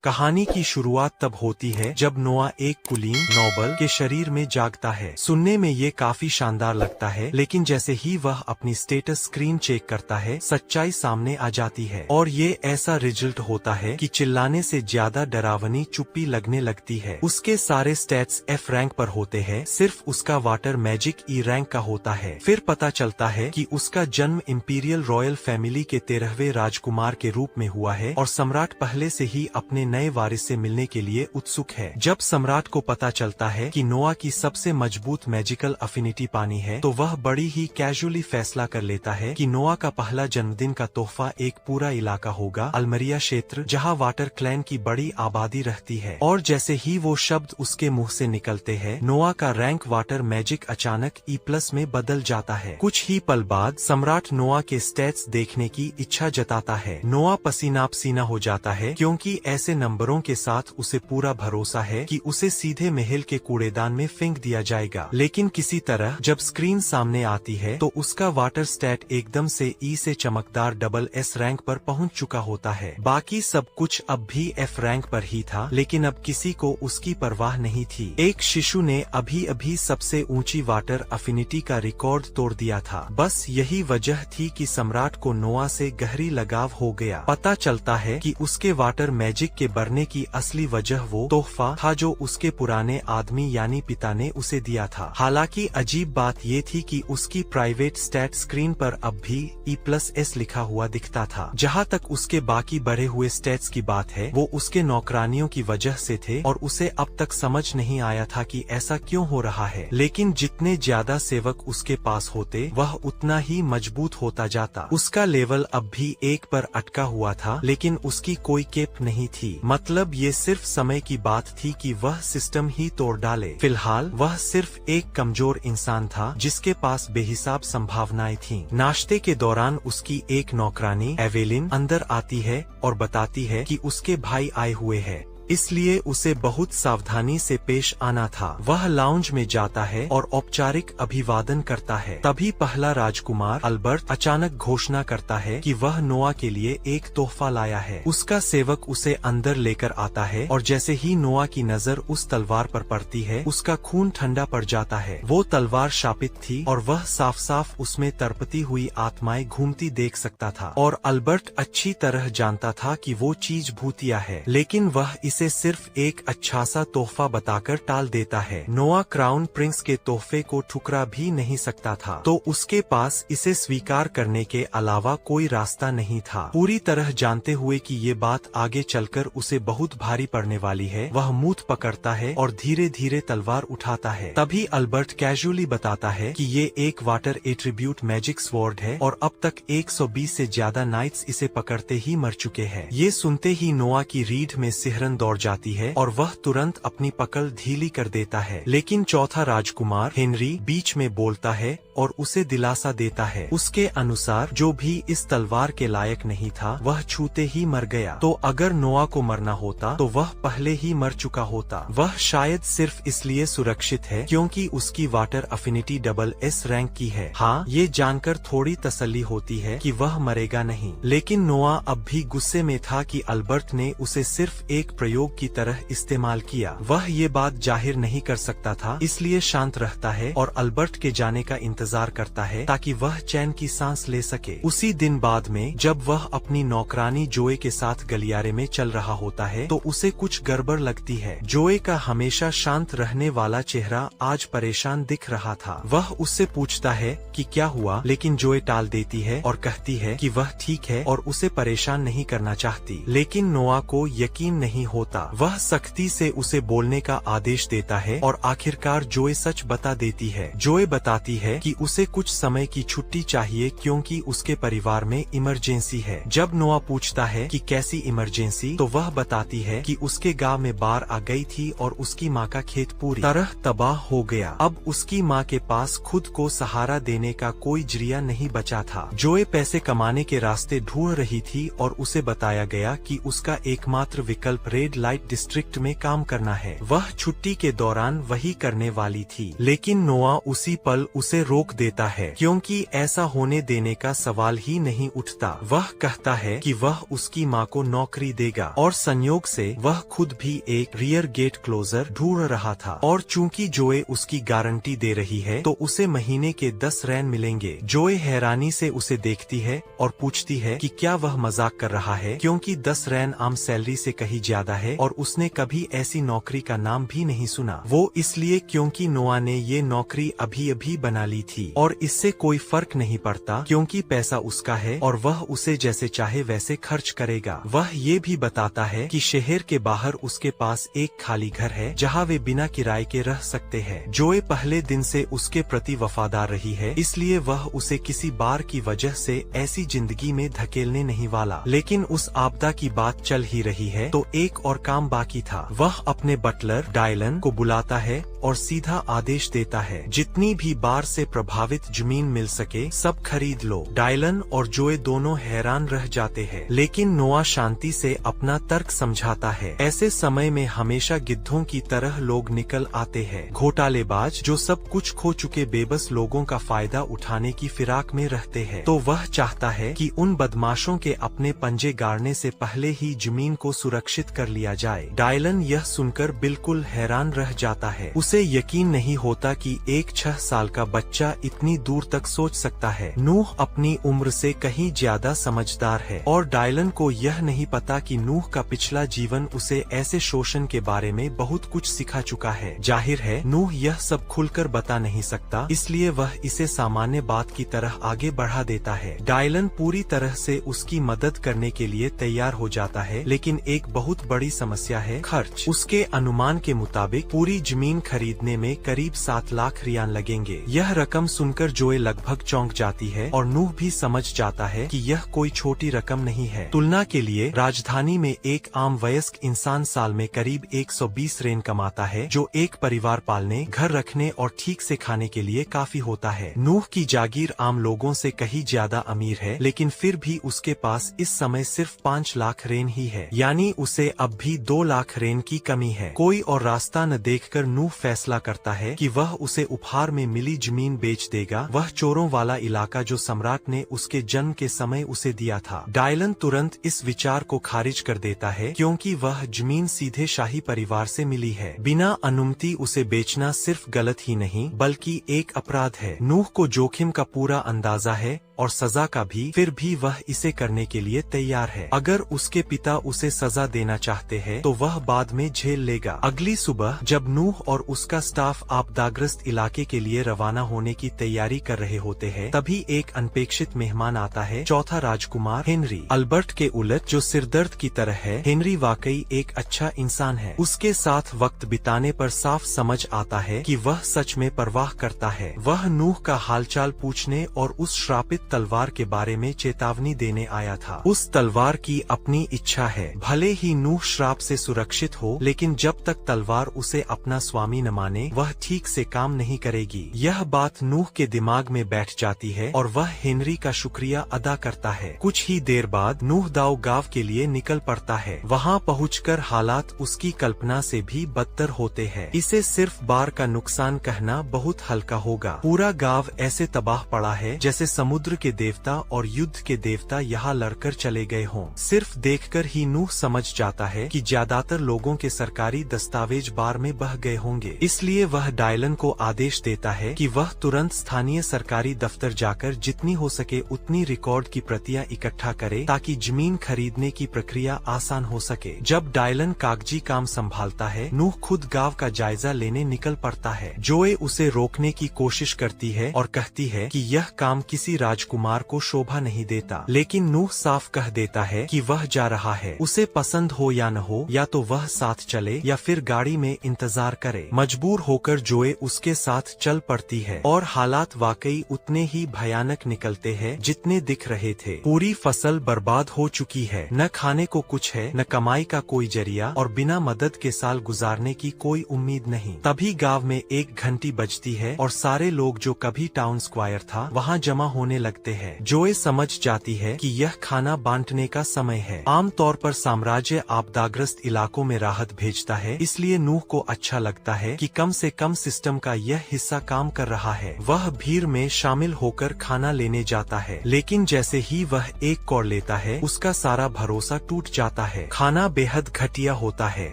कहानी की शुरुआत तब होती है जब नोआ एक कुलीन नोबल के शरीर में जागता है। सुनने में ये काफी शानदार लगता है, लेकिन जैसे ही वह अपनी स्टेटस स्क्रीन चेक करता है, सच्चाई सामने आ जाती है और ये ऐसा रिजल्ट होता है कि चिल्लाने से ज्यादा डरावनी चुप्पी लगने लगती है। उसके सारे स्टैट्स F रैंक पर होते हैं, सिर्फ उसका वाटर मैजिक E रैंक का होता है। फिर पता चलता है कि उसका जन्म इंपीरियल रॉयल फैमिली के 13वें राजकुमार के रूप में हुआ है और सम्राट पहले से ही अपने नए वारिस से मिलने के लिए उत्सुक है। जब सम्राट को पता चलता है कि नोआ की सबसे मजबूत मैजिकल अफिनिटी पानी है, तो वह बड़ी ही कैजुअली फैसला कर लेता है कि नोआ का पहला जन्मदिन का तोहफा एक पूरा इलाका होगा, अलमरिया क्षेत्र, जहां वाटर क्लैन की बड़ी आबादी रहती है। और जैसे ही वो शब्द उसके मुंह से निकलते हैं, नोआ का रैंक वाटर मैजिक अचानक E+ में बदल जाता है। कुछ ही पल बाद सम्राट नोआ के स्टैट्स देखने की इच्छा जताता है। नोआ पसीना पसीना हो जाता है, क्योंकि ऐसे नंबरों के साथ उसे पूरा भरोसा है कि उसे सीधे महल के कूड़ेदान में फेंक दिया जाएगा। लेकिन किसी तरह जब स्क्रीन सामने आती है तो उसका वाटर स्टैट एकदम से E से चमकदार SS रैंक पर पहुंच चुका होता है। बाकी सब कुछ अब भी F रैंक पर ही था, लेकिन अब किसी को उसकी परवाह नहीं थी। एक शिशु ने अभी अभी सबसे ऊंची वाटर अफिनिटी का रिकॉर्ड तोड़ दिया था। बस यही वजह थी कि सम्राट को नोआ से गहरी लगाव हो गया। पता चलता है कि उसके वाटर मैजिक के बढ़ने की असली वजह वो तोहफा था जो उसके पुराने आदमी यानी पिता ने उसे दिया था। हालांकि अजीब बात ये थी कि उसकी प्राइवेट स्टैट स्क्रीन पर अब भी E+S लिखा हुआ दिखता था। जहां तक उसके बाकी बढ़े हुए स्टैट्स की बात है, वो उसके नौकरानियों की वजह से थे और उसे अब तक समझ नहीं आया था कि ऐसा क्यों हो रहा है। लेकिन जितने ज्यादा सेवक उसके पास होते, वह उतना ही मजबूत होता जाता। उसका लेवल अब भी 1 पर अटका हुआ था, लेकिन उसकी कोई केप नहीं थी। मतलब ये सिर्फ समय की बात थी कि वह सिस्टम ही तोड़ डाले। फिलहाल वह सिर्फ एक कमजोर इंसान था जिसके पास बेहिसाब संभावनाएं थीं। नाश्ते के दौरान उसकी एक नौकरानी एवेलिन अंदर आती है और बताती है कि उसके भाई आए हुए हैं, इसलिए उसे बहुत सावधानी से पेश आना था। वह लाउंज में जाता है और औपचारिक अभिवादन करता है। तभी पहला राजकुमार अल्बर्ट अचानक घोषणा करता है कि वह नोआ के लिए एक तोहफा लाया है। उसका सेवक उसे अंदर लेकर आता है और जैसे ही नोआ की नजर उस तलवार पर पड़ती है, उसका खून ठंडा पड़ जाता है। वो तलवार शापित थी और वह साफ साफ उसमें तड़पती हुई आत्माएं घूमती देख सकता था। और अल्बर्ट अच्छी तरह जानता था कि वो चीज भूतिया है, लेकिन वह इसे सिर्फ एक अच्छा सा तोहफा बताकर टाल देता है। नोआ क्राउन प्रिंस के तोहफे को ठुकरा भी नहीं सकता था, तो उसके पास इसे स्वीकार करने के अलावा कोई रास्ता नहीं था। पूरी तरह जानते हुए कि ये बात आगे चलकर उसे बहुत भारी पड़ने वाली है, वह मुंह पकड़ता है और धीरे धीरे तलवार उठाता है। तभी अल्बर्ट कैजुअली बताता है कि ये एक वाटर एट्रीब्यूट मैजिक स्वॉर्ड है और अब तक 120 से ज्यादा नाइट्स इसे पकड़ते ही मर चुके हैं। ये सुनते ही नोआ की रीढ़ में सिहरन दौड़ जाती है और वह तुरंत अपनी पकड़ ढीली कर देता है। लेकिन चौथा राजकुमार हेनरी बीच में बोलता है और उसे दिलासा देता है। उसके अनुसार जो भी इस तलवार के लायक नहीं था, वह छूते ही मर गया। तो अगर नोआ को मरना होता तो वह पहले ही मर चुका होता। वह शायद सिर्फ इसलिए सुरक्षित है क्योंकि उसकी वाटर अफिनिटी SS रैंक की है। हाँ, ये जानकर थोड़ी तसल्ली होती है कि वह मरेगा नहीं। लेकिन नोआ अब भी गुस्से में था कि अल्बर्ट ने उसे सिर्फ एक प्रयोग की तरह इस्तेमाल किया। वह ये बात जाहिर नहीं कर सकता था, इसलिए शांत रहता है और अल्बर्ट के जाने का इंतजार करता है ताकि वह चैन की सांस ले सके। उसी दिन बाद में जब वह अपनी नौकरानी जोए के साथ गलियारे में चल रहा होता है, तो उसे कुछ गड़बड़ लगती है। जोए का हमेशा शांत रहने वाला चेहरा आज परेशान दिख रहा था। वह उससे पूछता है कि क्या हुआ, लेकिन जोए टाल देती है और कहती है कि वह ठीक है और उसे परेशान नहीं करना चाहती। लेकिन नोआ को यकीन नहीं होता। वह सख्ती से उसे बोलने का आदेश देता है और आखिरकार जोए सच बता देती है। जोए बताती है कि उसे कुछ समय की छुट्टी चाहिए क्योंकि उसके परिवार में इमरजेंसी है। जब नोआ पूछता है कि कैसी इमरजेंसी, तो वह बताती है कि उसके गांव में बाढ़ आ गई थी और उसकी माँ का खेत पूरी तरह तबाह हो गया। अब उसकी माँ के पास खुद को सहारा देने का कोई जरिया नहीं बचा था। जोए पैसे कमाने के रास्ते ढूंढ रही थी और उसे बताया गया कि उसका एकमात्र विकल्प रेड लाइट डिस्ट्रिक्ट में काम करना है। वह छुट्टी के दौरान वही करने वाली थी, लेकिन नोआ उसी पल उसे रोक रोक देता है क्योंकि ऐसा होने देने का सवाल ही नहीं उठता। वह कहता है कि वह उसकी माँ को नौकरी देगा और संयोग से वह खुद भी एक रियर गेट क्लोजर ढूंढ रहा था और चूंकि जोए उसकी गारंटी दे रही है तो उसे महीने के 10 रैन मिलेंगे। जोए हैरानी से उसे देखती है और पूछती है कि क्या वह मजाक कर रहा है क्योंकि 10 रैन आम सैलरी से कहीं ज्यादा है और उसने कभी ऐसी नौकरी का नाम भी नहीं सुना। वो इसलिए क्योंकि नोआ ने ये नौकरी अभी अभी बना ली थी और इससे कोई फर्क नहीं पड़ता क्योंकि पैसा उसका है और वह उसे जैसे चाहे वैसे खर्च करेगा। वह ये भी बताता है कि शहर के बाहर उसके पास एक खाली घर है जहाँ वे बिना किराए के रह सकते हैं। जोए पहले दिन से उसके प्रति वफादार रही है इसलिए वह उसे किसी बार की वजह से ऐसी जिंदगी में धकेलने नहीं वाला। लेकिन उस आपदा की बात चल ही रही है तो एक और काम बाकी था। वह अपने बटलर डायलन को बुलाता है और सीधा आदेश देता है जितनी भी बाढ़ से प्रभावित जमीन मिल सके सब खरीद लो। डायलन और जोए दोनों हैरान रह जाते हैं लेकिन नोआ शांति से अपना तर्क समझाता है। ऐसे समय में हमेशा गिद्धों की तरह लोग निकल आते हैं, घोटालेबाज जो सब कुछ खो चुके बेबस लोगों का फायदा उठाने की फिराक में रहते हैं। तो वह चाहता है कि उन बदमाशों के अपने पंजे गाड़ने से पहले ही जमीन को सुरक्षित कर लिया जाए। डायलन यह सुनकर बिल्कुल हैरान रह जाता है। उसे यकीन नहीं होता कि एक 6 साल का बच्चा इतनी दूर तक सोच सकता है। नूह अपनी उम्र से कहीं ज्यादा समझदार है और डायलन को यह नहीं पता कि नूह का पिछला जीवन उसे ऐसे शोषण के बारे में बहुत कुछ सिखा चुका है। जाहिर है नूह यह सब खुलकर बता नहीं सकता इसलिए वह इसे सामान्य बात की तरह आगे बढ़ा देता है। डायलन पूरी तरह से उसकी मदद करने के लिए तैयार हो जाता है लेकिन एक बहुत बड़ी समस्या है खर्च। उसके अनुमान के मुताबिक पूरी जमीन खरीदने में करीब 7 लाख रियान लगेंगे। यह रकम सुनकर जोए लगभग चौंक जाती है और नूह भी समझ जाता है कि यह कोई छोटी रकम नहीं है। तुलना के लिए राजधानी में एक आम वयस्क इंसान साल में करीब 120 रेन कमाता है जो एक परिवार पालने, घर रखने और ठीक से खाने के लिए काफी होता है। नूह की जागीर आम लोगों से कहीं ज्यादा अमीर है लेकिन फिर भी उसके पास इस समय सिर्फ 5 लाख रेन ही है, यानी उसे अब भी 2 लाख रेन की कमी है। कोई और रास्ता न देखकर नूह फैसला करता है कि वह उसे उपहार में मिली जमीन बेच देगा, वह चोरों वाला इलाका जो सम्राट ने उसके जन्म के समय उसे दिया था। डायलन तुरंत इस विचार को खारिज कर देता है क्योंकि वह जमीन सीधे शाही परिवार से मिली है। बिना अनुमति उसे बेचना सिर्फ गलत ही नहीं बल्कि एक अपराध है। नूह को जोखिम का पूरा अंदाजा है और सजा का भी, फिर भी वह इसे करने के लिए तैयार है। अगर उसके पिता उसे सजा देना चाहते हैं तो वह बाद में झेल लेगा। अगली सुबह जब नूह और उसका स्टाफ आपदाग्रस्त इलाके के लिए रवाना होने की तैयारी कर रहे होते हैं तभी एक अनपेक्षित मेहमान आता है, चौथा राजकुमार हेनरी। अल्बर्ट के उलट जो सिरदर्द की तरह है, हेनरी वाकई एक अच्छा इंसान है। उसके साथ वक्त बिताने पर साफ समझ आता है कि वह सच में परवाह करता है। वह नूह का हालचाल पूछने और उस श्रापित तलवार के बारे में चेतावनी देने आया था। उस तलवार की अपनी इच्छा है, भले ही नूह श्राप से सुरक्षित हो लेकिन जब तक तलवार उसे अपना स्वामी न माने वह ठीक से काम नहीं करेगी। यह बात नूह के दिमाग में बैठ जाती है और वह हेनरी का शुक्रिया अदा करता है। कुछ ही देर बाद नूह दाऊ गांव के लिए निकल पड़ता है। वहां पहुंचकर हालात उसकी कल्पना से भी बदतर होते हैं। इसे सिर्फ बाढ़ का नुकसान कहना बहुत हल्का होगा। पूरा गांव ऐसे तबाह पड़ा है जैसे समुद्र के देवता और युद्ध के देवता यहाँ लड़कर चले गए हों। सिर्फ देखकर ही नूह समझ जाता है कि ज्यादातर लोगों के सरकारी दस्तावेज बाढ़ में बह गए होंगे। इसलिए वह डायलन को आदेश देता है कि वह तुरंत स्थानीय सरकारी दफ्तर जाकर जितनी हो सके उतनी रिकॉर्ड की प्रतियां इकट्ठा करे ताकि जमीन खरीदने की प्रक्रिया आसान हो सके। जब डायलन कागजी काम संभालता है, नूह खुद गांव का जायजा लेने निकल पड़ता है। जोए उसे रोकने की कोशिश करती है और कहती है कि यह काम किसी राजकुमार को शोभा नहीं देता, लेकिन नूह साफ कह देता है कि वह जा रहा है। उसे पसंद हो या न हो, या तो वह साथ चले या फिर गाड़ी में इंतजार करे। मजबूर होकर जोए उसके साथ चल पड़ती है और हालात वाकई उतने ही भयानक निकलते हैं जितने दिख रहे थे। पूरी फसल बर्बाद हो चुकी है, न खाने को कुछ है, न कमाई का कोई जरिया और बिना मदद के साल गुजारने की कोई उम्मीद नहीं। तभी गांव में एक घंटी बजती है और सारे लोग जो कभी टाउन स्क्वायर था वहां जमा होने लगते हैं। जोए समझ जाती है कि यह खाना बांटने का समय है। आमतौर पर साम्राज्य आपदाग्रस्त इलाकों में राहत भेजता है, इसलिए नूह को अच्छा लगता है कि कम से कम सिस्टम का यह हिस्सा काम कर रहा है। वह भीड़ में शामिल होकर खाना लेने जाता है, लेकिन जैसे ही वह एक कौर लेता है उसका सारा भरोसा टूट जाता है। खाना बेहद घटिया होता है।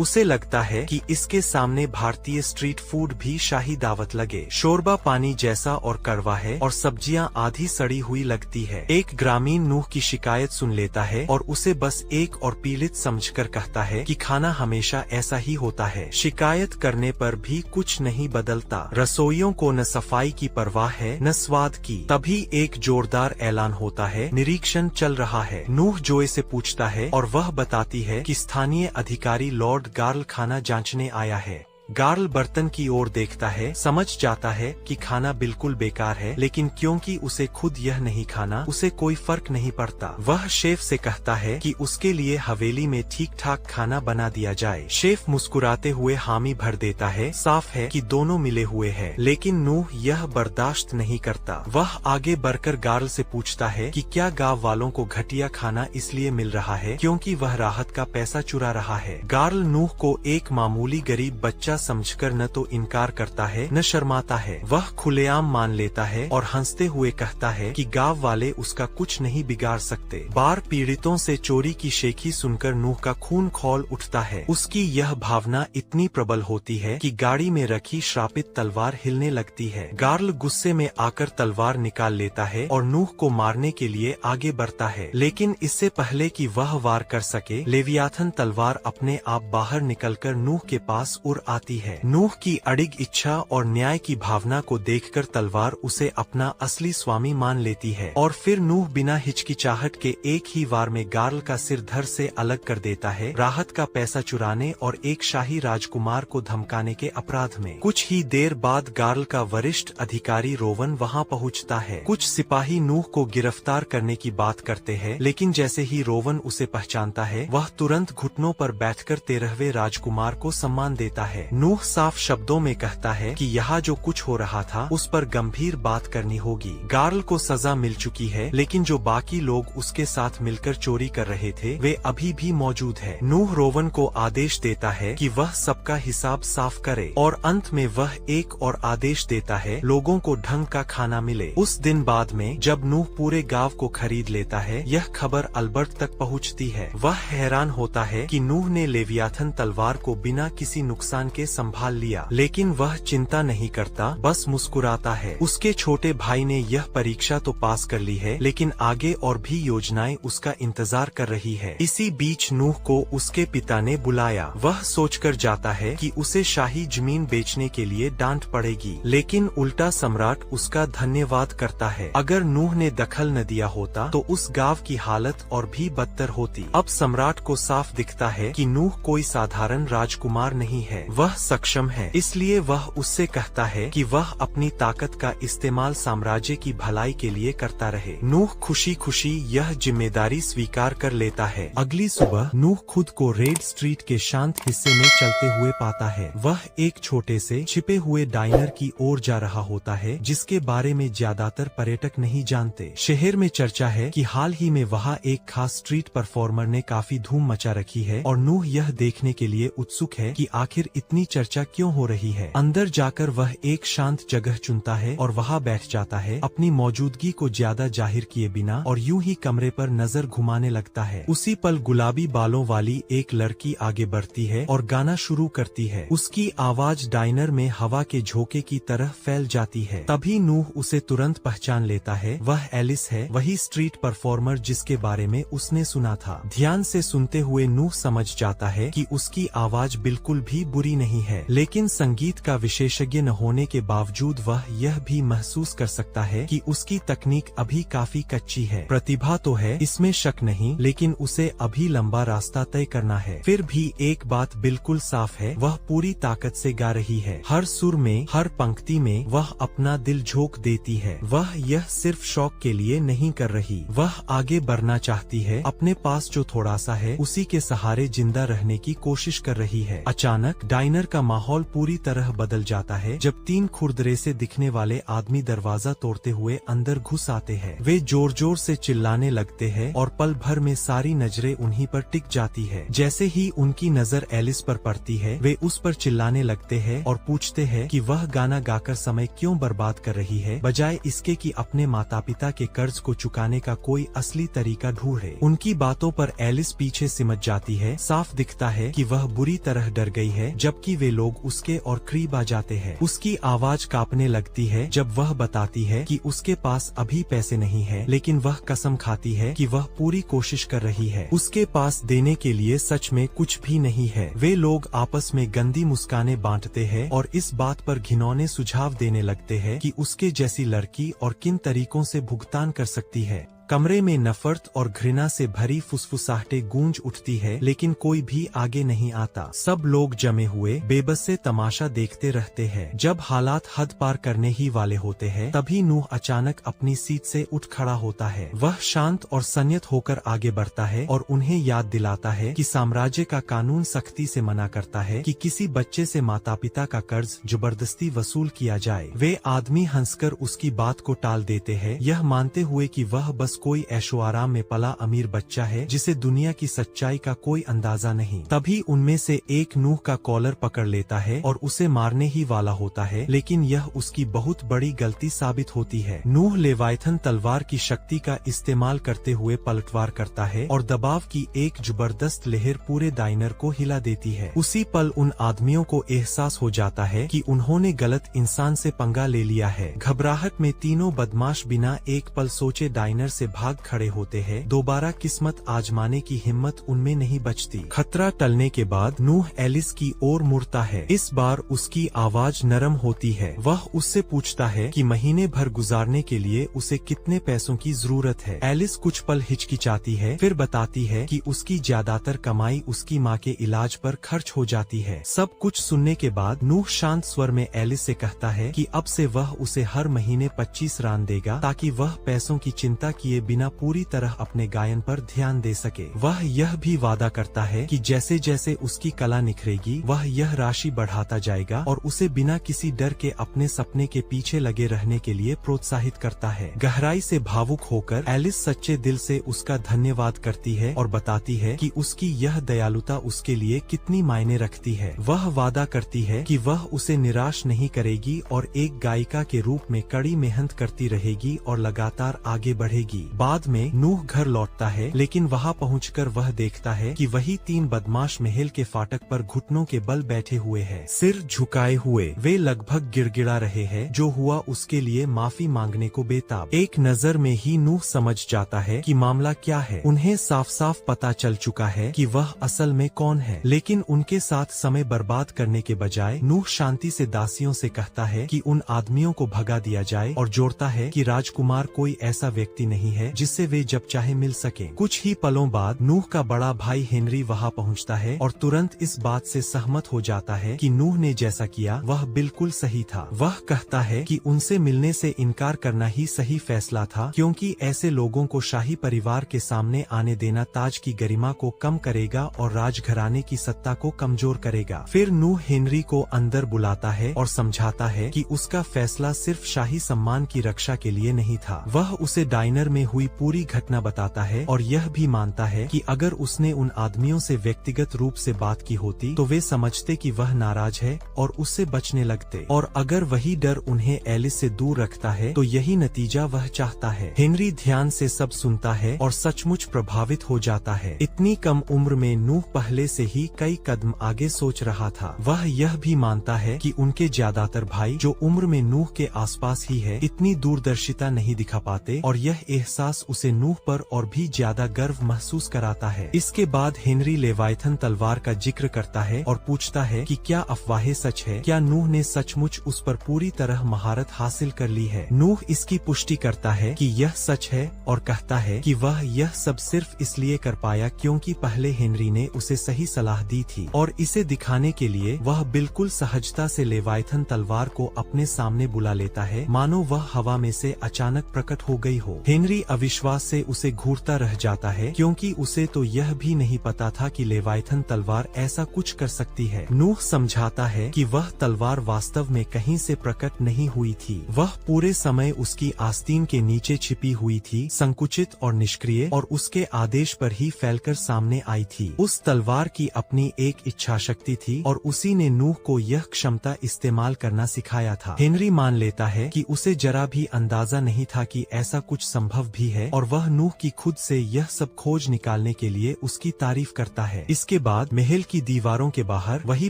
उसे लगता है कि इसके सामने भारतीय स्ट्रीट फूड भी शाही दावत लगे। शोरबा पानी जैसा और कड़वा है और सब्जियां आधी सड़ी हुई लगती है। एक ग्रामीण नूह की शिकायत सुन लेता है और उसे बस एक और पीड़ित समझकर कहता है कि खाना हमेशा ऐसा ही होता है। शिकायत करने पर भी कुछ नहीं बदलता। रसोइयों को न सफाई की परवाह है न स्वाद की। तभी एक जोरदार ऐलान होता है, निरीक्षण चल रहा है। नूह जोए से पूछता है और वह बताती है कि स्थानीय अधिकारी लॉर्ड गार्ल खाना जांचने आया है। गार्ल बर्तन की ओर देखता है, समझ जाता है कि खाना बिल्कुल बेकार है, लेकिन क्योंकि उसे खुद यह नहीं खाना, उसे कोई फर्क नहीं पड़ता। वह शेफ से कहता है कि उसके लिए हवेली में ठीक ठाक खाना बना दिया जाए। शेफ मुस्कुराते हुए हामी भर देता है। साफ है कि दोनों मिले हुए हैं, लेकिन नूह यह बर्दाश्त नहीं करता। वह आगे बढ़कर गार्ल से पूछता है कि क्या गांव वालों को घटिया खाना इसलिए मिल रहा है क्योंकि वह राहत का पैसा चुरा रहा है। गार्ल नूह को एक मामूली गरीब बच्चा समझकर न तो इनकार करता है न शर्माता है। वह खुलेआम मान लेता है और हंसते हुए कहता है कि गांव वाले उसका कुछ नहीं बिगाड़ सकते। बार पीड़ितों से चोरी की शेखी सुनकर नूह का खून खौल उठता है। उसकी यह भावना इतनी प्रबल होती है कि गाड़ी में रखी श्रापित तलवार हिलने लगती है। गार्ल गुस्से में आकर तलवार निकाल लेता है और नूह को मारने के लिए आगे बढ़ता है, लेकिन इससे पहले कि वह वार कर सके, लेवियाथन तलवार अपने आप बाहर निकलकर नूह के पास उड़ आती है। नूह की अड़िग इच्छा और न्याय की भावना को देखकर तलवार उसे अपना असली स्वामी मान लेती है और फिर नूह बिना हिचकिचाहट के एक ही वार में गार्ल का सिर धड़ से अलग कर देता है, राहत का पैसा चुराने और एक शाही राजकुमार को धमकाने के अपराध में। कुछ ही देर बाद गार्ल का वरिष्ठ अधिकारी रोवन वहां पहुंचता है। कुछ सिपाही नूह को गिरफ्तार करने की बात करते हैं, लेकिन जैसे ही रोवन उसे पहचानता है वह तुरंत घुटनों पर बैठकर 13वें राजकुमार को सम्मान देता है। नूह साफ शब्दों में कहता है कि यहाँ जो कुछ हो रहा था उस पर गंभीर बात करनी होगी। गार्ल को सजा मिल चुकी है, लेकिन जो बाकी लोग उसके साथ मिलकर चोरी कर रहे थे वे अभी भी मौजूद है। नूह रोवन को आदेश देता है कि वह सबका हिसाब साफ करे और अंत में वह एक और आदेश देता है, लोगों को ढंग का खाना मिले। उस दिन बाद में जब नूह पूरे गांव को खरीद लेता है, यह खबर अल्बर्ट तक पहुँचती है। वह हैरान होता है कि नूह ने लेवियाथन तलवार को बिना किसी नुकसान के संभाल लिया, लेकिन वह चिंता नहीं करता, बस मुस्कुराता है। उसके छोटे भाई ने यह परीक्षा तो पास कर ली है, लेकिन आगे और भी योजनाएं उसका इंतजार कर रही है। इसी बीच नूह को उसके पिता ने बुलाया। वह सोचकर जाता है कि उसे शाही जमीन बेचने के लिए डांट पड़ेगी, लेकिन उल्टा सम्राट उसका धन्यवाद करता है। अगर नूह ने दखल न दिया होता तो उस गांव की हालत और भी बदतर होती। अब सम्राट को साफ दिखता है कि नूह कोई साधारण राजकुमार नहीं है, वह सक्षम है। इसलिए वह उससे कहता है कि वह अपनी ताकत का इस्तेमाल साम्राज्य की भलाई के लिए करता रहे। नूह खुशी खुशी यह जिम्मेदारी स्वीकार कर लेता है। अगली सुबह नूह खुद को रेड स्ट्रीट के शांत हिस्से में चलते हुए पाता है। वह एक छोटे से छिपे हुए डाइनर की ओर जा रहा होता है, जिसके बारे में ज्यादातर पर्यटक नहीं जानते। शहर में चर्चा है कि हाल ही में वहाँ एक खास स्ट्रीट परफॉर्मर ने काफी धूम मचा रखी है और नूह यह देखने के लिए उत्सुक है कि आखिर इतनी चर्चा क्यों हो रही है। अंदर जाकर वह एक शांत जगह चुनता है और वहां बैठ जाता है, अपनी मौजूदगी को ज्यादा जाहिर किए बिना, और यूं ही कमरे पर नजर घुमाने लगता है। उसी पल गुलाबी बालों वाली एक लड़की आगे बढ़ती है और गाना शुरू करती है। उसकी आवाज डाइनर में हवा के झोंके की तरह फैल जाती है। तभी नूह उसे तुरंत पहचान लेता है। वह एलिस है, वही स्ट्रीट परफॉर्मर जिसके बारे में उसने सुना था। ध्यान से सुनते हुए नूह समझ जाता है कि उसकी आवाज बिल्कुल भी बुरी नहीं है, लेकिन संगीत का विशेषज्ञ न होने के बावजूद वह यह भी महसूस कर सकता है कि उसकी तकनीक अभी काफी कच्ची है। प्रतिभा तो है, इसमें शक नहीं, लेकिन उसे अभी लंबा रास्ता तय करना है। फिर भी एक बात बिल्कुल साफ है, वह पूरी ताकत से गा रही है। हर सुर में, हर पंक्ति में वह अपना दिल झोंक देती है। वह यह सिर्फ शौक के लिए नहीं कर रही, वह आगे बढ़ना चाहती है। अपने पास जो थोड़ा सा है उसी के सहारे जिंदा रहने की कोशिश कर रही है। अचानक डाइनर डाइनर का माहौल पूरी तरह बदल जाता है जब 3 खुरदरे से दिखने वाले आदमी दरवाजा तोड़ते हुए अंदर घुस आते हैं। वे जोर जोर से चिल्लाने लगते हैं और पल भर में सारी नजरें उन्हीं पर टिक जाती है। जैसे ही उनकी नजर एलिस पर पड़ती है वे उस पर चिल्लाने लगते हैं और पूछते हैं कि वह गाना गाकर समय क्यों बर्बाद कर रही है, बजाय इसके कि अपने माता पिता के कर्ज को चुकाने का कोई असली तरीका ढूंढे। उनकी बातों पर एलिस पीछे सिमट जाती है। साफ दिखता है कि वह बुरी तरह डर गई है, जबकि वे लोग उसके और करीब आ जाते हैं। उसकी आवाज कांपने लगती है जब वह बताती है कि उसके पास अभी पैसे नहीं है, लेकिन वह कसम खाती है कि वह पूरी कोशिश कर रही है। उसके पास देने के लिए सच में कुछ भी नहीं है। वे लोग आपस में गंदी मुस्कानें बांटते हैं और इस बात पर घिनौने सुझाव देने लगते हैं कि उसके जैसी लड़की और किन तरीकों से भुगतान कर सकती है। कमरे में नफरत और घृणा से भरी फुसफुसाहटें गूंज उठती है, लेकिन कोई भी आगे नहीं आता। सब लोग जमे हुए बेबस से तमाशा देखते रहते हैं। जब हालात हद पार करने ही वाले होते हैं, तभी नूह अचानक अपनी सीट से उठ खड़ा होता है। वह शांत और संयत होकर आगे बढ़ता है और उन्हें याद दिलाता है कि साम्राज्य का कानून सख्ती से मना करता है कि किसी बच्चे से माता पिता का कर्ज जबरदस्ती वसूल किया जाए। वे आदमी हंसकर उसकी बात को टाल देते हैं, यह मानते हुए कि वह बस कोई ऐशो आराम में पला अमीर बच्चा है जिसे दुनिया की सच्चाई का कोई अंदाजा नहीं। तभी उनमें से एक नूह का कॉलर पकड़ लेता है और उसे मारने ही वाला होता है, लेकिन यह उसकी बहुत बड़ी गलती साबित होती है। नूह लेवाइथन तलवार की शक्ति का इस्तेमाल करते हुए पलटवार करता है और दबाव की एक जबरदस्त लहर पूरे डाइनर को हिला देती है। उसी पल उन आदमियों को एहसास हो जाता है कि उन्होंने गलत इंसान से पंगा ले लिया है। घबराहट में तीनों बदमाश बिना एक पल सोचे डाइनर से भाग खड़े होते हैं। दोबारा किस्मत आजमाने की हिम्मत उनमें नहीं बचती। खतरा टलने के बाद नूह एलिस की ओर मुड़ता है। इस बार उसकी आवाज नरम होती है। वह उससे पूछता है कि महीने भर गुजारने के लिए उसे कितने पैसों की जरूरत है। एलिस कुछ पल हिचकिचाती है, फिर बताती है कि उसकी ज्यादातर कमाई उसकी माँ के इलाज पर खर्च हो जाती है। सब कुछ सुनने के बाद नूह शांत स्वर में एलिस से कहता है कि अब से वह उसे हर महीने 25 रान देगा, ताकि वह पैसों की चिंता किए बिना पूरी तरह अपने गायन पर ध्यान दे सके। वह यह भी वादा करता है कि जैसे जैसे उसकी कला निखरेगी वह यह राशि बढ़ाता जाएगा और उसे बिना किसी डर के अपने सपने के पीछे लगे रहने के लिए प्रोत्साहित करता है। गहराई से भावुक होकर एलिस सच्चे दिल से उसका धन्यवाद करती है और बताती है कि उसकी यह दयालुता उसके लिए कितनी मायने रखती है। वह वादा करती है कि वह उसे निराश नहीं करेगी और एक गायिका के रूप में कड़ी मेहनत करती रहेगी और लगातार आगे बढ़ेगी। बाद में नूह घर लौटता है, लेकिन वहां पहुंचकर वह देखता है कि वही 3 बदमाश महल के फाटक पर घुटनों के बल बैठे हुए हैं, सिर झुकाए हुए। वे लगभग गिड़गिड़ा रहे हैं। जो हुआ उसके लिए माफी मांगने को बेताब। एक नजर में ही नूह समझ जाता है कि मामला क्या है। उन्हें साफ साफ पता चल चुका है कि वह असल में कौन है, लेकिन उनके साथ समय बर्बाद करने के बजाय नूह शांति से दासियों से कहता है कि उन आदमियों को भगा दिया जाए और जोड़ता है कि राजकुमार कोई ऐसा व्यक्ति नहीं है जिससे वे जब चाहे मिल सके। कुछ ही पलों बाद नूह का बड़ा भाई हेनरी वहां पहुंचता है और तुरंत इस बात से सहमत हो जाता है कि नूह ने जैसा किया वह बिल्कुल सही था। वह कहता है कि उनसे मिलने से इनकार करना ही सही फैसला था, क्योंकि ऐसे लोगों को शाही परिवार के सामने आने देना ताज की गरिमा को कम करेगा और राजघराने की सत्ता को कमजोर करेगा। फिर नूह हेनरी को अंदर बुलाता है और समझाता है कि उसका फैसला सिर्फ शाही सम्मान की रक्षा के लिए नहीं था। वह उसे डाइनर में हुई पूरी घटना बताता है और यह भी मानता है कि अगर उसने उन आदमियों से व्यक्तिगत रूप से बात की होती तो वे समझते कि वह नाराज है और उससे बचने लगते, और अगर वही डर उन्हें एलिस से दूर रखता है तो यही नतीजा वह चाहता है। हेनरी ध्यान से सब सुनता है और सचमुच प्रभावित हो जाता है। इतनी कम उम्र में नूह पहले से ही कई कदम आगे सोच रहा था। वह यह भी मानता है कि उनके ज्यादातर भाई जो उम्र में नूह के आसपास ही है इतनी दूरदर्शिता नहीं दिखा पाते, और यह एहसास उसे नूह पर और भी ज्यादा गर्व महसूस कराता है। इसके बाद हेनरी लेवाइथन तलवार का जिक्र करता है और पूछता है कि क्या अफवाहें सच है, क्या नूह ने सचमुच उस पर पूरी तरह महारत हासिल कर ली है। नूह इसकी पुष्टि करता है कि यह सच है और कहता है कि वह यह सब सिर्फ इसलिए कर पाया क्योंकि पहले हेनरी ने उसे सही सलाह दी थी, और इसे दिखाने के लिए वह बिल्कुल सहजता से लेवाइथन तलवार को अपने सामने बुला लेता है, मानो वह हवा में से अचानक प्रकट हो गई हो। हेनरी अविश्वास से उसे घूरता रह जाता है, क्योंकि उसे तो यह भी नहीं पता था कि लेवाइथन तलवार ऐसा कुछ कर सकती है। नूह समझाता है कि वह तलवार वास्तव में कहीं से प्रकट नहीं हुई थी, वह पूरे समय उसकी आस्तीन के नीचे छिपी हुई थी, संकुचित और निष्क्रिय, और उसके आदेश पर ही फैलकर सामने आई थी। उस तलवार की अपनी एक इच्छा शक्ति थी और उसी ने नूह को यह क्षमता इस्तेमाल करना सिखाया था। हेनरी मान लेता है कि उसे जरा भी अंदाजा नहीं था कि ऐसा कुछ संभव भी है, और वह नूह की खुद से यह सब खोज निकालने के लिए उसकी तारीफ करता है। इसके बाद महल की दीवारों के बाहर वही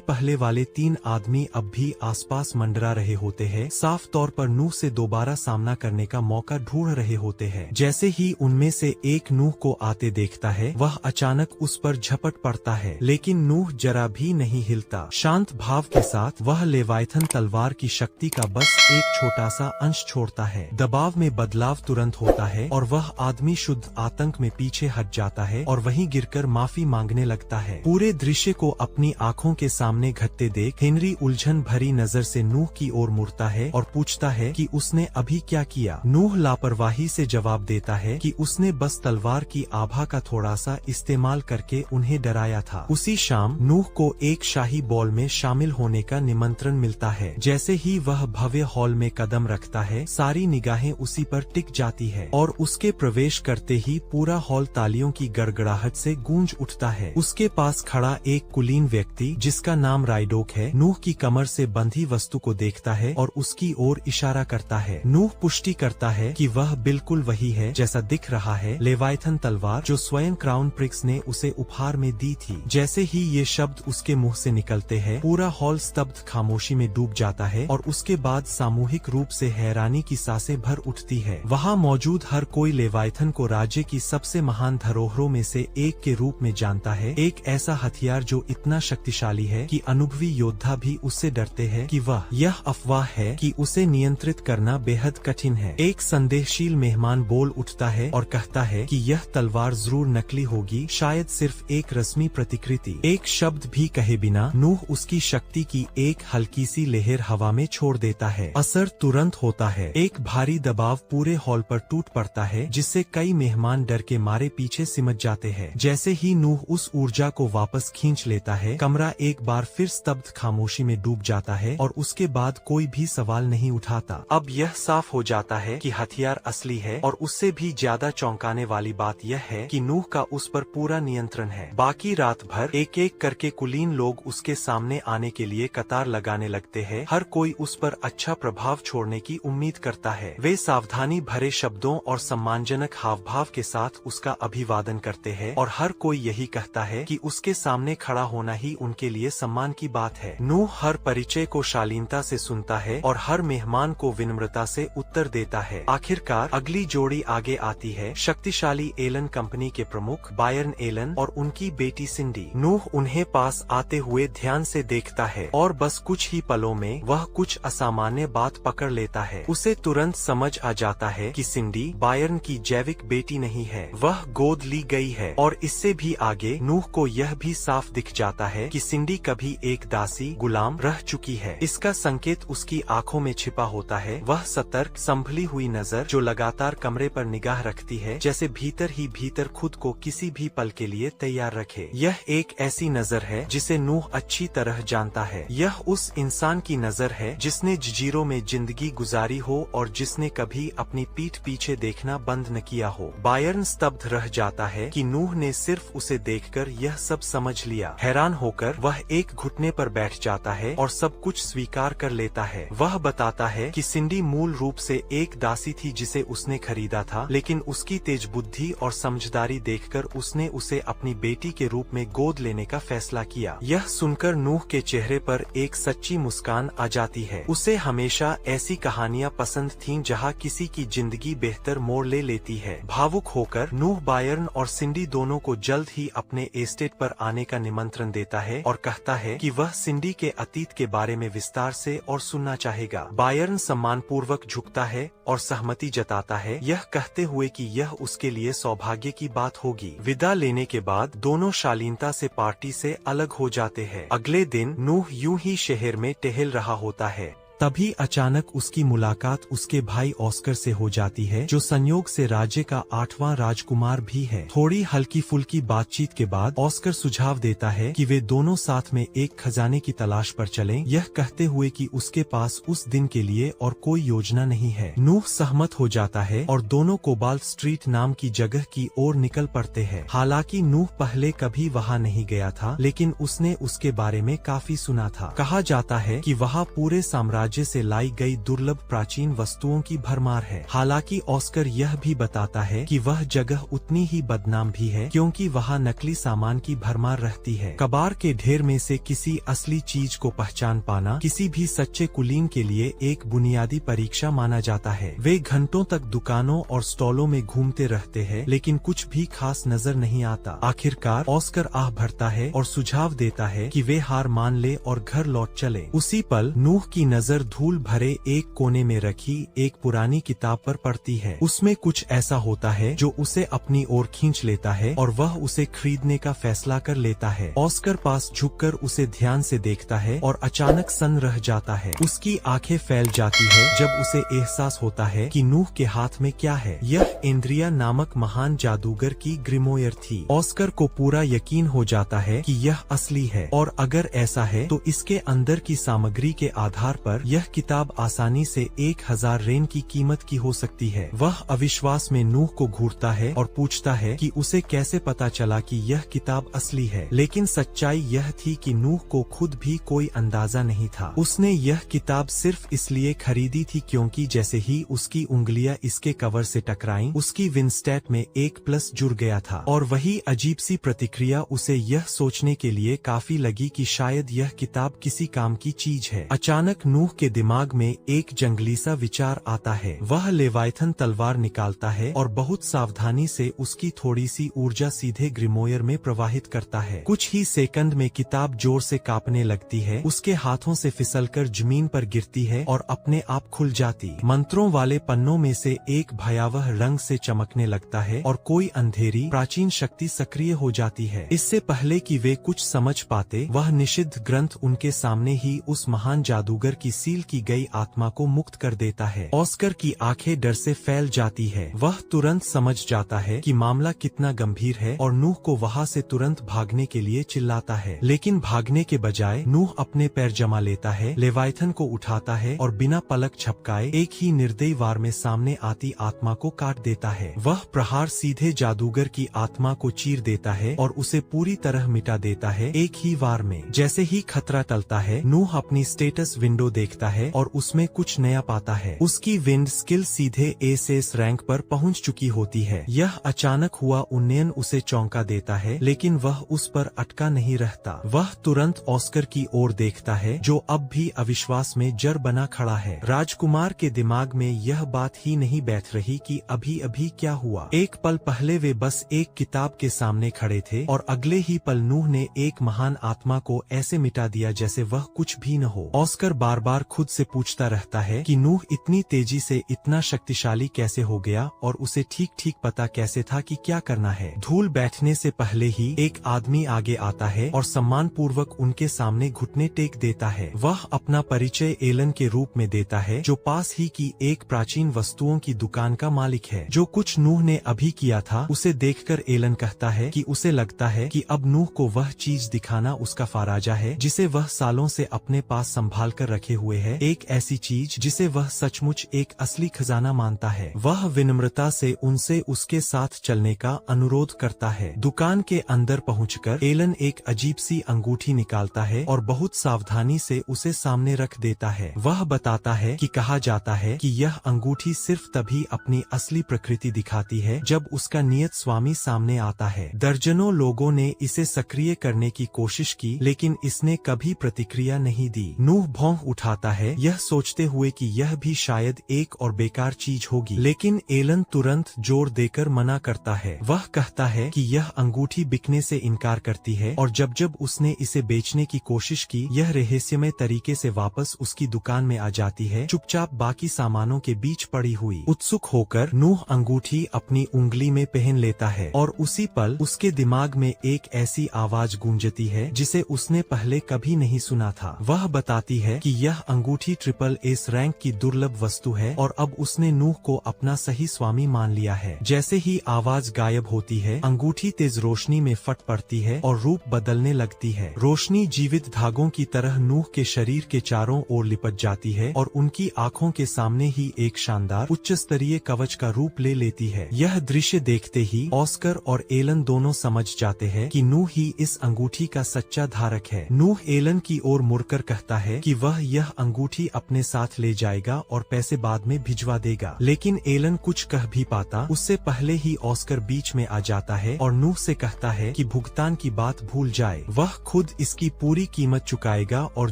पहले वाले 3 आदमी अब भी आसपास मंडरा रहे होते हैं, साफ तौर पर नूह से दोबारा सामना करने का मौका ढूंढ रहे होते हैं। जैसे ही उनमें से एक नूह को आते देखता है, वह अचानक उस पर झपट पड़ता है, लेकिन नूह जरा भी नहीं हिलता। शांत भाव के साथ वह लेवाइथन तलवार की शक्ति का बस एक छोटा सा अंश छोड़ता है। दबाव में बदलाव तुरंत होता है और वह आदमी शुद्ध आतंक में पीछे हट जाता है और वहीं गिरकर माफी मांगने लगता है। पूरे दृश्य को अपनी आंखों के सामने घटते देख हेनरी उलझन भरी नजर से नूह की ओर मुड़ता है और पूछता है कि उसने अभी क्या किया। नूह लापरवाही से जवाब देता है कि उसने बस तलवार की आभा का थोड़ा सा इस्तेमाल करके उन्हें डराया था। उसी शाम नूह को एक शाही बॉल में शामिल होने का निमंत्रण मिलता है। जैसे ही वह भव्य हॉल में कदम रखता है, सारी निगाहें उसी पर टिक जाती है और उसके प्रवेश करते ही पूरा हॉल तालियों की गड़गड़ाहट से गूंज उठता है। उसके पास खड़ा एक कुलीन व्यक्ति, जिसका नाम राइडोक है, नूह की कमर से बंधी वस्तु को देखता है और उसकी ओर इशारा करता है। नूह पुष्टि करता है कि वह बिल्कुल वही है जैसा दिख रहा है, लेवाइथन तलवार जो स्वयं क्राउन प्रिंस ने उसे उपहार में दी थी। जैसे ही ये शब्द उसके मुंह से निकलते हैं, पूरा हॉल स्तब्ध खामोशी में डूब जाता है और उसके बाद सामूहिक रूप से हैरानी की सांसें भर उठती है। वहाँ मौजूद हर कोई लेवाइथन को राज्य की सबसे महान धरोहरों में से एक के रूप में जानता है, एक ऐसा हथियार जो इतना शक्तिशाली है कि अनुभवी योद्धा भी उससे डरते हैं कि वह यह अफवाह है कि उसे नियंत्रित करना बेहद कठिन है। एक संदेहशील मेहमान बोल उठता है और कहता है कि यह तलवार जरूर नकली होगी, शायद सिर्फ एक रस्मी प्रतिकृति। एक शब्द भी कहे बिना नूह उसकी शक्ति की एक हल्की सी लहर हवा में छोड़ देता है। असर तुरंत होता है। एक भारी दबाव पूरे हॉल पर टूट पड़ता है, जिससे कई मेहमान डर के मारे पीछे सिमट जाते हैं। जैसे ही नूह उस ऊर्जा को वापस खींच लेता है, कमरा एक बार फिर स्तब्ध खामोशी में डूब जाता है और उसके बाद कोई भी सवाल नहीं उठाता। अब यह साफ हो जाता है कि हथियार असली है, और उससे भी ज्यादा चौंकाने वाली बात यह है कि नूह का उस पर पूरा नियंत्रण है। बाकी रात भर एक एक करके कुलीन लोग उसके सामने आने के लिए कतार लगाने लगते हैं। हर कोई उस पर अच्छा प्रभाव छोड़ने की उम्मीद करता है। वे सावधानी भरे शब्दों और सम्मानजनक हावभाव के साथ उसका अभिवादन करते हैं और हर कोई यही कहता है कि उसके सामने खड़ा होना ही उनके लिए सम्मान की बात है। नूह हर परिचय को शालीनता से सुनता है और हर मेहमान को विनम्रता से उत्तर देता है। आखिरकार अगली जोड़ी आगे आती है, शक्तिशाली एलन कंपनी के प्रमुख बायरन एलन और उनकी बेटी सिंडी। नूह उन्हें पास आते हुए ध्यान से देखता है और बस कुछ ही पलों में वह कुछ असामान्य बात पकड़ लेता है। उसे तुरंत समझ आ जाता है कि सिंडी बायरन की जैविक बेटी नहीं है, वह गोद ली गई है। और इससे भी आगे नूह को यह भी साफ दिख जाता है कि सिंडी कभी एक दासी गुलाम रह चुकी है। इसका संकेत उसकी आंखों में छिपा होता है। वह सतर्क संभली हुई नजर जो लगातार कमरे पर निगाह रखती है, जैसे भीतर ही भीतर खुद को किसी भी पल के लिए तैयार रखे। यह एक ऐसी नजर है जिसे नूह अच्छी तरह जानता है। यह उस इंसान की नजर है जिसने जंजीरों में जिंदगी गुजारी हो और जिसने कभी अपनी पीठ पीछे देखना बंद न किया हो। बायरन स्तब्ध रह जाता है कि नूह ने सिर्फ उसे देखकर यह सब समझ लिया। हैरान होकर वह एक घुटने पर बैठ जाता है और सब कुछ स्वीकार कर लेता है। वह बताता है कि सिंडी मूल रूप से एक दासी थी जिसे उसने खरीदा था, लेकिन उसकी तेज बुद्धि और समझदारी देखकर उसने उसे अपनी बेटी के रूप में गोद लेने का फैसला किया। यह सुनकर नूह के चेहरे पर एक सच्ची मुस्कान आ जाती है। उसे हमेशा ऐसी कहानियां पसंद थीं जहां किसी की जिंदगी बेहतर मोड़ ले लेती है। भावुक होकर नूह बायरन और सिंडी दोनों को जल्द ही अपने एस्टेट पर आने का निमंत्रण देता है और कहता है कि वह सिंडी के अतीत के बारे में विस्तार से और सुनना चाहेगा। बायरन सम्मानपूर्वक झुकता है और सहमति जताता है, यह कहते हुए कि यह उसके लिए सौभाग्य की बात होगी। विदा लेने के बाद दोनों शालीनता से पार्टी से अलग हो जाते हैं। अगले दिन नूह यूं ही शहर में टहल रहा होता है। तभी अचानक उसकी मुलाकात उसके भाई ऑस्कर से हो जाती है, जो संयोग से राज्य का 8वां राजकुमार भी है। थोड़ी हल्की फुल्की बातचीत के बाद ऑस्कर सुझाव देता है कि वे दोनों साथ में एक खजाने की तलाश पर चलें, यह कहते हुए कि उसके पास उस दिन के लिए और कोई योजना नहीं है। नूह सहमत हो जाता है और दोनों कोबाल्ट स्ट्रीट नाम की जगह की ओर निकल पड़ते हैं। हालांकि नूह पहले कभी वहां नहीं गया था, लेकिन उसने उसके बारे में काफी सुना था। कहा जाता है कि वहां पूरे साम्राज्य से लाई गई दुर्लभ प्राचीन वस्तुओं की भरमार है। हालांकि ऑस्कर यह भी बताता है कि वह जगह उतनी ही बदनाम भी है, क्योंकि वहां नकली सामान की भरमार रहती है। कबाड़ के ढेर में से किसी असली चीज को पहचान पाना किसी भी सच्चे कुलीन के लिए एक बुनियादी परीक्षा माना जाता है। वे घंटों तक दुकानों और स्टॉलों में घूमते रहते हैं, लेकिन कुछ भी खास नजर नहीं आता। आखिरकार ऑस्कर आह भरता है और सुझाव देता है कि वे हार मान ले और घर लौट चले। उसी पल नूह की नजर धूल भरे एक कोने में रखी एक पुरानी किताब पर पड़ती है। उसमें कुछ ऐसा होता है जो उसे अपनी ओर खींच लेता है और वह उसे खरीदने का फैसला कर लेता है। ऑस्कर पास झुककर उसे ध्यान से देखता है और अचानक सन्न रह जाता है। उसकी आंखें फैल जाती है जब उसे एहसास होता है कि नूह के हाथ में क्या है। यह एंड्रिया नामक महान जादूगर की ग्रिमोयर थी। ऑस्कर को पूरा यकीन हो जाता है कि यह असली है, और अगर ऐसा है तो इसके अंदर की सामग्री के आधार पर यह किताब आसानी से 1000 रेन की कीमत की हो सकती है। वह अविश्वास में नूह को घूरता है और पूछता है कि उसे कैसे पता चला कि यह किताब असली है। लेकिन सच्चाई यह थी कि नूह को खुद भी कोई अंदाजा नहीं था। उसने यह किताब सिर्फ इसलिए खरीदी थी क्योंकि जैसे ही उसकी उंगलियां इसके कवर से टकराईं, उसकी विंस्टेट में एक प्लस जुड़ गया था। और वही अजीब सी प्रतिक्रिया उसे यह सोचने के लिए काफी लगी कि शायद यह किताब किसी काम की चीज है। अचानक नूह के दिमाग में एक जंगली सा विचार आता है। वह लेवाइथन तलवार निकालता है और बहुत सावधानी से उसकी थोड़ी सी ऊर्जा सीधे ग्रिमोयर में प्रवाहित करता है। कुछ ही सेकंड में किताब जोर से कांपने लगती है, उसके हाथों से फिसलकर जमीन पर गिरती है और अपने आप खुल जाती। मंत्रों वाले पन्नों में से एक भयावह रंग से चमकने लगता है और कोई अंधेरी प्राचीन शक्ति सक्रिय हो जाती है। इससे पहले कि वे कुछ समझ पाते, वह निषिद्ध ग्रंथ उनके सामने ही उस महान जादूगर की सील की गई आत्मा को मुक्त कर देता है। ऑस्कर की आंखें डर से फैल जाती है। वह तुरंत समझ जाता है कि मामला कितना गंभीर है और नूह को वहां से तुरंत भागने के लिए चिल्लाता है। लेकिन भागने के बजाय नूह अपने पैर जमा लेता है, लेवाइथन को उठाता है और बिना पलक झपकाए एक ही निर्दयी वार में सामने आती आत्मा को काट देता है। वह प्रहार सीधे जादूगर की आत्मा को चीर देता है और उसे पूरी तरह मिटा देता है एक ही वार में। जैसे ही खतरा टलता है, नूह अपनी स्टेटस विंडो देखता है और उसमें कुछ नया पाता है। उसकी विंड स्किल सीधे एस रैंक पर पहुंच चुकी होती है। यह अचानक हुआ उन्नयन उसे चौंका देता है, लेकिन वह उस पर अटका नहीं रहता। वह तुरंत ऑस्कर की ओर देखता है, जो अब भी अविश्वास में जड़ बना खड़ा है। राजकुमार के दिमाग में यह बात ही नहीं बैठ रही कि अभी अभी क्या हुआ। एक पल पहले वे बस एक किताब के सामने खड़े थे और अगले ही पल नूह ने एक महान आत्मा को ऐसे मिटा दिया जैसे वह कुछ भी न हो। ऑस्कर बार बार खुद से पूछता रहता है कि नूह इतनी तेजी से इतना शक्तिशाली कैसे हो गया और उसे ठीक ठीक पता कैसे था कि क्या करना है। धूल बैठने से पहले ही एक आदमी आगे आता है और सम्मान पूर्वक उनके सामने घुटने टेक देता है। वह अपना परिचय एलन के रूप में देता है, जो पास ही की एक प्राचीन वस्तुओं की दुकान का मालिक है। जो कुछ नूह ने अभी किया था उसे देखकर एलन कहता है कि उसे लगता है कि अब नूह को वह चीज दिखाना उसका फराजा है जिसे वह सालों से अपने पास संभाल कर रखे हुए है, एक ऐसी चीज जिसे वह सचमुच एक असली खजाना मानता है। वह विनम्रता से उनसे उसके साथ चलने का अनुरोध करता है। दुकान के अंदर पहुंचकर एलन एक अजीब सी अंगूठी निकालता है और बहुत सावधानी से उसे सामने रख देता है। वह बताता है कि कहा जाता है कि यह अंगूठी सिर्फ तभी अपनी असली प्रकृति दिखाती है जब उसका नियत स्वामी सामने आता है। दर्जनों लोगों ने इसे सक्रिय करने की कोशिश की, लेकिन इसने कभी प्रतिक्रिया नहीं दी। नूह भौंक उठाता है, यह सोचते हुए कि यह भी शायद एक और बेकार चीज होगी, लेकिन एलन तुरंत जोर देकर मना करता है। वह कहता है कि यह अंगूठी बिकने से इनकार करती है और जब जब उसने इसे बेचने की कोशिश की, यह रहस्यमय तरीके से वापस उसकी दुकान में आ जाती है, चुपचाप बाकी सामानों के बीच पड़ी हुई। उत्सुक होकर नूह अंगूठी अपनी उंगली में पहन लेता है और उसी पल उसके दिमाग में एक ऐसी आवाज गूंजती है जिसे उसने पहले कभी नहीं सुना था। वह बताती है कि यह अंगूठी ट्रिपल एस रैंक की दुर्लभ वस्तु है और अब उसने नूह को अपना सही स्वामी मान लिया है। जैसे ही आवाज गायब होती है, अंगूठी तेज रोशनी में फट पड़ती है और रूप बदलने लगती है। रोशनी जीवित धागों की तरह नूह के शरीर के चारों ओर लिपट जाती है और उनकी आंखों के सामने ही एक शानदार उच्च स्तरीय कवच का रूप ले लेती है। यह दृश्य देखते ही ऑस्कर और एलन दोनों समझ जाते हैं कि नूह ही इस अंगूठी का सच्चा धारक है। नूह एलन की ओर मुड़कर कहता है कि वह यह अंगूठी अपने साथ ले जाएगा और पैसे बाद में भिजवा देगा, लेकिन एलन कुछ कह भी पाता उससे पहले ही ऑस्कर बीच में आ जाता है और नूह से कहता है कि भुगतान की बात भूल जाए, वह खुद इसकी पूरी कीमत चुकाएगा और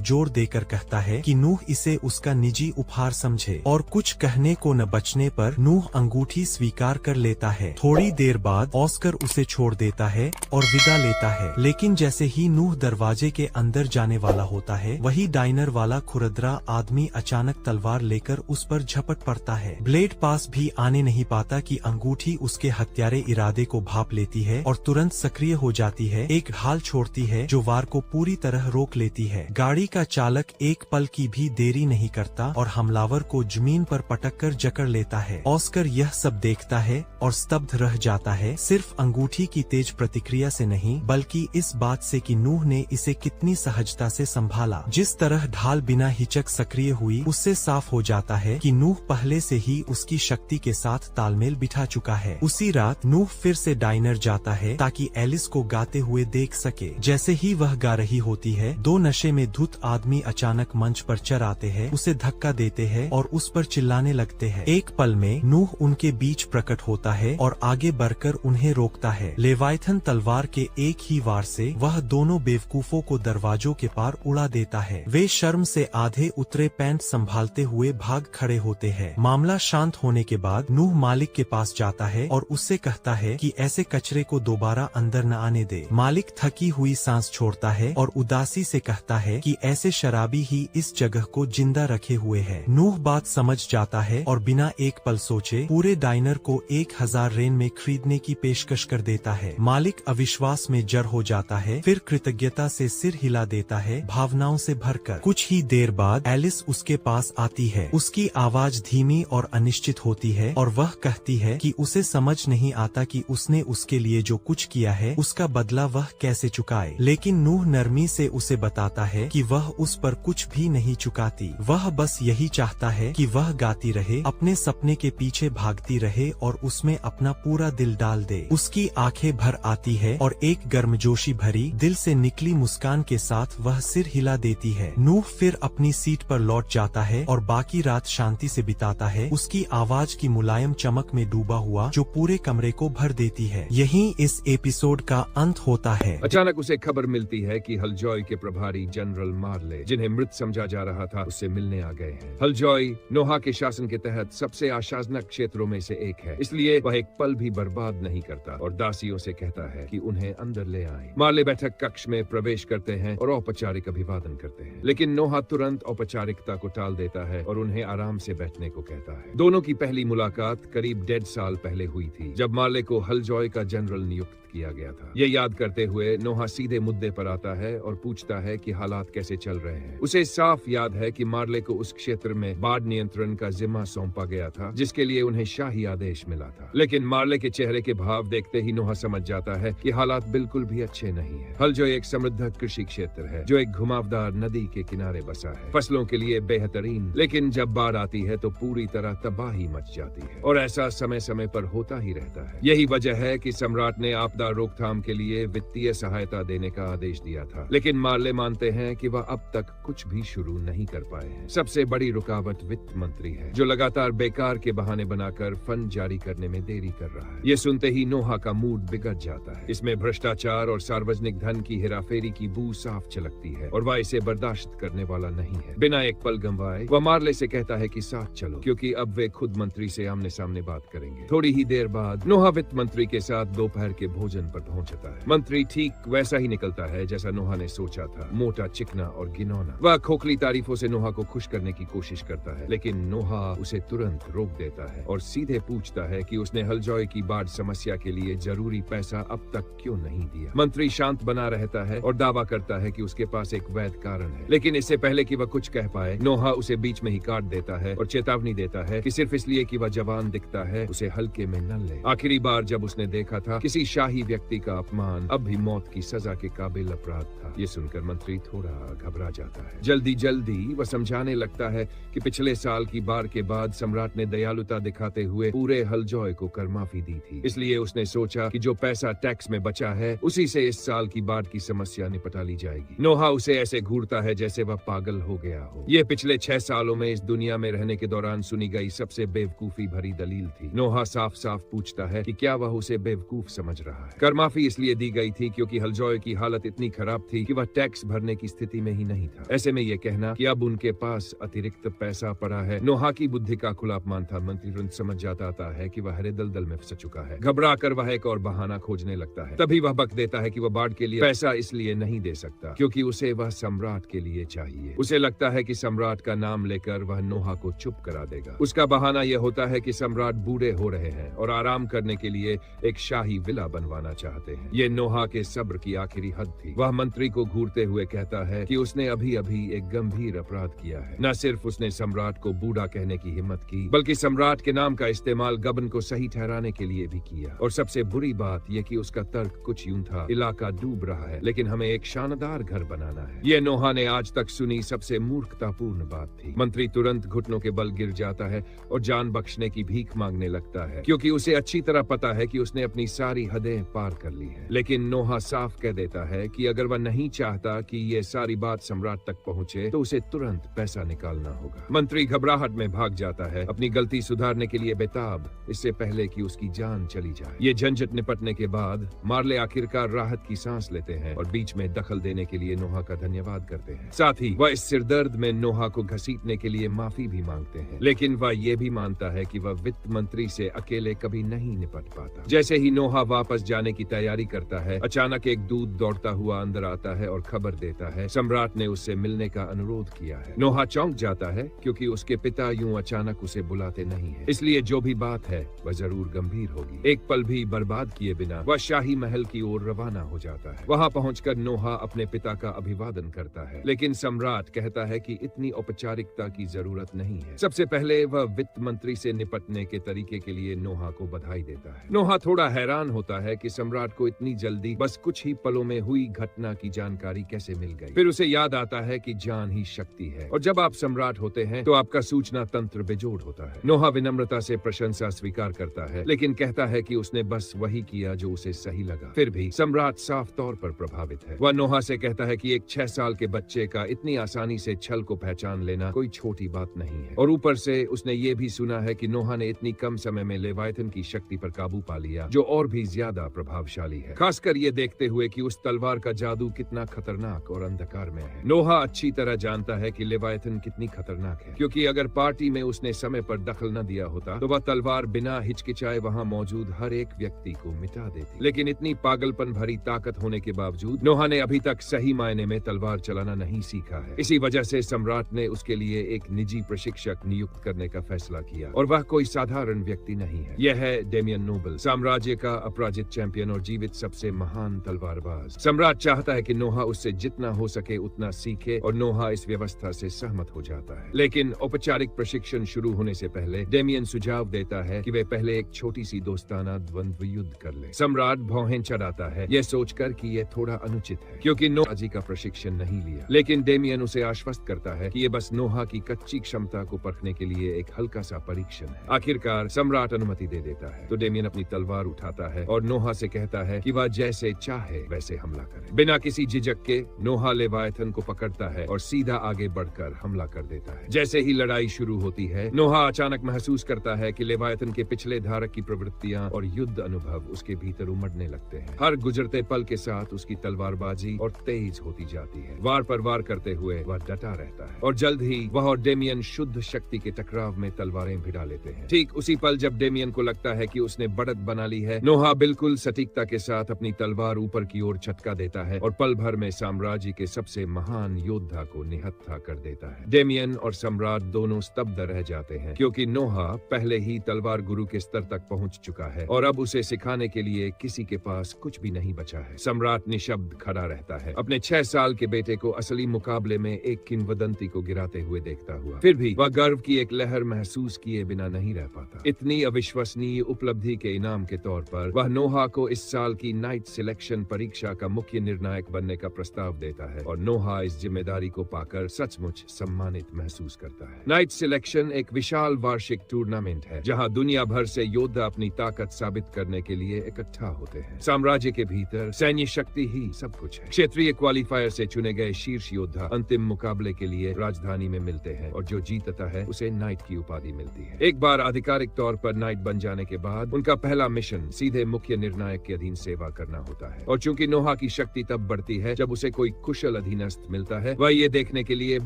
जोर देकर कहता है कि नूह इसे उसका निजी उपहार समझे। और कुछ कहने को न बचने पर नूह अंगूठी स्वीकार कर लेता है। थोड़ी देर बाद ऑस्कर उसे छोड़ देता है और विदा लेता है, लेकिन जैसे ही नूह दरवाजे के अंदर जाने वाला होता है, वही डाइनर वाला खुरदरा आदमी अचानक तलवार लेकर उस पर झपट पड़ता है। ब्लेड पास भी आने नहीं पाता कि अंगूठी उसके हत्यारे इरादे को भांप लेती है और तुरंत सक्रिय हो जाती है। एक ढाल छोड़ती है जो वार को पूरी तरह रोक लेती है। गाड़ी का चालक एक पल की भी देरी नहीं करता और हमलावर को जमीन पर पटककर जकड़ लेता है। ऑस्कर यह सब देखता है और स्तब्ध रह जाता है, सिर्फ अंगूठी की तेज प्रतिक्रिया से नहीं बल्कि इस बात से कि नूह ने इसे कितनी सहजता से संभाला। जिस तरह ढाल बिना हिचक सक्रिय हुई, उससे साफ हो जाता है कि नूह पहले से ही उसकी शक्ति के साथ तालमेल बिठा चुका है। उसी रात नूह फिर से डाइनर जाता है ताकि एलिस को गाते हुए देख सके। जैसे ही वह गा रही होती है, दो नशे में धुत आदमी अचानक मंच पर चढ़ आते हैं, उसे धक्का देते हैं और उस पर चिल्लाने लगते हैं। एक पल में नूह उनके बीच प्रकट होता है और आगे बढ़कर उन्हें रोकता है। लेवाइथन तलवार के एक ही वार से वह दोनों बेवकूफों को दरवाजों के पार उड़ा देता है। वे शर्म से आधे उतरे पैंट संभालते हुए भाग खड़े होते हैं। मामला शांत होने के बाद नूह मालिक के पास जाता है और उससे कहता है कि ऐसे कचरे को दोबारा अंदर न आने दे। मालिक थकी हुई सांस छोड़ता है और उदासी से कहता है कि ऐसे शराबी ही इस जगह को जिंदा रखे हुए है। नूह बात समझ जाता है और बिना एक पल सोचे पूरे डाइनर को 1000 रेन में खरीदने की पेशकश कर देता है। मालिक अविश्वास में जड़ हो जाता है, फिर कृतज्ञता से सिर हिला देता है, भावनाओं से भरकर। कुछ ही देर बाद एलिस उसके पास आती है। उसकी आवाज धीमी और अनिश्चित होती है और वह कहती है कि उसे समझ नहीं आता कि उसने उसके लिए जो कुछ किया है उसका बदला वह कैसे चुकाए। लेकिन नूह नरमी से उसे बताता है कि वह उस पर कुछ भी नहीं चुकाती। वह बस यही चाहता है कि वह गाती रहे, अपने सपने के पीछे भागती रहे और उसमें अपना पूरा दिल डाल दे। उसकी आंखें भर आती है और एक गर्मजोशी भरी दिल से निकली मुस्कान के साथ वह सिर हिला देती है। नूह फिर अपनी सीट पर लौट जाता है और बाकी रात शांति से बिताता है, उसकी आवाज की मुलायम चमक में डूबा हुआ जो पूरे कमरे को भर देती है। यहीं इस एपिसोड का अंत होता है। अचानक उसे खबर मिलती है कि हलजॉय के प्रभारी जनरल मार्ले, जिन्हें मृत समझा जा रहा था, उससे मिलने आ गए हैं। हलजॉय नोहा के शासन के तहत सबसे आशाजनक क्षेत्रों में से एक है, इसलिए वह एक पल भी बर्बाद नहीं करता और दासियों से कहता है कि उन्हें अंदर ले आएं। मार्ले बैठक कक्ष में प्रवेश करते हैं और औपचारिक अभिवादन करते हैं, लेकिन नोहा तुरंत औपचारिकता को टाल देता है और उन्हें आराम से बैठने को कहता है। दोनों की पहली मुलाकात करीब 1.5 साल पहले हुई थी, जब मार्ले को हलजॉय का जनरल नियुक्त किया गया था। ये याद करते हुए नोहा सीधे मुद्दे पर आता है और पूछता है कि हालात कैसे चल रहे हैं। उसे साफ याद है कि मार्ले को उस क्षेत्र में बाढ़ नियंत्रण का जिम्मा सौंपा गया था, जिसके लिए उन्हें शाही आदेश मिला था। लेकिन मार्ले के चेहरे के भाव देखते ही नोहा समझ जाता है कि हालात बिल्कुल भी अच्छे नहीं है। हलजॉय एक समृद्ध कृषि क्षेत्र है जो एक घुमावदार नदी के किनारे बसा है, फसलों के लिए बेहतरीन, लेकिन जब बाढ़ आती है तो पूरी तरह तबाही मच जाती है और ऐसा समय समय पर होता ही रहता है। यही वजह है कि सम्राट ने आपदा रोकथाम के लिए वित्तीय सहायता देने का आदेश दिया था, लेकिन मार्ले मानते हैं कि वह अब तक कुछ भी शुरू नहीं कर पाए हैं। सबसे बड़ी रुकावट वित्त मंत्री है, जो लगातार बेकार के बहाने बनाकर फंड जारी करने में देरी कर रहा है। ये सुनते ही नोहा का मूड बिगड़ जाता है। इसमें भ्रष्टाचार और सार्वजनिक धन की हेराफेरी की बू साफ झलकती है और वह इसे बर्दाश्त करने वाला नहीं है। बिना एक पल गंवाए वह मार्ले से कहता है कि साथ चलो, क्योंकि अब वे खुद मंत्री से आमने सामने बात करेंगे। थोड़ी ही देर बाद नोहा वित्त मंत्री के साथ दोपहर के भोजन भोजन पर पहुंचता है। मंत्री ठीक वैसा ही निकलता है जैसा नोहा ने सोचा था, मोटा, चिकना और घिनौना। वह खोखली तारीफों से नोहा को खुश करने की कोशिश करता है, लेकिन नोहा उसे तुरंत रोक देता है और सीधे पूछता है कि उसने हलजॉय की बाढ़ समस्या के लिए जरूरी पैसा अब तक क्यों नहीं दिया। मंत्री शांत बना रहता है और दावा करता है कि उसके पास एक वैध कारण है, लेकिन इससे पहले कि वह कुछ कह पाए, नोहा उसे बीच में ही काट देता है और चेतावनी देता है कि सिर्फ इसलिए कि वह जवान दिखता है उसे हल्के में न ले। आखिरी बार जब उसने देखा था किसी शाही व्यक्ति का अपमान अब भी मौत की सजा के काबिल अपराध था। ये सुनकर मंत्री थोड़ा घबरा जाता है। जल्दी जल्दी वह समझाने लगता है कि पिछले साल की बाढ़ के बाद सम्राट ने दयालुता दिखाते हुए पूरे हलजॉय को कर माफी दी थी, इसलिए उसने सोचा कि जो पैसा टैक्स में बचा है उसी से इस साल की बाढ़ की समस्या निपटा ली जाएगी। नोहा उसे ऐसे घूरता है जैसे वह पागल हो गया हो। ये पिछले 6 सालों में इस दुनिया में रहने के दौरान सुनी गई सबसे बेवकूफी भरी दलील थी। नोहा साफ साफ पूछता है कि क्या वह उसे बेवकूफ समझ रहा है। कर माफी इसलिए दी गई थी क्योंकि हलजॉय की हालत इतनी खराब थी कि वह टैक्स भरने की स्थिति में ही नहीं था। ऐसे में यह कहना कि अब उनके पास अतिरिक्त पैसा पड़ा है नोहा की बुद्धि का खुला अपमान था। मंत्री तुरंत समझ जाता है कि वह हरे दलदल में फंस चुका है। घबरा कर वह एक और बहाना खोजने लगता है। तभी वह बक देता है कि वह बाढ़ के लिए पैसा इसलिए नहीं दे सकता क्योंकि उसे वह सम्राट के लिए चाहिए। उसे लगता है कि सम्राट का नाम लेकर वह नोहा को चुप करा देगा। उसका बहाना यह होता है कि सम्राट बूढ़े हो रहे हैं और आराम करने के लिए एक शाही विला बनवाना चाहते हैं। ये नोहा के सब्र की आखिरी हद थी। वह मंत्री को घूरते हुए कहता है कि उसने अभी अभी एक गंभीर अपराध किया है। न सिर्फ उसने सम्राट को बूढ़ा कहने की हिम्मत की, बल्कि सम्राट के नाम का इस्तेमाल गबन को सही ठहराने के लिए भी किया। और सबसे बुरी बात यह कि उसका तर्क कुछ यूं था, इलाका डूब रहा है लेकिन हमें एक शानदार घर बनाना है। यह नोहा ने आज तक सुनी सबसे मूर्खतापूर्ण बात थी। मंत्री तुरंत घुटनों के बल गिर जाता है और जान बख्शने की भीख मांगने लगता है क्योंकि उसे अच्छी तरह पता है कि उसने अपनी सारी हदें पार कर ली है। लेकिन नोहा साफ कह देता है कि अगर वह नहीं चाहता कि ये सारी बात सम्राट तक पहुंचे तो उसे तुरंत पैसा निकालना होगा। मंत्री घबराहट में भाग जाता है, अपनी गलती सुधारने के लिए बेताब, इससे पहले कि उसकी जान चली जाए। ये झंझट निपटने के बाद मार्ले आखिरकार राहत की सांस लेते हैं और बीच में दखल देने के लिए नोहा का धन्यवाद करते हैं। साथ ही वह इस सिरदर्द में नोहा को घसीटने के लिए माफी भी मांगते हैं। लेकिन वह ये भी मानता है कि वह वित्त मंत्री से अकेले कभी नहीं निपट पाता। जैसे ही नोहा वापस जाने की तैयारी करता है, अचानक एक दूत दौड़ता हुआ अंदर आता है और खबर देता है सम्राट ने उससे मिलने का अनुरोध किया है। नोहा चौंक जाता है क्योंकि उसके पिता यूं अचानक उसे बुलाते नहीं है, इसलिए जो भी बात है वह जरूर गंभीर होगी। एक पल भी बर्बाद किए बिना वह शाही महल की ओर रवाना हो जाता है। वहां पहुंचकर नोहा अपने पिता का अभिवादन करता है, लेकिन सम्राट कहता है कि इतनी औपचारिकता की जरूरत नहीं है। सबसे पहले वह वित्त मंत्री से निपटने के तरीके के लिए नोहा को बधाई देता है। नोहा थोड़ा हैरान होता है कि सम्राट को इतनी जल्दी बस कुछ ही पलों में हुई घटना की जानकारी कैसे मिल गई। फिर उसे याद आता है कि जान ही शक्ति है और जब आप सम्राट होते हैं तो आपका सूचना तंत्र बेजोड़ होता है। नोहा विनम्रता से प्रशंसा स्वीकार करता है, लेकिन कहता है कि उसने बस वही किया जो उसे सही लगा। फिर भी सम्राट साफ तौर पर प्रभावित है। वह नोहा से कहता है कि एक 6 साल के बच्चे का इतनी आसानी से छल को पहचान लेना कोई छोटी बात नहीं है। और ऊपर से उसने ये भी सुना है कि नोहा ने इतनी कम समय में लेवायथन की शक्ति पर काबू पा लिया जो और भी ज्यादा प्रभावशाली है, खासकर ये देखते हुए कि उस तलवार का जादू कितना खतरनाक और अंधकार में है। नोहा अच्छी तरह जानता है कि लेवायथन कितनी खतरनाक है, क्योंकि अगर पार्टी में उसने समय पर दखल न दिया होता तो वह तलवार बिना हिचकिचाए वहां मौजूद हर एक व्यक्ति को मिटा देती। लेकिन इतनी पागलपन भरी ताकत होने के बावजूद नोहा ने अभी तक सही मायने में तलवार चलाना नहीं सीखा है। इसी वजह से सम्राट ने उसके लिए एक निजी प्रशिक्षक नियुक्त करने का फैसला किया और वह कोई साधारण व्यक्ति नहीं है। यह है डेमियन नोबल, साम्राज्य का अपराजित चैंपियन और जीवित सबसे महान तलवारबाज। सम्राट चाहता है कि नोहा उससे जितना हो सके उतना सीखे और नोहा इस व्यवस्था से सहमत हो जाता है। लेकिन औपचारिक प्रशिक्षण शुरू होने से पहले डेमियन सुझाव देता है कि वे पहले एक छोटी सी दोस्ताना द्वंद्व युद्ध कर ले। सम्राट भौहें चढ़ाता है, यह सोचकर कि यह थोड़ा अनुचित है क्योंकि नोहा जी का प्रशिक्षण नहीं लिया। लेकिन डेमियन उसे आश्वस्त करता है कि ये बस नोहा की कच्ची क्षमता को परखने के लिए एक हल्का सा परीक्षण है। आखिरकार सम्राट अनुमति दे देता है तो डेमियन अपनी तलवार उठाता है और नोहा से कहता है कि वह जैसे चाहे वैसे हमला करे। बिना किसी झिझक के नोहा लेवायथन को पकड़ता है और सीधा आगे बढ़कर हमला कर देता है। जैसे ही लड़ाई शुरू होती है, नोहा अचानक महसूस करता है कि लेवायथन के पिछले धारक की प्रवृत्तियां और युद्ध अनुभव उसके भीतर उमड़ने लगते हैं। हर गुजरते पल के साथ उसकी तलवारबाजी और तेज होती जाती है। वार पर वार करते हुए वह डटा रहता है और जल्द ही वह और डेमियन शुद्ध शक्ति के टकराव में तलवारें भिड़ा लेते हैं। ठीक उसी पल जब डेमियन को लगता है कि उसने बढ़त बना ली है, नोहा बिल्कुल सटीकता के साथ अपनी तलवार ऊपर की ओर छटका देता है और पल भर में साम्राज्य के सबसे महान योद्धा को निहत्था कर देता है। डेमियन और सम्राट दोनों स्तब्ध रह जाते हैं क्योंकि नोहा पहले ही तलवार गुरु के स्तर तक पहुंच चुका है और अब उसे सिखाने के लिए किसी के पास कुछ भी नहीं बचा है। सम्राट निशब्द खड़ा रहता है, अपने 6 साल के बेटे को असली मुकाबले में एक किंवदंती को गिराते हुए देखता हुआ। फिर भी वह गर्व की एक लहर महसूस किए बिना नहीं रह पाता। इतनी अविश्वसनीय उपलब्धि के इनाम के तौर पर वह नोहा को इस साल की नाइट सिलेक्शन परीक्षा का मुख्य निर्णायक बनने का प्रस्ताव देता है और नोहा इस जिम्मेदारी को पाकर सचमुच सम्मानित महसूस करता है। नाइट सिलेक्शन एक विशाल वार्षिक टूर्नामेंट है जहां दुनिया भर से योद्धा अपनी ताकत साबित करने के लिए इकट्ठा होते हैं। साम्राज्य के भीतर सैन्य शक्ति ही सब कुछ है। क्षेत्रीय क्वालिफायर से चुने गए शीर्ष योद्धा अंतिम मुकाबले के लिए राजधानी में मिलते हैं और जो जीतता है उसे नाइट की उपाधि मिलती है। एक बार आधिकारिक तौर पर नाइट बन जाने के बाद उनका पहला मिशन सीधे मुख्य निर्णायक के अधीन सेवा करना होता है और चूंकि नोहा की शक्ति तब बढ़ती है जब उसे कोई कुशल अधीनस्थ मिलता है, वह ये देखने के लिए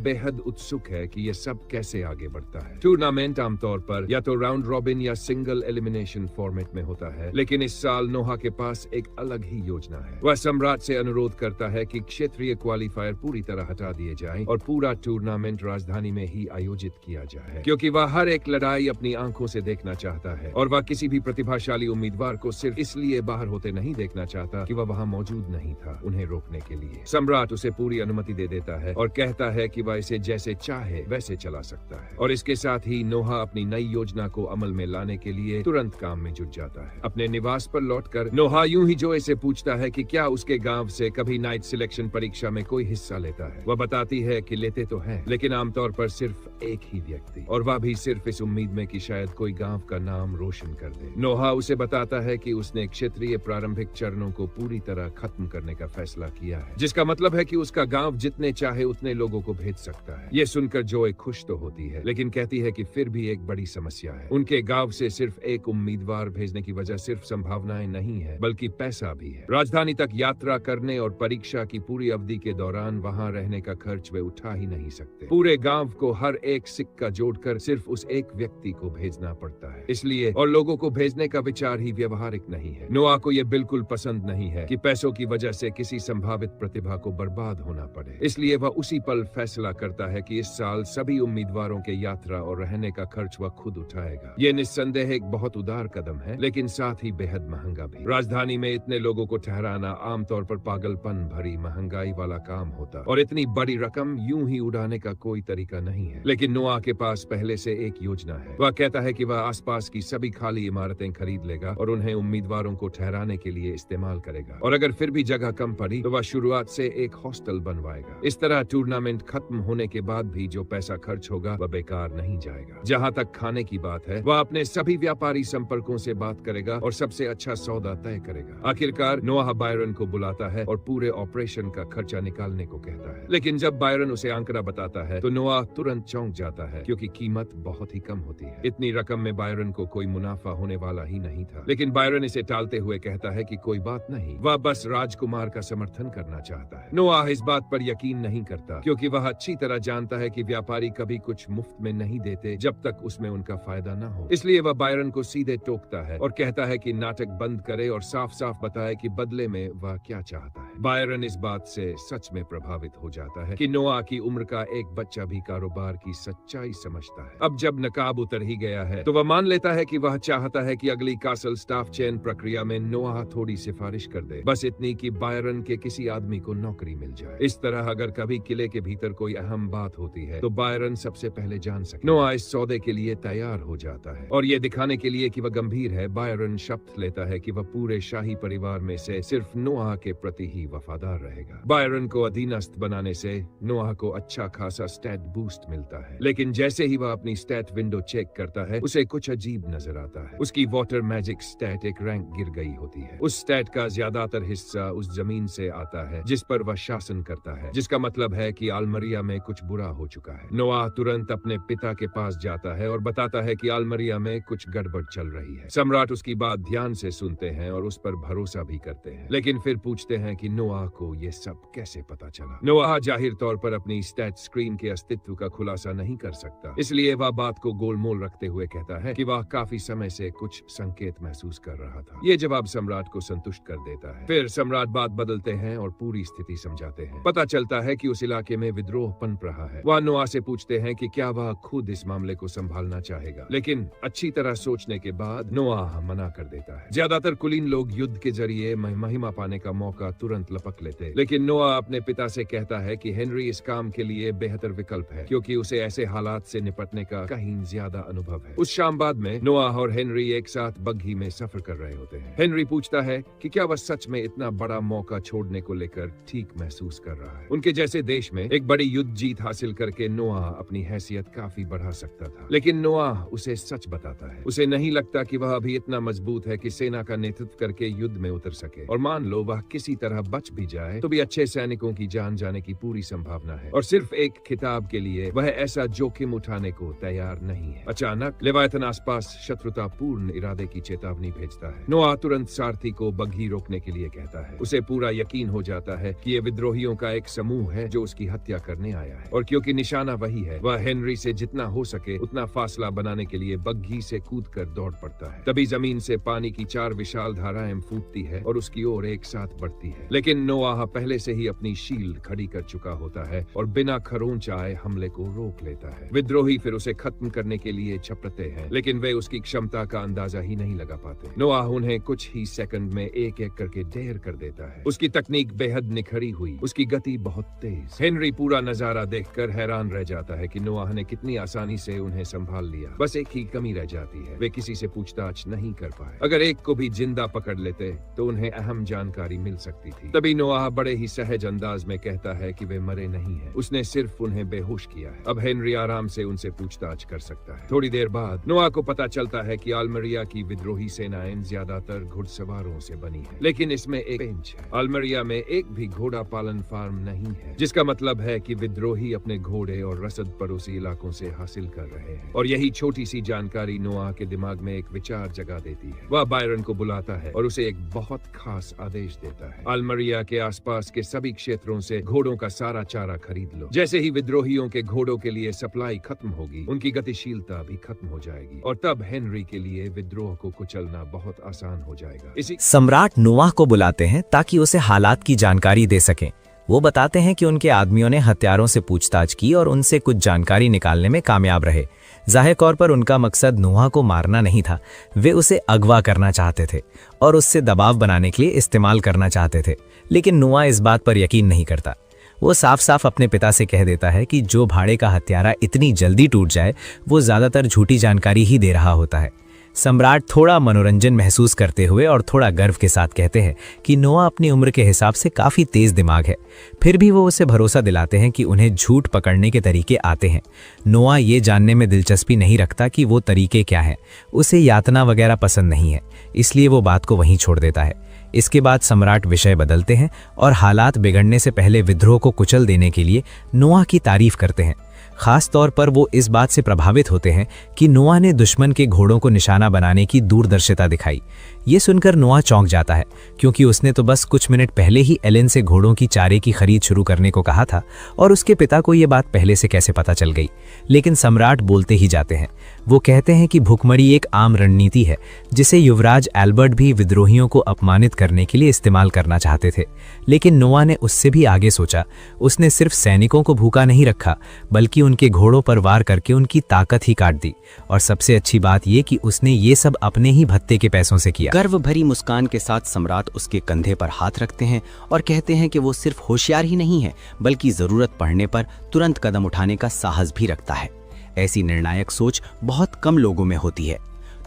बेहद उत्सुक है कि ये सब कैसे आगे बढ़ता है। टूर्नामेंट आमतौर पर या तो राउंड रॉबिन या सिंगल एलिमिनेशन फॉर्मेट में होता है, लेकिन इस साल नोहा के पास एक अलग ही योजना है। वह सम्राट से अनुरोध करता है कि क्षेत्रीय क्वालिफायर पूरी तरह हटा दिए जाएं और पूरा टूर्नामेंट राजधानी में ही आयोजित किया जाए, क्योंकि वह हर एक लड़ाई अपनी आंखों से देखना चाहता है और वह किसी भी प्रतिभाशाली उम्मीदवार को सिर्फ इसलिए बाहर होते नहीं देखना चाहता कि वह वहां मौजूद नहीं था। उन्हें रोकने के लिए सम्राट उसे पूरी अनुमति दे देता है और कहता है कि वह इसे जैसे चाहे वैसे चला सकता है और इसके साथ ही नोहा अपनी नई योजना को अमल में लाने के लिए तुरंत काम में जुट जाता है। अपने निवास पर लौटकर नोहा यूं ही जोए से पूछता है कि क्या उसके गांव से कभी नाइट सिलेक्शन परीक्षा में कोई हिस्सा लेता है। वह बताती है कि लेते तो हैं, लेकिन आमतौर पर सिर्फ एक ही व्यक्ति, और वह भी सिर्फ इस उम्मीद में कि शायद कोई गांव का नाम रोशन कर दे। नोहा उसे बताता है कि उसने क्षेत्रीय प्रारंभिक चरणों को पूरी तरह खत्म करने का फैसला किया है, जिसका मतलब है कि उसका गांव जितने चाहे उतने लोगों को भेज सकता है। ये सुनकर जोए खुश तो होती है, लेकिन कहती है कि फिर भी एक बड़ी समस्या है। उनके गांव से सिर्फ एक उम्मीदवार भेजने की वजह सिर्फ संभावनाएं नहीं है, बल्कि पैसा भी है। राजधानी तक यात्रा करने और परीक्षा की पूरी अवधि के दौरान वहां रहने का खर्च वे उठा ही नहीं सकते। पूरे गांव को हर एक सिक्का जोड़कर सिर्फ उस एक व्यक्ति को भेजना पड़ता है। इसलिए और लोगों को भेजने का विचार ही व्यवहारिक नहीं है। नोआ को यह बिल्कुल पसंद नहीं है कि पैसों की वजह से किसी संभावित प्रतिभा को बर्बाद होना पड़े। इसलिए वह उसी पल फैसला करता है कि इस साल सभी उम्मीदवारों के यात्रा और रहने का खर्च वह खुद उठाएगा। ये निस्संदेह एक बहुत उदार कदम है, लेकिन साथ ही बेहद महंगा भी। राजधानी में इतने लोगों को ठहराना आमतौर पर पागलपन भरी महंगाई वाला काम होता और इतनी बड़ी रकम यूं ही उड़ाने का कोई तरीका नहीं है। लेकिन नोआ के पास पहले से एक योजना है। वह कहता है कि वह आसपास की सभी खाली इमारतें खरीद लेगा और उन्हें उम्मीदवारों को ठहराने के लिए इस्तेमाल करेगा, और अगर फिर भी जगह कम पड़ी तो वह शुरुआत से एक हॉस्टल बनवाएगा। इस तरह टूर्नामेंट खत्म होने के बाद भी जो पैसा खर्च होगा वह बेकार नहीं जाएगा। जहां तक खाने की बात है, वह अपने सभी व्यापारी संपर्कों से बात करेगा और सबसे अच्छा सौदा तय करेगा। आखिरकार नोआ बायरन को बुलाता है और पूरे ऑपरेशन का खर्चा निकालने को कहता है। लेकिन जब बायरन उसे आंकड़ा बताता है तो नोआ तुरंत चौंक जाता है, क्योंकि कीमत बहुत ही कम होती है। इतनी रकम में बायरन को कोई मुनाफा होने वाला ही नहीं था। लेकिन बायरन इसे टालते हुए कहता है कि कोई बात नहीं, वह बस राजकुमार का समर्थन करना चाहता है। नोआ इस बात पर यकीन नहीं करता, क्योंकि वह अच्छी तरह जानता है कि व्यापारी कभी कुछ मुफ्त में नहीं देते जब तक उसमें उनका फायदा न हो। इसलिए वह बायरन को सीधे टोकता है और कहता है कि नाटक बंद करे और साफ साफ बताए कि बदले में वह क्या चाहता है। बायरन इस बात से सच में प्रभावित हो जाता है कि नोआ की उम्र का एक बच्चा भी कारोबार की सच्चाई समझता है। अब जब नकाब उतर ही गया है तो वह मान लेता है कि वह चाहता है कि अगली कासल स्टाफ चयन प्रक्रिया में नोआ थोड़ी सिफारिश कर दे, बस इतनी कि बायरन के किसी आदमी को नौकरी मिल जाए। इस तरह अगर कभी किले के भीतर कोई अहम बात होती है तो बायरन सबसे पहले जान सके। नोआ इस सौदे के लिए तैयार हो जाता है और ये दिखाने के लिए कि वह गंभीर है, बायरन शपथ लेता है कि वह पूरे शाही परिवार में से सिर्फ नोआ के प्रति ही वफादार रहेगा। बायरन को अधीनस्थ बनाने से नोआ को अच्छा खासा स्टैट बूस्ट मिलता है, लेकिन जैसे ही वह अपनी स्टैट विंडो चेक करता है उसे कुछ अजीब नजर आता है। उसकी वाटर मैजिक स्टैट एक रैंक गिर गई होती है। उस स्टैट का ज्यादातर हिस्सा उस जमीन से आता है जिस पर वह शासन करता है, जिसका मतलब है कि आलमरिया में कुछ बुरा हो चुका है। नोआ तुरंत अपने पिता के पास जाता है और बताता है कि आलमरिया में कुछ गड़बड़ चल रही है। सम्राट उसकी बात ध्यान से सुनते हैं और उस पर भरोसा भी करते हैं, लेकिन फिर पूछते हैं कि नोआ को ये सब कैसे पता चला। नोआ जाहिर तौर पर अपनी स्टैट स्क्रीन के अस्तित्व का खुलासा नहीं कर सकता, इसलिए वह बात को गोलमोल रखते हुए कहता है कि वह काफी समय से कुछ संकेत महसूस कर रहा था। ये जवाब सम्राट को संतुष्ट कर देता है। फिर सम्राट बात बदलते हैं और पूरी स्थिति समझाते हैं। पता चलता है कि उस इलाके में विद्रोह पनप रहा है। वह नोआ से पूछते हैं कि क्या वह खुद इस मामले को संभालना चाहेगा, लेकिन अच्छी तरह सोचने के बाद नोआ मना कर देता है। ज्यादातर कुलीन लोग युद्ध के जरिए महिमा पाने का मौका तुरंत लपक लेते, लेकिन नोआ अपने पिता से कहता है कि हेनरी इस काम के लिए बेहतर विकल्प है, क्योंकि उसे ऐसे हालात से निपटने का कहीं ज्यादा अनुभव है। उस शाम बाद में नोआ और हेनरी एक साथ बग्घी में सफर कर रहे होते हैं। हेनरी पूछता है कि क्या वह सच में इतना बड़ा मौका छोड़ने को लेकर ठीक महसूस कर रहा है। उनके जैसे देश में एक बड़ी युद्ध जीत हासिल करके नोआ अपनी हैसियत काफी बढ़ा सकता था, लेकिन नोआ उसे सच बताता है। उसे नहीं लगता कि वह अभी इतना मजबूत है कि सेना का नेतृत्व करके युद्ध में उतर सके, और मान लो वह किसी तरह बच भी जाए तो भी अच्छे सैनिकों की जान जाने की पूरी संभावना है, और सिर्फ एक खिताब के लिए वह ऐसा जोखिम उठाने को तैयार नहीं है। अचानक लेवायतन आसपास शत्रुतापूर्ण इरादे की चेतावनी भेजता है। नोआ तुरंत सारथी को बग्घी रोकने के लिए कहता है। उसे पूरा यकीन हो जाता है कि ये विद्रोहियों का एक समूह है जो उसकी हत्या करने आया है, और क्योंकि निशाना वही है, वह हेनरी से जितना हो सके उतना फासला बनाने के लिए बग्घी से कूदकर दौड़ पड़ता है। तभी जमीन से पानी की 4 विशाल धाराएं फूटती है और उसकी ओर एक साथ बढ़ती है, लेकिन नोआह पहले से ही अपनी शील्ड खड़ी कर चुका होता है और बिना खरोंच आए हमले को रोक लेता है। विद्रोही फिर उसे खत्म करने के लिए झपटते हैं, लेकिन वे उसकी क्षमता का अंदाजा ही नहीं लगा पाते। नोआह उन्हें कुछ ही सेकंड में एक एक करके ढेर कर देता है। उसकी तकनीक बेहद निखरी हुई, उसकी गति बहुत तेज। हेनरी पूरा नजारा देखकर हैरान रह जाता है कि नोआह ने कितनी आसानी से उन्हें संभाल लिया। बस एक ही कमी रह जाती है, वे किसी से पूछताछ नहीं कर पाए। अगर एक को भी जिंदा पकड़ लेते तो उन्हें अहम जानकारी मिल सकती थी। तभी नोआह बड़े ही सहज अंदाज में कहता है कि वे मरे नहीं हैं, उसने सिर्फ उन्हें बेहोश किया है। अब हेनरी आराम से उनसे पूछताछ कर सकता है। थोड़ी देर बाद नोआह को पता चलता है कि आलमरिया की विद्रोही सेनाएं ज्यादातर घुड़सवारों से बनी है, लेकिन इसमें एक पेंच है। आलमरिया में एक भी घोड़ा पालन फार्म नहीं है, जिसका मतलब है कि विद्रोही अपने घोड़े और रसद पड़ोसी इलाकों से हासिल कर रहे हैं। और यही छोटी सी जानकारी नोआह के दिमाग में एक विचार जगा देती है। वह बायरन को बुलाता है और उसे एक बहुत खास आदेश देता है। आलमरिया के आसपास के सभी क्षेत्रों से घोड़ों का सारा चारा खरीद लो। जैसे ही विद्रोहियों के घोड़ों के लिए सप्लाई खत्म होगी, उनकी गतिशीलता भी खत्म हो जाएगी, और तब हेनरी के लिए विद्रोह को कुचलना बहुत आसान हो जाएगा। इसी सम्राट नोआह को बुलाते हैं ताकि उसे हालात की जानकारी दे सकें। वो बताते हैं कि उनके आदमियों ने हत्यारों से पूछताछ की और उनसे कुछ जानकारी निकालने में कामयाब रहे। जाहिर तौर पर उनका मकसद नोआह को मारना नहीं था, वे उसे अगवा करना चाहते थे और उससे दबाव बनाने के लिए इस्तेमाल करना चाहते थे। लेकिन नोआह इस बात पर यकीन नहीं करता। वो साफ साफ अपने पिता से कह देता है कि जो भाड़े का हत्यारा इतनी जल्दी टूट जाए, वो ज्यादातर झूठी जानकारी ही दे रहा होता है। सम्राट थोड़ा मनोरंजन महसूस करते हुए और थोड़ा गर्व के साथ कहते हैं कि नोआह अपनी उम्र के हिसाब से काफ़ी तेज दिमाग है। फिर भी वो उसे भरोसा दिलाते हैं कि उन्हें झूठ पकड़ने के तरीके आते हैं। नोआह ये जानने में दिलचस्पी नहीं रखता कि वो तरीके क्या हैं। उसे यातना वगैरह पसंद नहीं है, इसलिए वो बात को वहीं छोड़ देता है। इसके बाद सम्राट विषय बदलते हैं और हालात बिगड़ने से पहले विद्रोह को कुचल देने के लिए नोआह की तारीफ करते हैं। खास तौर पर वो इस बात से प्रभावित होते हैं कि नोआह ने दुश्मन के घोड़ों को निशाना बनाने की दूरदर्शिता दिखाई। ये सुनकर नोआह चौंक जाता है, क्योंकि उसने तो बस कुछ मिनट पहले ही एलेन से घोड़ों की चारे की खरीद शुरू करने को कहा था, और उसके पिता को ये बात पहले से कैसे पता चल गई। लेकिन सम्राट बोलते ही जाते हैं। वो कहते हैं कि भुखमरी एक आम रणनीति है, जिसे युवराज एल्बर्ट भी विद्रोहियों को अपमानित करने के लिए इस्तेमाल करना चाहते थे। लेकिन नोआह ने उससे भी आगे सोचा। उसने सिर्फ सैनिकों को भूखा नहीं रखा, बल्कि उनके घोड़ों पर वार करके उनकी ताकत ही काट दी। और सबसे अच्छी बात यह कि उसने ये सब अपने ही भत्ते के पैसों से किया। गर्व भरी मुस्कान के साथ सम्राट उसके कंधे पर हाथ रखते हैं और कहते हैं कि वो सिर्फ होशियार ही नहीं है, बल्कि जरूरत पड़ने पर तुरंत कदम उठाने का साहस भी रखता है। ऐसी निर्णायक सोच बहुत कम लोगों में होती है।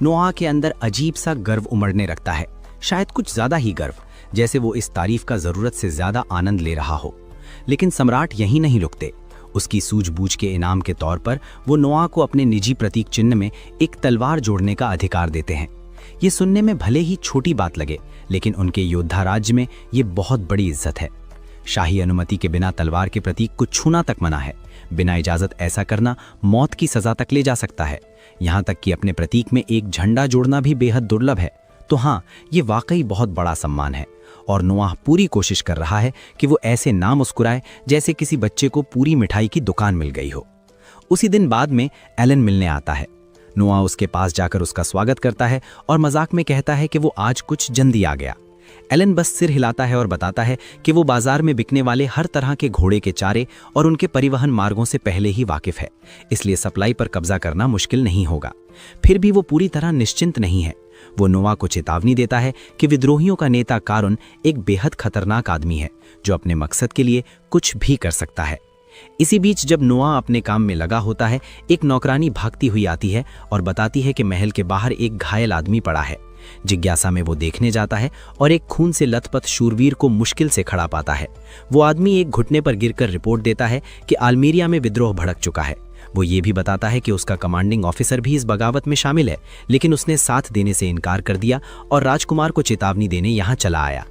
नोआह के अंदर अजीब सा गर्व उमड़ने लगता है, शायद कुछ ज्यादा ही गर्व, जैसे वो इस तारीफ का जरूरत से ज्यादा आनंद ले रहा हो। लेकिन सम्राट यहीं नहीं रुकते। उसकी सूझबूझ के इनाम के तौर पर वो नोआह को अपने निजी प्रतीक चिन्ह में एक तलवार जोड़ने का अधिकार देते हैं। ये सुनने में भले ही छोटी बात लगे, लेकिन उनके योद्धा राज्य में ये बहुत बड़ी इज्जत है। शाही अनुमति के बिना तलवार के प्रतीक को छूना तक मना है। बिना इजाजत ऐसा करना मौत की सजा तक ले जा सकता है। यहाँ तक कि अपने प्रतीक में एक झंडा जोड़ना भी बेहद दुर्लभ है। तो हाँ, ये वाकई बहुत बड़ा सम्मान है, और नोआह पूरी कोशिश कर रहा है कि वो ऐसे ना मुस्कुराए जैसे किसी बच्चे को पूरी मिठाई की दुकान मिल गई हो। उसी दिन बाद में एलन मिलने आता है। नोआ उसके पास जाकर उसका स्वागत करता है और मजाक में कहता है कि वो आज कुछ जल्दी आ गया। एलन बस सिर हिलाता है और बताता है कि वो बाजार में बिकने वाले हर तरह के घोड़े के चारे और उनके परिवहन मार्गों से पहले ही वाकिफ है, इसलिए सप्लाई पर कब्जा करना मुश्किल नहीं होगा। फिर भी वो पूरी तरह निश्चिंत नहीं है। वो नोआ को चेतावनी देता है कि विद्रोहियों का नेता कारुन एक बेहद खतरनाक आदमी है जो अपने मकसद के लिए कुछ भी कर सकता है। इसी बीच जब नोआ अपने काम में लगा होता है, एक नौकरानी भागती हुई आती है और बताती है कि महल के बाहर एक घायल आदमी पड़ा है। जिज्ञासा में वो देखने जाता है और एक खून से लथपथ शूरवीर को मुश्किल से खड़ा पाता है। वो आदमी एक घुटने पर गिरकर रिपोर्ट देता है कि अल्मीरिया में विद्रोह भड़क चुका है। वो ये भी बताता है कि उसका कमांडिंग ऑफिसर भी इस बगावत में शामिल है, लेकिन उसने साथ देने से इनकार कर दिया और राजकुमार को चेतावनी देने यहाँ चला आया।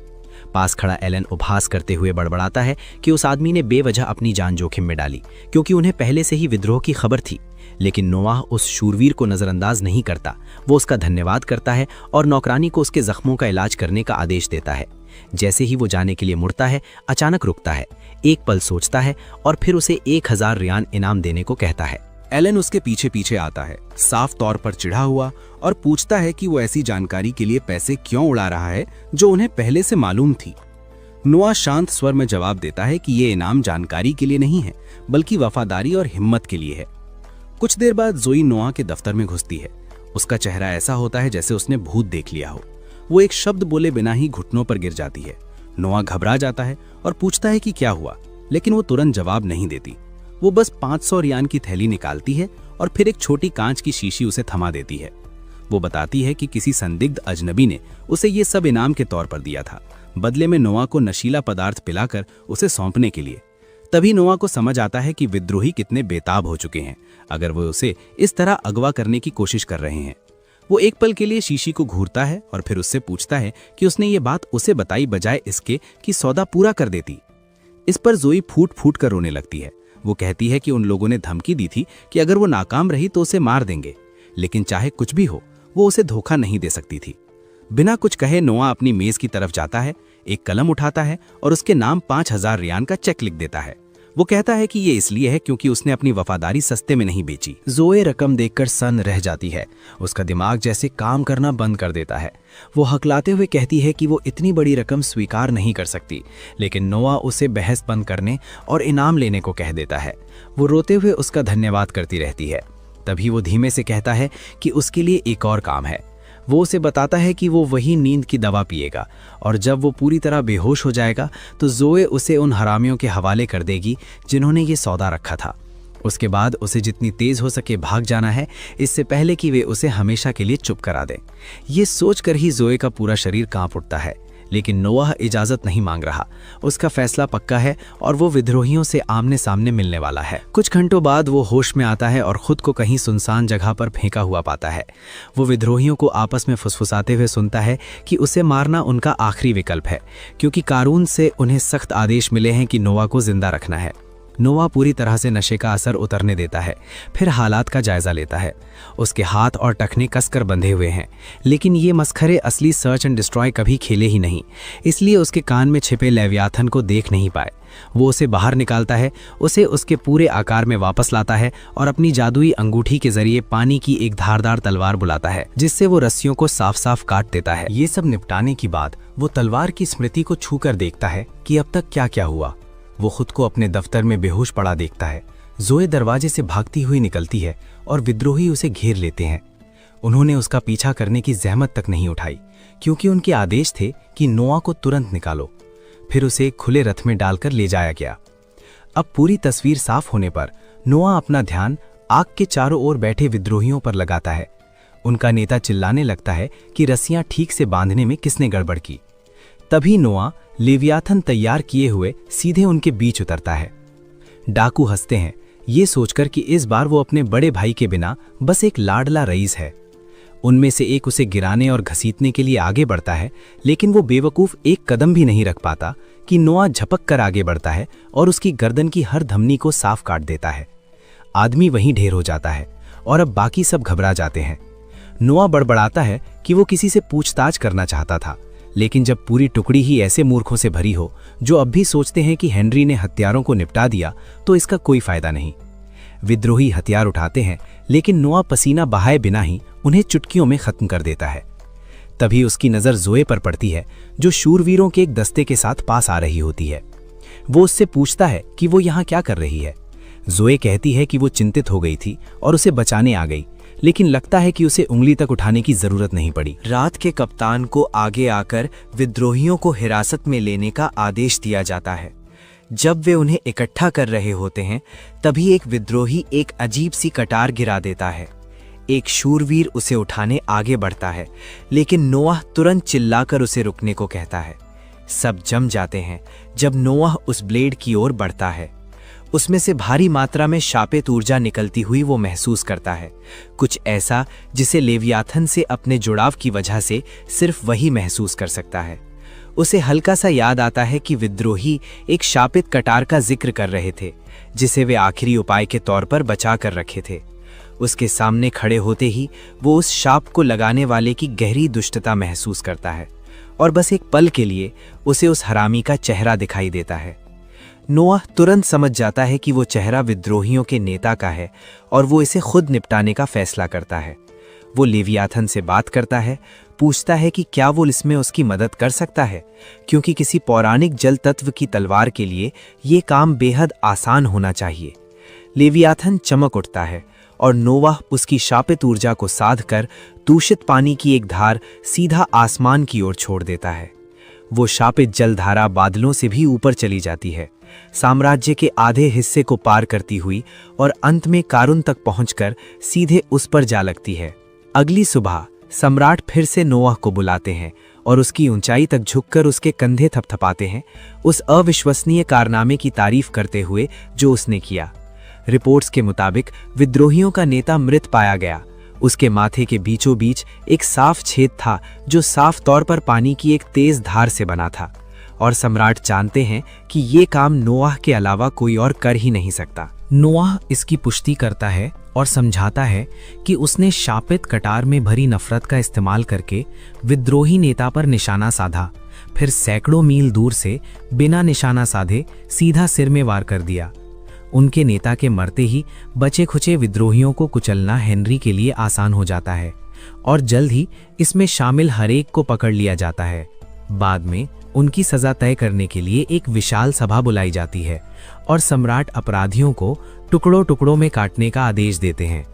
पास खड़ा एलन उपहास करते हुए बड़बड़ाता है कि उस आदमी ने बेवजह अपनी जान जोखिम में डाली, क्योंकि उन्हें पहले से ही विद्रोह की खबर थी। लेकिन नोआह उस शूरवीर को नजरअंदाज नहीं करता। वो उसका धन्यवाद करता है और नौकरानी को उसके जख्मों का इलाज करने का आदेश देता है। जैसे ही वो जाने के लिए मुड़ता है, अचानक रुकता है, एक पल सोचता है और फिर उसे 1000 रियान इनाम देने को कहता है। एलन उसके पीछे पीछे आता है, साफ तौर पर चिढ़ा हुआ, और पूछता है कि वो ऐसी जानकारी के लिए पैसे क्यों उड़ा रहा है जो उन्हें पहले से मालूम थी। नोआ शांत स्वर में जवाब देता है कि ये इनाम जानकारी के लिए नहीं है, बल्कि वफादारी और हिम्मत के लिए है। कुछ देर बाद जोई नोआ के दफ्तर में घुसती है। उसका चेहरा ऐसा होता है जैसे उसने भूत देख लिया हो। वो एक शब्द बोले बिना ही घुटनों पर गिर जाती है। नोआ घबरा जाता है और पूछता है कि क्या हुआ, लेकिन वो तुरंत जवाब नहीं देती। वो बस 500 रियान की थैली निकालती है और फिर एक छोटी कांच की शीशी उसे थमा देती है। वो बताती है कि किसी संदिग्ध अजनबी ने उसे ये सब इनाम के तौर पर दिया था, बदले में नोआ को नशीला पदार्थ पिलाकर उसे सौंपने के लिए। तभी नोआ को समझ आता है कि विद्रोही कितने बेताब हो चुके हैं अगर वो उसे इस तरह अगवा करने की कोशिश कर रहे हैं। वो एक पल के लिए शीशी को घूरता है और फिर उससे पूछता है कि उसने ये बात उसे बताई बजाय इसके कि सौदा पूरा कर देती। इस पर जोई फूट फूट कर रोने लगती है। वो कहती है कि उन लोगों ने धमकी दी थी कि अगर वो नाकाम रही तो उसे मार देंगे, लेकिन चाहे कुछ भी हो वो उसे धोखा नहीं दे सकती थी। बिना कुछ कहे नोआ अपनी मेज की तरफ जाता है, एक कलम उठाता है और उसके नाम 5000 रियान का चेक लिख देता है। वो कहता है कि ये इसलिए है क्योंकि उसने अपनी वफादारी सस्ते में नहीं बेची। जोए रकम देखकर सन्न रह जाती है। उसका दिमाग जैसे काम करना बंद कर देता है। वो हकलाते हुए कहती है कि वो इतनी बड़ी रकम स्वीकार नहीं कर सकती, लेकिन नोआ उसे बहस बंद करने और इनाम लेने को कह देता है। वो रोते हुए उसका धन्यवाद करती रहती है। तभी वो धीमे से कहता है कि उसके लिए एक और काम है। वो उसे बताता है कि वो वही नींद की दवा पिएगा और जब वो पूरी तरह बेहोश हो जाएगा तो जोए उसे उन हरामियों के हवाले कर देगी जिन्होंने ये सौदा रखा था। उसके बाद उसे जितनी तेज हो सके भाग जाना है, इससे पहले कि वे उसे हमेशा के लिए चुप करा दें। ये सोचकर ही जोए का पूरा शरीर कांप उठता है, लेकिन नोआह इजाजत नहीं मांग रहा। उसका फैसला पक्का है और वो विद्रोहियों से आमने सामने मिलने वाला है। कुछ घंटों बाद वो होश में आता है और खुद को कहीं सुनसान जगह पर फेंका हुआ पाता है। वो विद्रोहियों को आपस में फुसफुसाते हुए सुनता है कि उसे मारना उनका आखिरी विकल्प है, क्योंकि कारून से उन्हें सख्त आदेश मिले हैं कि नोआ को जिंदा रखना है। नोआ पूरी तरह से नशे का असर उतरने देता है, फिर हालात का जायजा लेता है। उसके हाथ और टखने कसकर बंधे हुए हैं, लेकिन ये मस्खरे असली सर्च एंड डिस्ट्रॉय कभी खेले ही नहीं, इसलिए उसके कान में छिपे लेवियाथन को देख नहीं पाए। वो उसे बाहर निकालता है, उसे उसके पूरे आकार में वापस लाता है और अपनी जादुई अंगूठी के जरिए पानी की एक धारदार तलवार बुलाता है, जिससे वो रस्सियों को साफ साफ काट देता है। ये सब निपटाने के बाद वो तलवार की स्मृति को छूकर देखता है कि अब तक क्या क्या हुआ। वो खुद को अपने दफ्तर में बेहोश पड़ा देखता है। जोए दरवाजे से भागती हुई निकलती है और विद्रोही उसे घेर लेते हैं। उन्होंने उसका पीछा करने की जहमत तक नहीं उठाई, क्योंकि उनके आदेश थे कि नोआ को तुरंत निकालो। फिर उसे एक खुले रथ में डालकर ले जाया गया। अब पूरी तस्वीर साफ होने पर नोआ अपना ध्यान आग के चारों ओर बैठे विद्रोहियों पर लगाता है। उनका नेता चिल्लाने लगता है कि रस्सियां ठीक से बांधने में किसने गड़बड़ की। तभी नोआ लेवियाथन तैयार किए हुए सीधे उनके बीच उतरता है। डाकू हंसते हैं, ये सोचकर कि इस बार वो अपने बड़े भाई के बिना बस एक लाडला रईस है। उनमें से एक उसे गिराने और घसीटने के लिए आगे बढ़ता है, लेकिन वो बेवकूफ़ एक कदम भी नहीं रख पाता कि नोआ झपक कर आगे बढ़ता है और उसकी गर्दन की हर धमनी को साफ काट देता है। आदमी वहीं ढेर हो जाता है और अब बाकी सब घबरा जाते हैं। नोआ बड़बड़ाता है कि वो किसी से पूछताछ करना चाहता था, लेकिन जब पूरी टुकड़ी ही ऐसे मूर्खों से भरी हो जो अब भी सोचते हैं कि हेनरी ने हत्यारों को निपटा दिया, तो इसका कोई फायदा नहीं। विद्रोही हथियार उठाते हैं, लेकिन नोआ पसीना बहाए बिना ही उन्हें चुटकियों में खत्म कर देता है। तभी उसकी नज़र जोए पर पड़ती है, जो शूरवीरों के एक दस्ते के साथ पास आ रही होती है। वो उससे पूछता है कि वो यहाँ क्या कर रही है। जोए कहती है कि वो चिंतित हो गई थी और उसे बचाने आ गई, लेकिन लगता है कि उसे उंगली तक उठाने की जरूरत नहीं पड़ी। रात के कप्तान को आगे आकर विद्रोहियों को हिरासत में लेने का आदेश दिया जाता है। जब वे उन्हें इकट्ठा कर रहे होते हैं, तभी एक विद्रोही एक अजीब सी कटार गिरा देता है। एक शूरवीर उसे उठाने आगे बढ़ता है, लेकिन नोआह तुरंत चिल्लाकर उसे रुकने को कहता है। सब जम जाते हैं जब नोआह उस ब्लेड की ओर बढ़ता है। उसमें से भारी मात्रा में शापित ऊर्जा निकलती हुई वो महसूस करता है, कुछ ऐसा जिसे लेवियाथन से अपने जुड़ाव की वजह से सिर्फ वही महसूस कर सकता है। उसे हल्का सा याद आता है कि विद्रोही एक शापित कटार का जिक्र कर रहे थे, जिसे वे आखिरी उपाय के तौर पर बचा कर रखे थे। उसके सामने खड़े होते ही वो उस शाप को लगाने वाले की गहरी दुष्टता महसूस करता है, और बस एक पल के लिए उसे उस हरामी का चेहरा दिखाई देता है। नोआह तुरंत समझ जाता है कि वो चेहरा विद्रोहियों के नेता का है और वो इसे खुद निपटाने का फैसला करता है। वो लेवियाथन से बात करता है, पूछता है कि क्या वो इसमें उसकी मदद कर सकता है, क्योंकि किसी पौराणिक जल तत्व की तलवार के लिए ये काम बेहद आसान होना चाहिए। लेवियाथन चमक उठता है और नोआह उसकी शापित ऊर्जा को साध कर दूषित पानी की एक धार सीधा आसमान की ओर छोड़ देता है। वो शापित जलधारा बादलों से भी ऊपर चली जाती है, साम्राज्य के आधे हिस्से को पार करती हुई, और अंत में कारुन तक पहुंचकर सीधे उस पर जा लगती है। अगली सुबह सम्राट फिर से नोआह को बुलाते हैं और उसकी ऊंचाई तक झुककर उसके कंधे थपथपाते हैं, उस अविश्वसनीय कारनामे की तारीफ करते हुए जो उसने किया। रिपोर्ट्स के मुताबिक विद्रोहियों का नेता मृत पाया गया। उसके माथे के बीचों बीच एक साफ छेद था, जो साफ तौर पर पानी की एक तेज धार से बना था, और सम्राट जानते हैं कि ये काम नोआह के अलावा कोई और कर ही नहीं सकता। नोआह इसकी पुष्टि करता है और समझाता है कि उसने शापित कटार में भरी नफरत का इस्तेमाल करके विद्रोही नेता पर निशाना साधा, फिर सैकड़ों मील दूर से बिना निशाना साधे सीधा सिर में वार कर दिया। उनके नेता के मरते ही बचे खुचे विद्रोहियों को कुचलना हेनरी के लिए आसान हो जाता है, और जल्द ही इसमें शामिल हरेक को पकड़ लिया जाता है। बाद में उनकी सजा तय करने के लिए एक विशाल सभा बुलाई जाती है और सम्राट अपराधियों को टुकड़ों टुकड़ों में काटने का आदेश देते हैं।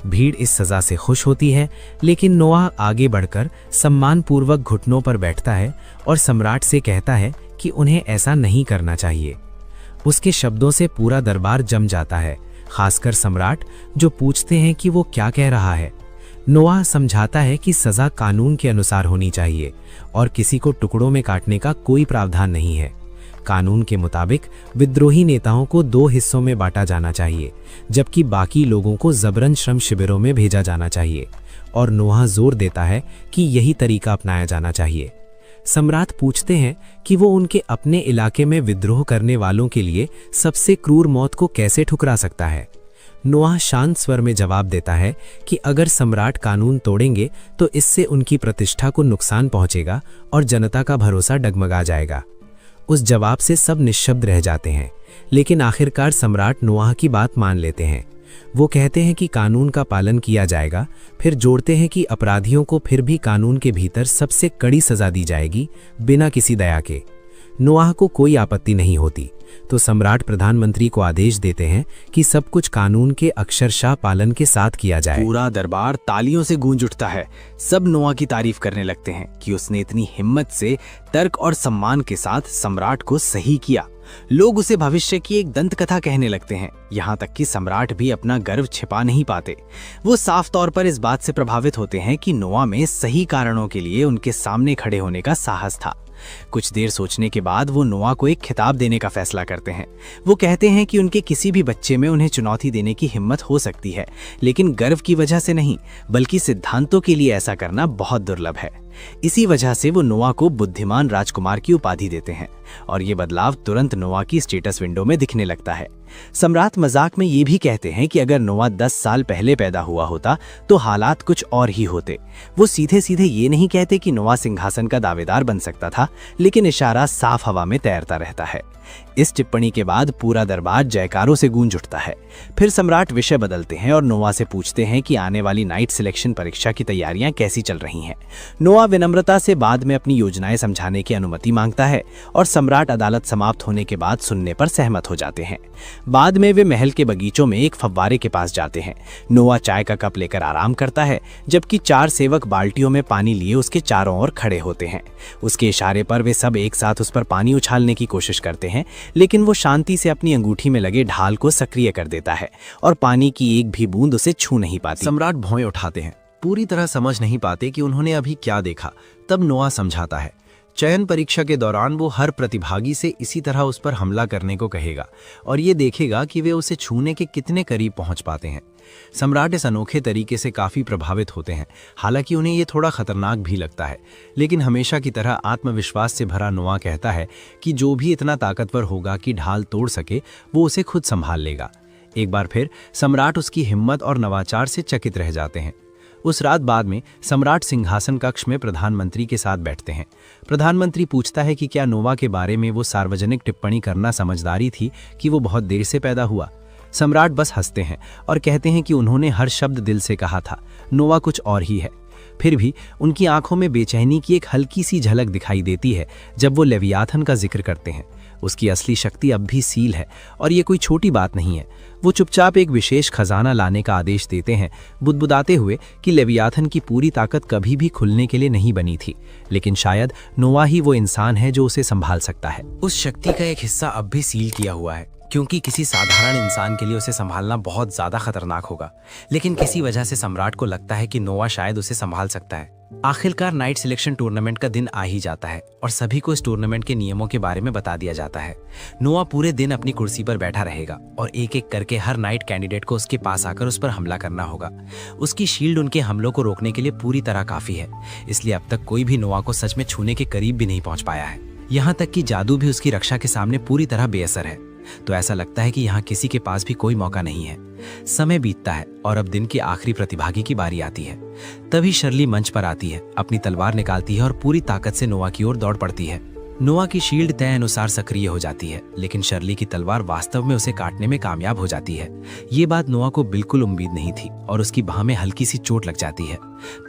भीड़ इस सजा से खुश होती है, लेकिन नोआह आगे बढ़कर सम्मानपूर्वक घुटनों पर बैठता है और सम्राट से कहता है कि उन्हें ऐसा नहीं करना चाहिए। उसके शब्दों से पूरा दरबार जम जाता है, खासकर सम्राट, जो पूछते हैं कि वो क्या कह रहा है। नोआह समझाता है कि सजा कानून के अनुसार होनी चाहिए और किसी को टुकड़ों में काटने का कोई प्रावधान नहीं है। कानून के मुताबिक विद्रोही नेताओं को 2 हिस्सों में बांटा जाना चाहिए, जबकि बाकी लोगों को जबरन श्रम शिविरों में भेजा जाना चाहिए, और नोआह जोर देता है कि यही तरीका अपनाया जाना चाहिए। सम्राट पूछते हैं कि वो उनके अपने इलाके में विद्रोह करने वालों के लिए सबसे क्रूर मौत को कैसे ठुकरा सकता है। नोआह शांत स्वर में जवाब देता है कि अगर सम्राट कानून तोड़ेंगे तो इससे उनकी प्रतिष्ठा को नुकसान पहुंचेगा और जनता का भरोसा डगमगा जाएगा। उस जवाब से सब निश्शब्द रह जाते हैं, लेकिन आखिरकार सम्राट नोआह की बात मान लेते हैं। वो कहते हैं कि कानून का पालन किया जाएगा, फिर जोड़ते हैं कि अपराधियों को फिर भी कानून के भीतर सबसे कड़ी सजा दी जाएगी, बिना किसी दया के। नोआह को कोई आपत्ति नहीं होती, तो सम्राट प्रधानमंत्री को आदेश देते हैं कि सब कुछ कानून के अक्षरशः पालन के साथ किया जाए। पूरा दरबार तालियों से गूंज उठता है। सब नोआह की तारीफ करने लगते हैं कि उसने इतनी हिम्मत से तर्क और सम्मान के साथ सम्राट को सही किया। लोग उसे भविष्य की एक दंत कथा कहने लगते हैं, यहाँ तक कि सम्राट भी अपना गर्व छिपा नहीं पाते। वो साफ तौर पर इस बात से प्रभावित होते हैं कि नोआह में सही कारणों के लिए उनके सामने खड़े होने का साहस था। कुछ देर सोचने के बाद वो नोआह को एक खिताब देने का फैसला करते हैं। वो कहते हैं कि उनके किसी भी बच्चे में उन्हें चुनौती देने की हिम्मत हो सकती है, लेकिन गर्व की वजह से नहीं, बल्कि सिद्धांतों के लिए ऐसा करना बहुत दुर्लभ है। इसी वजह से वो नोआह को बुद्धिमान राजकुमार की उपाधि देते हैं, और ये बदलाव तुरंत नोआह की स्टेटस विंडो में दिखने लगता है। सम्राट मजाक में ये भी कहते हैं कि अगर नोआह 10 साल पहले पैदा हुआ होता तो हालात कुछ और ही होते। वो सीधे सीधे ये नहीं कहते कि नोआह सिंहासन का दावेदार बन सकता था, लेकिन इशारा साफ हवा में तैरता रहता है। इस टिप्पणी के बाद पूरा दरबार जयकारों से गूंज उठता है। फिर सम्राट विषय बदलते हैं और नोआ से पूछते हैं कि आने वाली नाइट सिलेक्शन परीक्षा की तैयारियां कैसी चल रही हैं। नोआ विनम्रता से बाद में अपनी योजनाएं समझाने की अनुमति मांगता है और सम्राट अदालत समाप्त होने के बाद सुनने पर सहमत हो जाते हैं। बाद में वे महल के बगीचों में एक फव्वारे के पास जाते हैं। नोआ चाय का कप लेकर आराम करता है, जबकि 4 सेवक बाल्टियों में पानी लिए उसके चारों ओर खड़े होते हैं। उसके इशारे पर वे सब एक साथ उस पर पानी उछालने की कोशिश करते हैं, लेकिन वो शांति से अपनी अंगूठी में लगे ढाल को सक्रिय कर देता है और पानी की एक भी बूंद उसे छू नहीं पाती। सम्राट भौं उठाते हैं, पूरी तरह समझ नहीं पाते कि उन्होंने अभी क्या देखा। तब नोआ समझाता है, चयन परीक्षा के दौरान वो हर प्रतिभागी से इसी तरह उस पर हमला करने को कहेगा और ये देखेगा कि वे उसे छूने के कितने करीब पहुंच पाते हैं। सम्राट इस अनोखे तरीके से काफी प्रभावित होते हैं। हालांकि उन्हें ये थोड़ा खतरनाक भी लगता है, लेकिन हमेशा की तरह आत्मविश्वास से भरा नोआ कहता है कि जो भी इतना ताकतवर होगा कि ढाल तोड़ सके, वो उसे खुद संभाल लेगा। एक बार फिर सम्राट उसकी हिम्मत और नवाचार से चकित रह जाते हैं। उस रात बाद में सम्राट सिंहासन कक्ष में प्रधानमंत्री के साथ बैठते हैं। प्रधानमंत्री पूछता है कि क्या नोवा के बारे में वो सार्वजनिक टिप्पणी करना समझदारी थी कि वो बहुत देर से पैदा हुआ। सम्राट बस हंसते हैं और कहते हैं कि उन्होंने हर शब्द दिल से कहा था, नोवा कुछ और ही है। फिर भी उनकी आंखों में बेचैनी की एक हल्की सी झलक दिखाई देती है जब वो लेवियाथन का जिक्र करते हैं। उसकी असली शक्ति अब भी सील है और ये कोई छोटी बात नहीं है। वो चुपचाप एक विशेष खजाना लाने का आदेश देते हैं, बुदबुदाते हुए कि लेवियाथन की पूरी ताकत कभी भी खुलने के लिए नहीं बनी थी, लेकिन शायद नोवा ही वो इंसान है जो उसे संभाल सकता है। उस शक्ति का एक हिस्सा अब भी सील किया हुआ है, क्योंकि किसी साधारण इंसान के लिए उसे संभालना बहुत ज्यादा खतरनाक होगा। लेकिन किसी वजह से सम्राट को लगता है कि नोवा शायद उसे संभाल सकता है। आखिरकार नाइट सिलेक्शन टूर्नामेंट का दिन आ ही जाता है और सभी को इस टूर्नामेंट के नियमों के बारे में बता दिया जाता है। नोआ पूरे दिन अपनी कुर्सी पर बैठा रहेगा और एक एक करके हर नाइट कैंडिडेट को उसके पास आकर उस पर हमला करना होगा। उसकी शील्ड उनके हमलों को रोकने के लिए पूरी तरह काफी है, इसलिए अब तक कोई भी नोआ को सच में छूने के करीब भी नहीं पहुंच पाया है। यहाँ तक कि जादू भी उसकी रक्षा के सामने पूरी तरह बेअसर है। तो ऐसा लगता है कि यहाँ किसी के पास भी कोई मौका नहीं है। समय बीतता है और अब दिन के आखिरी प्रतिभागी की बारी आती है। तभी शर्ली मंच पर आती है, अपनी तलवार निकालती है और पूरी ताकत से नोआ की ओर दौड़ पड़ती है। नोआ की शील्ड तय अनुसार सक्रिय हो जाती है, लेकिन शर्ली की तलवार वास्तव में उसे काटने में कामयाब हो जाती है। ये बात नोआ को बिल्कुल उम्मीद नहीं थी और उसकी बाह में हल्की सी चोट लग जाती है।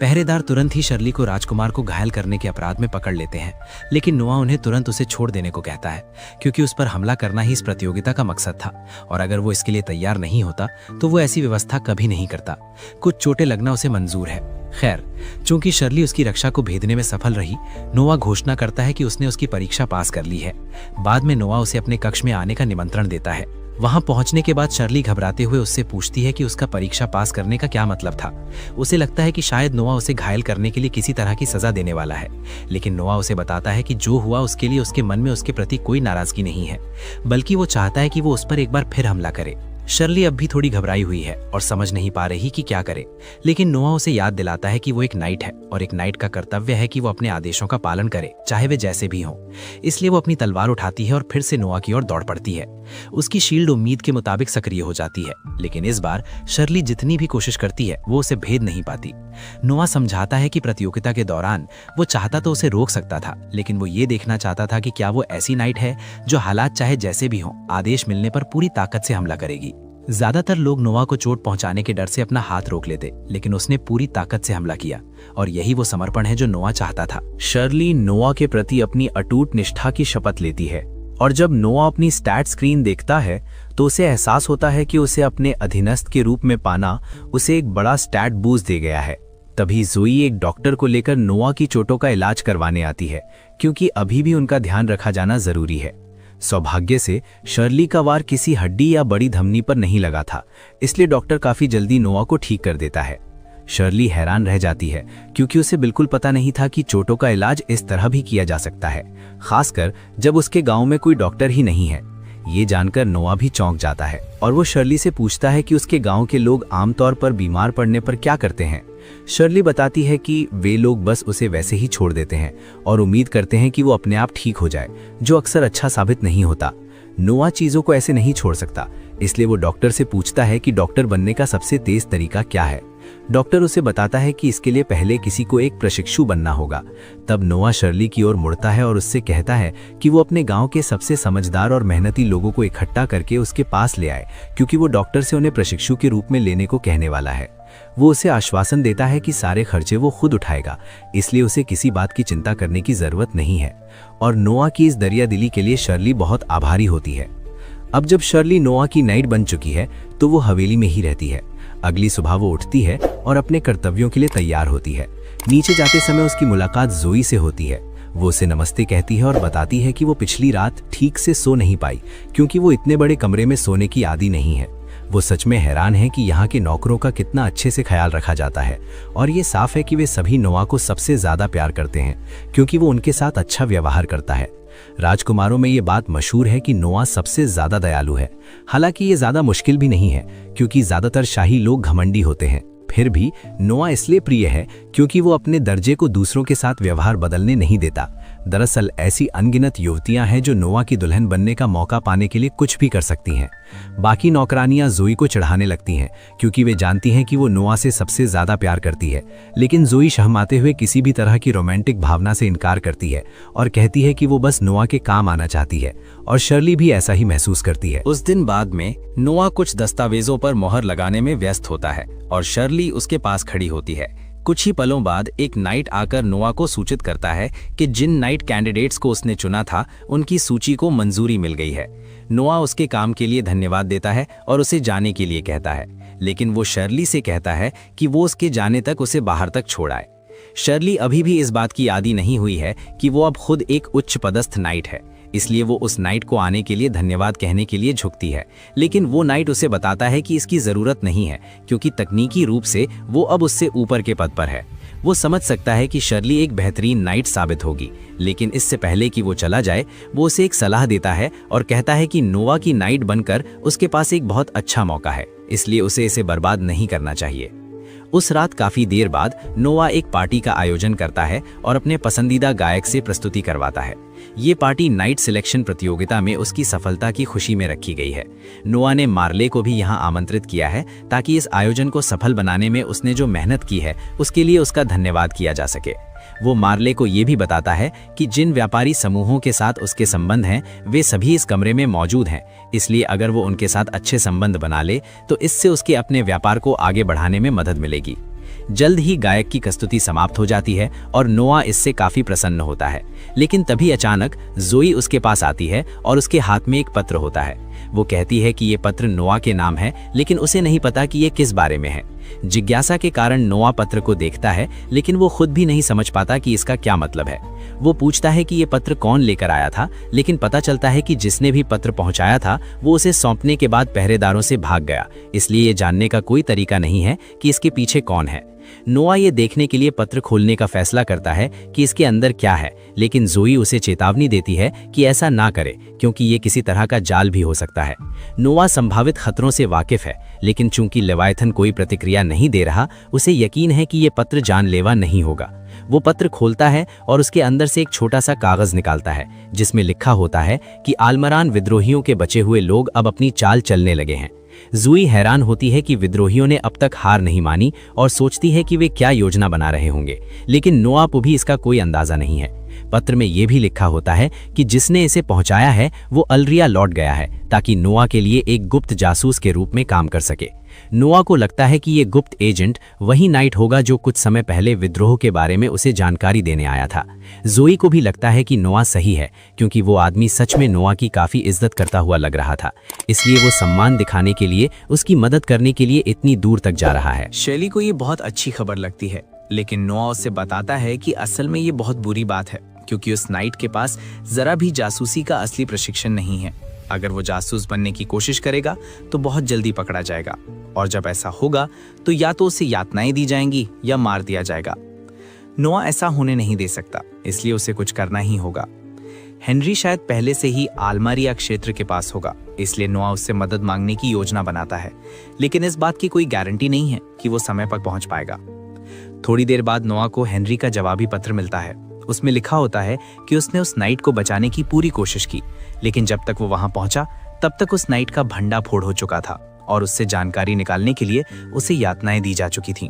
पहरेदार तुरंत ही शर्ली को राजकुमार को घायल करने के अपराध में पकड़ लेते हैं, लेकिन नोआ उन्हें तुरंत उसे छोड़ देने को कहता है, क्योंकि उस पर हमला करना ही इस प्रतियोगिता का मकसद था और अगर वो इसके लिए तैयार नहीं होता तो वो ऐसी व्यवस्था कभी नहीं करता। कुछ चोटें लगना उसे मंजूर है। खैर, चूंकि शर्ली उसकी रक्षा को भेदने में सफल रही, नोआ घोषणा करता है कि उसने उसकी परीक्षा पास कर ली है। बाद में नोआ उसे अपने कक्ष में आने का निमंत्रण देता है। वहां पहुंचने के बाद शर्ली घबराते हुए उससे पूछती है कि उसका परीक्षा पास करने का क्या मतलब था। उसे लगता है कि शायद नोआ उसे घायल करने के लिए किसी तरह की सजा देने वाला है, लेकिन नोआ उसे बताता है कि जो हुआ उसके लिए उसके मन में उसके प्रति कोई नाराजगी नहीं है, बल्कि वो चाहता है कि वो उस पर एक बार फिर हमला करे। शर्ली अब भी थोड़ी घबराई हुई है और समझ नहीं पा रही कि क्या करे, लेकिन नोआ उसे याद दिलाता है कि वो एक नाइट है और एक नाइट का कर्तव्य है कि वो अपने आदेशों का पालन करे, चाहे वे जैसे भी हों। इसलिए वो अपनी तलवार उठाती है और फिर से नोआ की ओर दौड़ पड़ती है। उसकी शील्ड उम्मीद के मुताबिक सक्रिय हो जाती है, लेकिन इस बार शर्ली जितनी भी कोशिश करती है वो उसे भेद नहीं पाती। नोआ समझाता है कि प्रतियोगिता के दौरान वो चाहता तो उसे रोक सकता था, लेकिन वो ये देखना चाहता था कि क्या वो ऐसी नाइट है जो हालात चाहे जैसे भी हों, आदेश मिलने पर पूरी ताकत से हमला करेगी। ज्यादातर लोग नोआ को चोट पहुंचाने के डर से अपना हाथ रोक लेते, लेकिन उसने पूरी ताकत से हमला किया और यही वो समर्पण है जो नोआ चाहता था। शर्ली नोआ के प्रति अपनी अटूट निष्ठा की शपथ लेती है और जब नोआ अपनी स्टैट स्क्रीन देखता है तो उसे एहसास होता है कि उसे अपने अधीनस्थ के रूप में पाना उसे एक बड़ा स्टैट बूस्ट दे गया है। तभी जोई एक डॉक्टर को लेकर नोआ की चोटों का इलाज करवाने आती है, क्योंकि अभी भी उनका ध्यान रखा जाना जरूरी है। सौभाग्य से शर्ली का वार किसी हड्डी या बड़ी धमनी पर नहीं लगा था, इसलिए डॉक्टर काफी जल्दी नोआ को ठीक कर देता है। शर्ली हैरान रह जाती है, क्योंकि उसे बिल्कुल पता नहीं था कि चोटों का इलाज इस तरह भी किया जा सकता है, खासकर जब उसके गांव में कोई डॉक्टर ही नहीं है। ये जानकर नोआ भी चौंक जाता है और वो शर्ली से पूछता है कि उसके गांव के लोग आमतौर पर बीमार पड़ने पर क्या करते हैं। शर्ली बताती है कि वे लोग बस उसे वैसे ही छोड़ देते हैं और उम्मीद करते हैं कि वो अपने आप ठीक हो जाए, जो अक्सर अच्छा साबित नहीं होता। नोआ चीजों को ऐसे नहीं छोड़ सकता, इसलिए वो डॉक्टर से पूछता है कि डॉक्टर बनने का सबसे तेज तरीका क्या है। डॉक्टर उसे बताता है कि इसके लिए पहले किसी को एक प्रशिक्षु बनना होगा। तब नोआ शर्ली की ओर मुड़ता है और उससे कहता है कि वो अपने गांव के सबसे समझदार और मेहनती लोगों को इकट्ठा करके उसके पास ले आए, क्योंकि वो डॉक्टर से उन्हें प्रशिक्षु के रूप में लेने को कहने वाला है। वो उसे आश्वासन देता है कि सारे खर्चे वो खुद उठाएगा, इसलिए उसे किसी बात की चिंता करने की जरूरत नहीं है। और नोआ की इस दरियादिली के लिए शर्ली बहुत आभारी होती है। अब जब शर्ली नोआ की नाइट बन चुकी है तो वो हवेली में ही रहती है। अगली सुबह वो उठती है और अपने कर्तव्यों के लिए तैयार होती है। नीचे जाते समय उसकी मुलाकात जोई से होती है। वो उसे नमस्ते कहती है और बताती है कि वो पिछली रात ठीक से सो नहीं पाई, क्योंकि वो इतने बड़े कमरे में सोने की आदी नहीं है। वो सच में हैरान है कि यहाँ के नौकरों का कितना अच्छे से ख्याल रखा जाता है, और ये साफ है कि वे सभी नोआ को सबसे ज्यादा प्यार करते हैं, क्योंकि वो उनके साथ अच्छा व्यवहार करता है। राजकुमारों में ये बात मशहूर है कि नोआ सबसे ज्यादा दयालु है। हालांकि ये ज्यादा मुश्किल भी नहीं है, क्योंकि ज्यादातर शाही लोग घमंडी होते हैं। फिर भी नोआ इसलिए प्रिय है क्योंकि वो अपने दर्जे को दूसरों के साथ व्यवहार बदलने नहीं देता। दरअसल ऐसी अनगिनत युवतियां हैं जो नोआ की दुल्हन बनने का मौका पाने के लिए कुछ भी कर सकती हैं। बाकी नौकरानियां जोई को चढ़ाने लगती हैं, क्योंकि वे जानती हैं कि वो नोआ से सबसे ज्यादा प्यार करती है। लेकिन जोई शर्माते हुए किसी भी तरह की रोमांटिक भावना से इनकार करती है और कहती है कि वो बस नोआ के काम आना चाहती है, और शर्ली भी ऐसा ही महसूस करती है। उस दिन बाद में नोआ कुछ दस्तावेजों पर मोहर लगाने में व्यस्त होता है और शर्ली उसके पास खड़ी होती है। कुछ ही पलों बाद एक नाइट आकर नोआ को सूचित करता है कि जिन नाइट कैंडिडेट्स को उसने चुना था उनकी सूची को मंजूरी मिल गई है। नोआ उसके काम के लिए धन्यवाद देता है और उसे जाने के लिए कहता है, लेकिन वो शर्ली से कहता है कि वो उसके जाने तक उसे बाहर तक छोड़ाए। शर्ली अभी भी इस बात की आदी नहीं हुई है कि वो अब खुद एक उच्च पदस्थ नाइट है, इसलिए वो उस नाइट को आने के लिए धन्यवाद कहने के लिए झुकती है। लेकिन वो नाइट उसे बताता है कि इसकी जरूरत नहीं है, क्योंकि तकनीकी रूप से वो अब उससे ऊपर के पद पर है। वो समझ सकता है कि शर्ली एक बेहतरीन नाइट साबित होगी, लेकिन इससे पहले कि वो चला जाए वो उसे एक सलाह देता है और कहता है कि नोआ की नाइट बनकर उसके पास एक बहुत अच्छा मौका है, इसलिए उसे इसे बर्बाद नहीं करना चाहिए। उस रात काफी देर बाद नोआ एक पार्टी का आयोजन करता है और अपने पसंदीदा गायक से प्रस्तुति करवाता है। ये पार्टी नाइट सिलेक्शन प्रतियोगिता में उसकी सफलता की खुशी में रखी गई है। नोआ ने मार्ले को भी यहाँ आमंत्रित किया है ताकि इस आयोजन को सफल बनाने में उसने जो मेहनत की है उसके लिए उसका धन्यवाद किया जा सके। वो मार्ले को ये भी बताता है कि जिन व्यापारी समूहों के साथ उसके संबंध हैं वे सभी इस कमरे में मौजूद हैं, इसलिए अगर वो उनके साथ अच्छे संबंध बना ले तो इससे उसके अपने व्यापार को आगे बढ़ाने में मदद मिलेगी। जल्द ही गायक की प्रस्तुति समाप्त हो जाती है और नोआ इससे काफी प्रसन्न होता है। लेकिन तभी अचानक जोई उसके पास आती है और उसके हाथ में एक पत्र होता है। वो कहती है कि ये पत्र नोआ के नाम है, लेकिन उसे नहीं पता कि ये किस बारे में है। जिज्ञासा के कारण नोआ पत्र को देखता है, लेकिन वो खुद भी नहीं समझ पाता कि इसका क्या मतलब है। वो पूछता है कि ये पत्र कौन लेकर आया था, लेकिन पता चलता है कि जिसने भी पत्र पहुंचाया था वो उसे सौंपने के बाद पहरेदारों से भाग गया, इसलिए ये जानने का कोई तरीका नहीं है कि इसके पीछे कौन है। नोआ ये देखने के लिए पत्र खोलने का फैसला करता है कि इसके अंदर क्या है, लेकिन जोई उसे चेतावनी देती है कि ऐसा ना करे, क्योंकि ये किसी तरह का जाल भी हो सकता है। नोआ संभावित खतरों से वाकिफ है, लेकिन चूंकि लेवायथन कोई प्रतिक्रिया नहीं दे रहा, उसे यकीन है कि ये पत्र जानलेवा नहीं होगा। वो पत्र खोलता है और उसके अंदर से एक छोटा सा कागज निकालता है, जिसमें लिखा होता है कि आलमरान विद्रोहियों के बचे हुए लोग अब अपनी चाल चलने लगे हैं। जुई हैरान होती है कि विद्रोहियों ने अब तक हार नहीं मानी और सोचती है कि वे क्या योजना बना रहे होंगे, लेकिन नोआ को भी इसका कोई अंदाजा नहीं है। पत्र में यह भी लिखा होता है कि जिसने इसे पहुंचाया है वो अल्रिया लौट गया है, ताकि नोआ के लिए एक गुप्त जासूस के रूप में काम कर सके। नोआ को लगता है कि ये गुप्त एजेंट वही नाइट होगा जो कुछ समय पहले विद्रोह के बारे में उसे जानकारी देने आया था। जोई को भी लगता है कि नोआ सही है, क्योंकि वो आदमी सच में नोआ की काफी इज्जत करता हुआ लग रहा था, इसलिए वो सम्मान दिखाने के लिए उसकी मदद करने के लिए इतनी दूर तक जा रहा है। शैली को ये बहुत अच्छी खबर लगती है, लेकिन नोआ उससे बताता है कि असल में ये बहुत बुरी बात है, क्योंकि उस नाइट के पास जरा भी जासूसी का असली प्रशिक्षण नहीं है। अगर वो जासूस बनने की कोशिश करेगा तो बहुत जल्दी पकड़ा जाएगा, और जब ऐसा होगा तो या तो उसे यातनाएं दी जाएंगी या मार दिया जाएगा। नोआ ऐसा होने नहीं दे सकता, इसलिए उसे कुछ करना ही होगा। हेनरी शायद पहले से ही आलमारिया क्षेत्र के पास होगा, इसलिए नोआ उससे मदद मांगने की योजना बनाता है, लेकिन इस बात की कोई गारंटी नहीं है कि वो समय पर पहुंच पाएगा। थोड़ी देर बाद नोआ को हेनरी का जवाबी पत्र मिलता है। उसमें लिखा होता है कि उसने उस नाइट को बचाने की पूरी कोशिश की, लेकिन जब तक वो वहां पहुंचा तब तक उस नाइट का भंडा फोड़ हो चुका था और उससे जानकारी निकालने के लिए उसे यातनाएं दी जा चुकी थीं।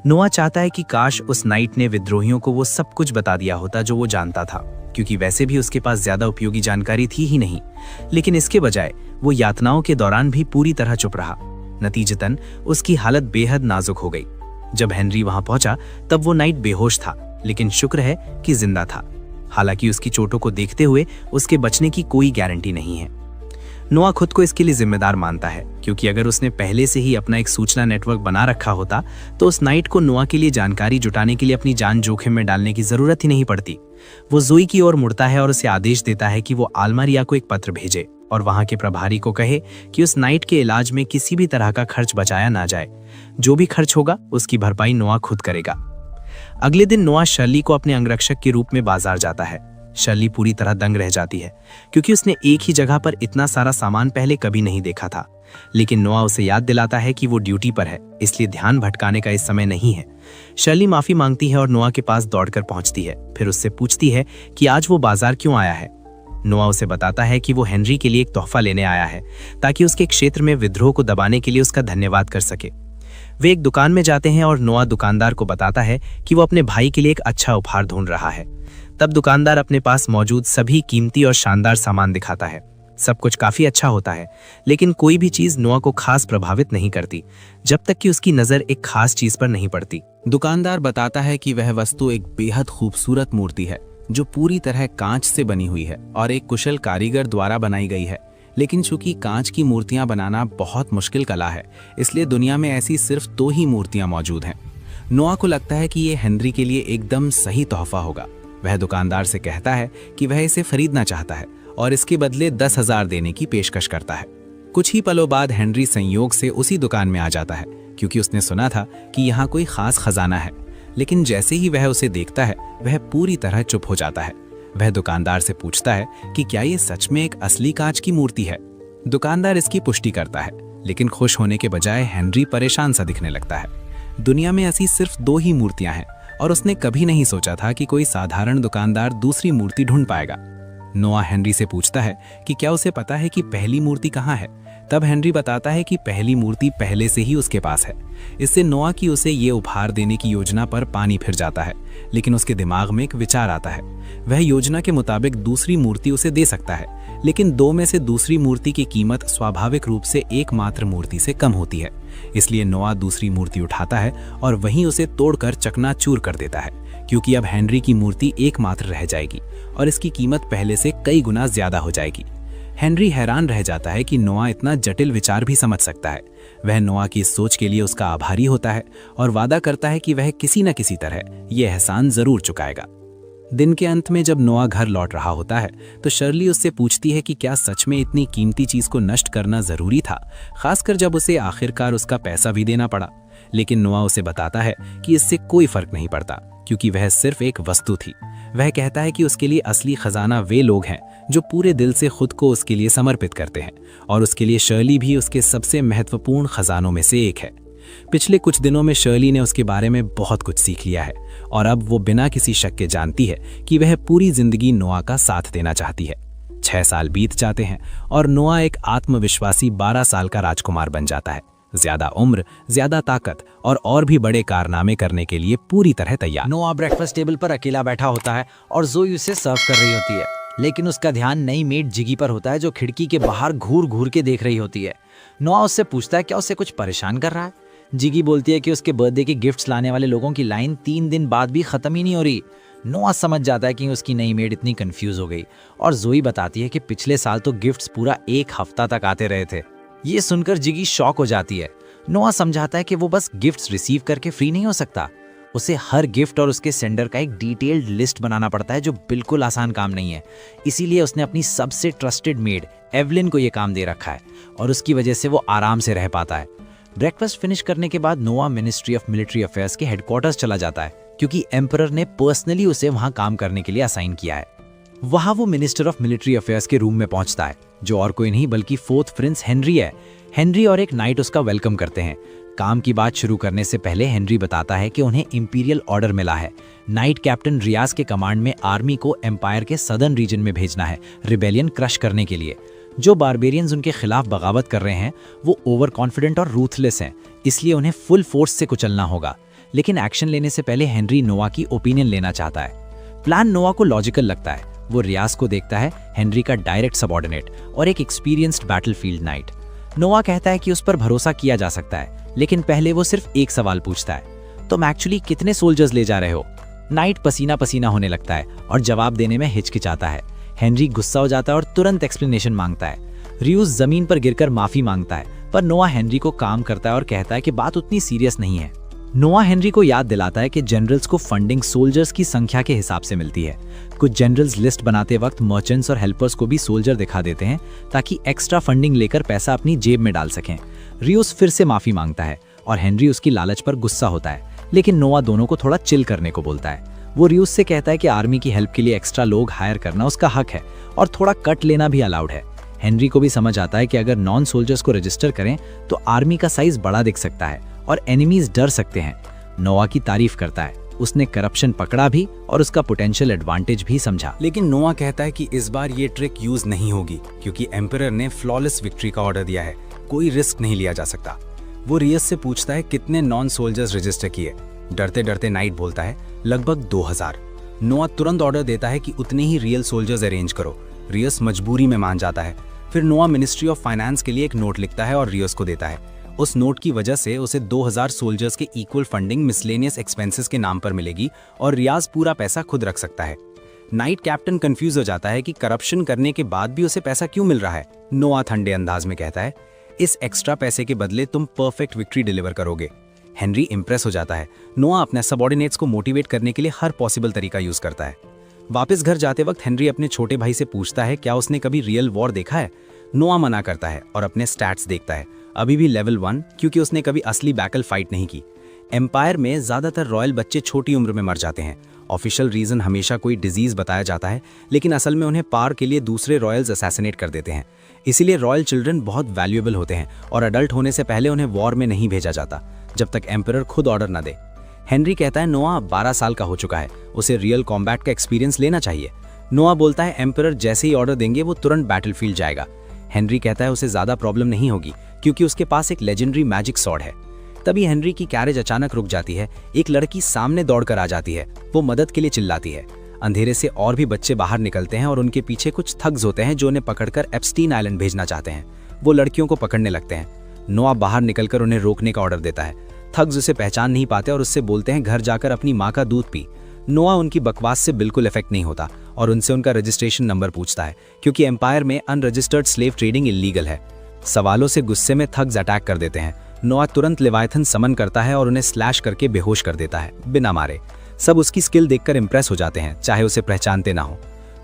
नोआ चाहता है कि काश उस नाइट ने विद्रोहियों को वो सब कुछ बता दिया होता जो वो जानता था, क्योंकि वैसे भी उसके पास ज्यादा उपयोगी जानकारी थी ही नहीं। लेकिन इसके बजाय वो यातनाओं के दौरान भी पूरी तरह चुप रहा। नतीजतन उसकी हालत बेहद नाजुक हो गई। जब हेनरी वहां पहुंचा तब वो नाइट बेहोश था, लेकिन शुक्र है कि जिंदा था। हालांकि उसकी चोटों को देखते हुए उसके बचने की कोई गारंटी नहीं है। नोआ खुद को इसके लिए जिम्मेदार मानता है, क्योंकि अगर उसने पहले से ही अपना एक सूचना नेटवर्क बना रखा होता तो उस नाइट को नोआ के लिए जानकारी जुटाने के लिए अपनी जान जोखिम में डालने की जरूरत ही नहीं पड़ती। वो जोई की ओर मुड़ता है और उसे आदेश देता है कि वो आलमारिया को एक पत्र भेजे और वहां के प्रभारी को कहे कि उस नाइट के इलाज में किसी भी तरह का खर्च बचाया ना जाए। जो भी खर्च होगा उसकी भरपाई नोआ खुद करेगा। अगले दिन नोआ शर्ली को अपने अंगरक्षक के रूप में बाजार जाता है। शर्ली पूरी तरह दंग रह जाती है, क्योंकि उसने एक ही जगह पर इतना सारा सामान पहले कभी नहीं देखा था। लेकिन नोआ उसे याद दिलाता है कि वो ड्यूटी पर है, इसलिए ध्यान भटकाने का इस समय नहीं है। शर्ली माफी मांगती है और नोआ के पास दौड़कर पहुंचती है। फिर उससे पूछती है कि आज वो बाजार क्यों आया है। नोआ उसे बताता है कि वो हेनरी के लिए एक तोहफा लेने आया है, ताकि उसके क्षेत्र में विद्रोह को दबाने के लिए उसका धन्यवाद कर सके। वे एक दुकान में जाते हैं और नोआ दुकानदार को बताता है कि वो अपने भाई के लिए एक अच्छा उपहार ढूंढ रहा है। तब दुकानदार अपने पास मौजूद सभी कीमती और शानदार सामान दिखाता है। सब कुछ काफी अच्छा होता है, लेकिन कोई भी चीज नोआ को खास प्रभावित नहीं करती, जब तक कि उसकी नजर एक खास चीज पर नहीं पड़ती। दुकानदार बताता है कि वह वस्तु एक बेहद खूबसूरत मूर्ति है जो पूरी तरह कांच से बनी हुई है और एक कुशल कारीगर द्वारा बनाई गई है। लेकिन चूंकि कांच की मूर्तियां बनाना बहुत मुश्किल कला है, इसलिए दुनिया में ऐसी सिर्फ 2 ही मूर्तियां मौजूद हैं। नोआ को लगता है कि ये हेनरी के लिए एकदम सही तोहफा होगा। वह दुकानदार से कहता है कि वह इसे खरीदना चाहता है और इसके बदले 10,000 देने की पेशकश करता है। कुछ ही पलों बाद हेनरी संयोग से उसी दुकान में आ जाता है, क्योंकि उसने सुना था कि यहाँ कोई खास खजाना है। लेकिन जैसे ही वह उसे देखता है वह पूरी तरह चुप हो जाता है। वह दुकानदार से पूछता है कि क्या ये सच में एक असली कांच की मूर्ति है। दुकानदार इसकी पुष्टि करता है, लेकिन खुश होने के बजाय हेनरी परेशान सा दिखने लगता है। दुनिया में ऐसी सिर्फ 2 ही मूर्तियां हैं और उसने कभी नहीं सोचा था कि कोई साधारण दुकानदार दूसरी मूर्ति ढूंढ पाएगा। नोआ हेनरी से पूछता है कि क्या उसे पता है कि पहली मूर्ति कहाँ है। तब हेनरी बताता है कि पहली मूर्ति पहले से ही उसके पास है। इससे नोआ की उसे ये उपहार देने की योजना पर पानी फिर जाता है, लेकिन उसके दिमाग में एक विचार आता है। वह योजना के मुताबिक दूसरी मूर्ति उसे दे सकता है, लेकिन 2 में से दूसरी मूर्ति की कीमत स्वाभाविक रूप से एकमात्र मूर्ति से कम होती है। इसलिए नोआ दूसरी मूर्ति उठाता है और वहीं उसे तोड़कर चकनाचूर कर देता है, क्योंकि अब हेनरी की मूर्ति एकमात्र रह जाएगी और इसकी कीमत पहले से कई गुना ज्यादा हो जाएगी। हेनरी हैरान रह जाता है कि नोआ इतना जटिल विचार भी समझ सकता है। वह नोआ की इस सोच के लिए उसका आभारी होता है और वादा करता है कि वह किसी न किसी तरह यह एहसान जरूर चुकाएगा। दिन के अंत में जब नोआ घर लौट रहा होता है तो शर्ली उससे पूछती है कि क्या सच में इतनी कीमती चीज को नष्ट करना जरूरी था, खासकर जब उसे आखिरकार उसका पैसा भी देना पड़ा। लेकिन नोआ उसे बताता है कि इससे कोई फर्क नहीं पड़ता, क्योंकि वह सिर्फ एक वस्तु थी। वह कहता है कि उसके लिए असली खजाना वे लोग हैं जो पूरे दिल से खुद को उसके लिए समर्पित करते हैं, और उसके लिए शर्ली भी उसके सबसे महत्वपूर्ण खजानों में से एक है। पिछले कुछ दिनों में शर्ली ने उसके बारे में बहुत कुछ सीख लिया है और अब वो बिना किसी शक के जानती है कि वह पूरी जिंदगी नोआ का साथ देना चाहती है। 6 साल बीत जाते हैं और नोआ एक आत्मविश्वासी 12 साल का राजकुमार बन जाता है। ज्यादा उम्र, ज्यादा ताकत और भी बड़े कारनामे करने के लिए पूरी तरह तैयार। नोआ ब्रेकफास्ट टेबल पर अकेला बैठा होता है और जोई उसे सर्व कर रही होती है, लेकिन उसका ध्यान नई मेड जिगी पर होता है जो खिड़की के बाहर घूर घूर के देख रही होती है। नोआ उससे पूछता है क्या उसे कुछ परेशान कर रहा है। जिगी बोलती है कि उसके बर्थडे की गिफ्ट्स लाने वाले लोगों की लाइन 3 दिन बाद भी खत्म ही नहीं हो रही। नोआ समझ जाता है कि उसकी नई मेड इतनी कंफ्यूज हो गई और जोई बताती है कि पिछले साल तो गिफ्ट्स पूरा 1 हफ्ता तक आते रहे थे। ये सुनकर जिगी शॉक हो जाती है। नोआ समझाता है कि वो बस गिफ्ट्स रिसीव करके फ्री नहीं हो सकता, उसे हर गिफ्ट और उसके सेंडर का एक डिटेल्ड लिस्ट बनाना पड़ता है, जो बिल्कुल आसान काम नहीं है। इसीलिए उसने अपनी सबसे ट्रस्टेड मेड एवलिन को ये काम दे रखा है और उसकी वजह से वो आराम से रह पाता है। ब्रेकफास्ट फिनिश करने के बाद नोआ मिनिस्ट्री ऑफ मिलिट्री अफेयर्स के हेडक्वार्टर्स चला जाता है, क्योंकि एम्परर ने पर्सनली उसे वहां काम करने के लिए असाइन किया है। वहां वो मिनिस्टर ऑफ मिलिट्री अफेयर्स के रूम में पहुंचता है, जो और कोई नहीं बल्कि 4th प्रिंस हेनरी है। हेनरी और एक नाइट उसका वेलकम करते हैं। काम की बात शुरू करने से पहले हेनरी बताता है कि उन्हें इंपीरियल ऑर्डर मिला है। नाइट कैप्टन रियाज के कमांड में आर्मी को एम्पायर के सदर्न रीजन में भेजना है, रिबेलियन क्रश करने के लिए। जो बारबेरियंस उनके खिलाफ बगावत कर रहे हैं वो ओवर कॉन्फिडेंट और रूथलेस हैं, इसलिए उन्हें फुल फोर्स से कुचलना होगा। लेकिन एक्शन लेने से पहले हेनरी नोआ की ओपिनियन लेना चाहता है। प्लान नोआ को लॉजिकल लगता है। वो रियाज को देखता है, हेनरी का डायरेक्ट सबऑर्डिनेट और एक एक्सपीरियंस्ड बैटलफील्ड नाइट। नोआ कहता है कि उस पर भरोसा किया जा सकता है, लेकिन पहले वो सिर्फ एक सवाल पूछता है, तुम एक्चुअली कितने सोल्जर्स ले जा रहे हो? नाइट पसीना पसीना होने लगता है और जवाब देने में हिचकिचाता है। हेनरी गुस्सा हो जाता है और तुरंत एक्सप्लेनेशन मांगता है। रियूज जमीन पर गिरकर माफी मांगता है, पर नोआ हेनरी को काम करता है और कहता है कि बात उतनी सीरियस नहीं है। नोआ हेनरी को याद दिलाता है कि जनरल्स को फंडिंग सोल्जर्स की संख्या के हिसाब से मिलती है। कुछ जनरल्स लिस्ट बनाते वक्त मर्चेंट्स और हेल्पर्स को भी सोल्जर दिखा देते हैं ताकि एक्स्ट्रा फंडिंग लेकर पैसा अपनी जेब में डाल सकें। रियूज फिर से माफी मांगता है और हेनरी उसकी लालच पर गुस्सा होता है, लेकिन नोआ दोनों को थोड़ा चिल करने को बोलता है। वो रियूज से कहता है कि आर्मी की हेल्प के लिए एक्स्ट्रा लोग हायर करना उसका हक है और थोड़ा कट लेना भी अलाउड है। हेनरी को भी समझ आता है कि अगर नॉन सोल्जर्स को रजिस्टर करें तो आर्मी का साइज बड़ा दिख सकता है और एनिमीज डर सकते हैं। नोआ की तारीफ करता है, उसने करप्शन पकड़ा भी और उसका पोटेंशियल एडवांटेज भी समझा। लेकिन नोआ कहता है कि इस बार ये ट्रिक यूज नहीं होगी क्योंकि एम्परर ने फ्लॉलेस विक्ट्री का ऑर्डर दिया है, कोई रिस्क नहीं लिया जा सकता। वो रियस से पूछता है कितने नॉन सोल्जर्स रजिस्टर किए। डरते डरते नाइट बोलता है लगभग 2000। नोआ तुरंत ऑर्डर देता है कि उतने ही रियल सोल्जर्स अरेंज करो। रियस मजबूरी में मान जाता है। फिर नोआ मिनिस्ट्री ऑफ फाइनेंस के लिए एक नोट लिखता है और रियस को देता है। उस नोट की वजह से उसे 2000 सोल्जर्स के इक्वल फंडिंग मिसलेनियस एक्सपेंसेस के नाम पर मिलेगी और रियाज पूरा पैसा खुद रख सकता है। नाइट कैप्टन कंफ्यूज हो जाता है कि करप्शन करने के बाद भी उसे पैसा क्यों मिल रहा है। नोआ ठंडे अंदाज में कहता है, इस एक्स्ट्रा पैसे के बदले तुम परफेक्ट विक्ट्री डिलीवर करोगे। हेनरी इंप्रेस हो जाता है। नोआ अपने सबऑर्डिनेट्स को मोटिवेट करने के लिए हर पॉसिबल तरीका यूज करता है। वापस घर जाते वक्त हेनरी अपने छोटे भाई से पूछता है क्या उसने कभी रियल वॉर देखा है। नोआ मना करता है और अपने स्टैट्स देखता है, अभी भी लेवल 1, क्योंकि उसने कभी असली बैटल फाइट नहीं की। एम्पायर में ज्यादातर रॉयल बच्चे छोटी उम्र में मर जाते हैं। ऑफिशियल रीजन हमेशा कोई डिजीज बताया जाता है, लेकिन असल में उन्हें पार के लिए दूसरे रॉयल्स असैसिनेट कर देते हैं। इसीलिए रॉयल चिल्ड्रन बहुत वैल्यूएबल होते हैं और अडल्ट होने से पहले उन्हें वॉर में नहीं भेजा जाता जब तक एम्परर खुद ऑर्डर न दे। हेनरी कहता है नोआ 12 साल का हो चुका है, उसे रियल कॉम्बैट का एक्सपीरियंस लेना चाहिए। नोआ बोलता है एम्परर जैसे ही ऑर्डर देंगे वो तुरंत बैटलफील्ड जाएगा। हेनरी कहता है उसे ज्यादा प्रॉब्लम नहीं होगी क्योंकि उसके पास एक लेजेंडरी मैजिक सॉर्ड है। तभी हेनरी की कैरेज अचानक रुक जाती है। एक लड़की सामने दौड़कर आ जाती है। वो मदद के लिए चिल्लाती है। अंधेरे से और भी बच्चे बाहर निकलते हैं और उनके पीछे कुछ थग्स होते हैं जो उन्हें पकड़कर एप्स्टीन आइलैंड भेजना चाहते हैं। वो लड़कियों को पकड़ने लगते हैं। नोआ बाहर निकलकर उन्हें रोकने का ऑर्डर देता है। थग्स उसे पहचान नहीं पाते और उससे बोलते हैं घर जाकर अपनी माँ का दूध पी। नोआ उनकी बकवास से बिल्कुल इफेक्ट नहीं होता और उनसे उनका रजिस्ट्रेशन नंबर पूछता है क्योंकि एम्पायर में अनरजिस्टर्ड स्लेव ट्रेडिंग इल्लीगल है। सवालों से गुस्से में थग्स अटैक कर देते हैं। नोआ तुरंत लेवायथन समन करता है और उन्हें स्लैश करके बेहोश कर देता है बिना मारे। सब उसकी स्किल देखकर इंप्रेस हो जाते हैं, चाहे उसे पहचानते ना हो।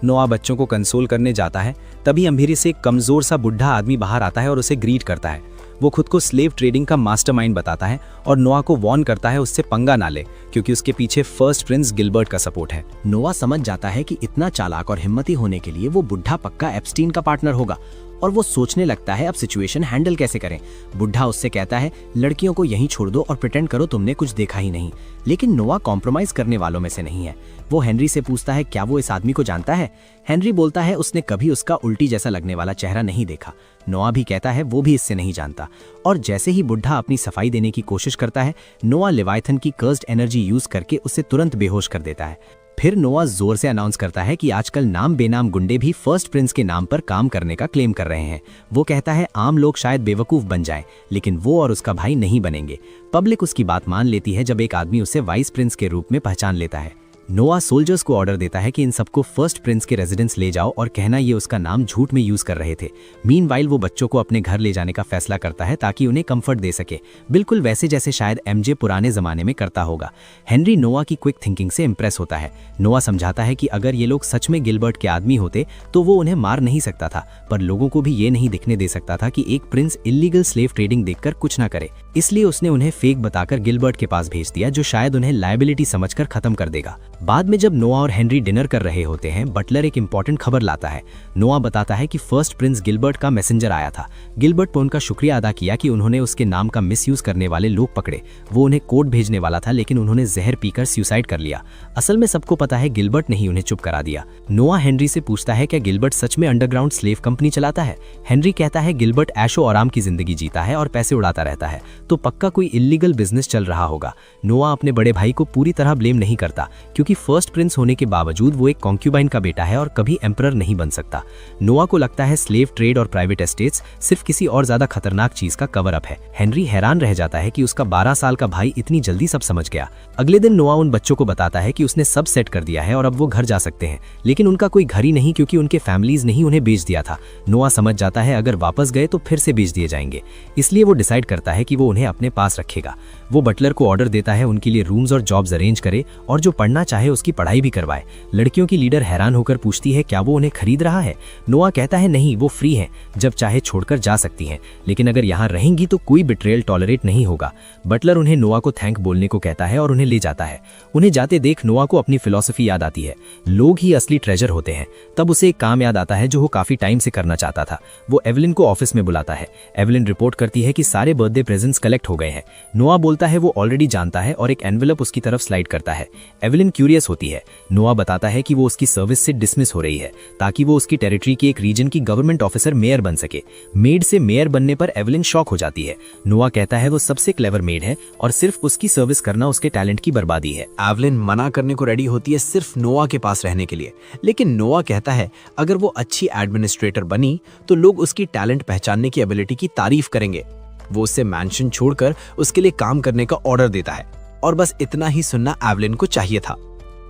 नोआ बच्चों को कंसोल करने जाता है, तभी अंधेरे से एक कमजोर सा बुढ़ा आदमी बाहर आता है और उसे ग्रीट करता है। वो खुद को स्लेव ट्रेडिंग का मास्टरमाइंड बताता है और नोआ को वार्न करता है उससे पंगा ना ले क्योंकि उसके पीछे फर्स्ट प्रिंस गिलबर्ट का सपोर्ट है। नोआ समझ जाता है कि इतना चालाक और हिम्मती होने के लिए वो बुढ़ा पक्का एप्स्टीन का पार्टनर होगा और वो सोचने लगता है अब सिचुएशन हैंडल कैसे करें। बुढ़ा उससे कहता है लड़कियों को यहीं छोड़ दो और प्रिटेंड करो तुमने कुछ देखा ही नहीं। लेकिन नोआ कॉम्प्रोमाइज करने वालों में से नहीं है। वो हेनरी से पूछता है क्या वो इस आदमी को जानता है। हेनरी बोलता है उसने कभी उसका उल्टी जैसा लगने वाला चेहरा नहीं देखा। नोआ भी कहता है वो भी इससे नहीं जानता। और जैसे ही बुढ़ा अपनी सफाई देने की कोशिश करता है, नोआ लेवायथन की कर्स्ड एनर्जी यूज करके उसे तुरंत बेहोश कर देता है। फिर नोआ जोर से अनाउंस करता है कि आजकल नाम बेनाम गुंडे भी फर्स्ट प्रिंस के नाम पर काम करने का क्लेम कर रहे हैं। वो कहता है आम लोग शायद बेवकूफ बन जाएं, लेकिन वो और उसका भाई नहीं बनेंगे। पब्लिक उसकी बात मान लेती है जब एक आदमी उसे वाइस प्रिंस के रूप में पहचान लेता है। नोआ सोल्जर्स को ऑर्डर देता है कि इन सबको फर्स्ट प्रिंस के रेजिडेंस ले जाओ और कहना ये उसका नाम झूठ में यूज कर रहे थे। मीनवाइल वो बच्चों को अपने घर ले जाने का फैसला करता है ताकि उन्हें कंफर्ट दे सके, बिल्कुल वैसे जैसे शायद एमजे पुराने जमाने में करता होगा। हेनरी नोआ की क्विक थिंकिंग से इंप्रेस होता है। नोआ समझाता है कि अगर ये लोग सच में गिलबर्ट के आदमी होते तो वो उन्हें मार नहीं सकता था, पर लोगों को भी ये नहीं दिखने दे सकता था कि एक प्रिंस इलीगल स्लेव ट्रेडिंग देखकर कुछ ना करे। इसलिए उसने उन्हें फेक बताकर गिलबर्ट के पास भेज दिया जो शायद उन्हें लायबिलिटी समझकर खत्म कर देगा। बाद में जब नोआ और हेनरी डिनर कर रहे होते हैं, बटलर एक इंपॉर्टेंट खबर लाता है। नोआ बताता है कि फर्स्ट प्रिंस गिलबर्ट का मैसेंजर आया था। गिलबर्ट ने उनका शुक्रिया अदा किया कि उन्होंने उसके नाम का मिसयूज करने वाले लोग पकड़े। वो उन्हें कोड भेजने वाला था, लेकिन उन्होंने जहर पीकर सुसाइड कर लिया। असल में सबको पता है गिलबर्ट ने ही उन्हें चुप करा दिया। नोआ हेनरी से पूछता है क्या गिलबर्ट सच में अंडरग्राउंड स्लेव कंपनी चलाता है। हेनरी कहता है गिलबर्ट ऐशो आराम की जिंदगी जीता है और पैसे उड़ाता रहता है, तो पक्का कोई इल्लीगल बिजनेस चल रहा होगा। नोआ अपने बड़े भाई को पूरी तरह ब्लेम नहीं करता, क्योंकि फर्स्ट प्रिंस होने के बावजूद वो एक कॉन्क्यूबाइन का बेटा है और कभी एम्परर नहीं बन सकता। नोआ को लगता है स्लेव ट्रेड और प्राइवेट एस्टेट्स सिर्फ किसी और ज्यादा खतरनाक चीज का कवर अप है। हेनरी हैरान रह जाता है कि उसका 12 साल का भाई इतनी जल्दी सब समझ गया। अगले दिन नोआ उन बच्चों को बताता है कि उसने सब सेट कर दिया है और अब वो घर जा सकते हैं, लेकिन उनका कोई घर ही नहीं, क्योंकि उनके फैमिलीज ने ही उन्हें बेच दिया था। नोआ समझ जाता है अगर वापस गए तो फिर से बेच दिए जाएंगे, इसलिए वो डिसाइड करता है कि वो उन्हें अपने पास रखेगा। वो बटलर को ऑर्डर देता है उनके लिए रूम्स और जॉब्स अरेंज करे और जो पढ़ना चाहे उसकी पढ़ाई भी करवाए। लड़कियों की लीडर हैरान होकर पूछती है क्या वो उन्हें खरीद रहा है। नोआ कहता है नहीं, वो फ्री हैं, जब चाहे छोड़कर जा सकती हैं, लेकिन अगर यहाँ रहेंगी तो कोई बिट्रेयल टॉलरेट नहीं होगा। बटलर उन्हें नोआ को थैंक बोलने को कहता है और उन्हें ले जाता है। उन्हें जाते देख नोआ को अपनी फिलॉसफी याद आती है, लोग ही असली ट्रेजर होते हैं। तब उसे एक काम याद आता है जो वो काफी टाइम से करना चाहता था। वो एवलिन को ऑफिस में बुलाता है। एवलिन रिपोर्ट करती है कि सारे बर्थडे प्रेजेंट्स कलेक्ट हो गए हैं। नोआ बोलता है वो ऑलरेडी जानता है और एक एनवेलप उसकी तरफ स्लाइड करता है। एवलिन क्यूरियस होती है। नोआ बताता है कि वो उसकी सर्विस से डिसमिस हो रही है ताकि वो उसकी टेरिटरी की एक रीजन की गवर्नमेंट ऑफिसर मेयर बन सके। मेड से मेयर बनने पर एवलिन शॉक हो जाती है। नोआ कहता है वो सबसे क्लेवर मेड है और सिर्फ उसकी सर्विस करना उसके टैलेंट की बर्बादी है। एवलिन मना करने को रेडी होती है सिर्फ नोआ के पास रहने के लिए, लेकिन नोआ कहता है अगर वो अच्छी एडमिनिस्ट्रेटर बनी तो लोग उसकी टैलेंट पहचानने की एबिलिटी की तारीफ करेंगे। वो उससे मैंशन छोड़कर उसके लिए काम करने का ऑर्डर देता है और बस इतना ही सुनना एवलिन को चाहिए था।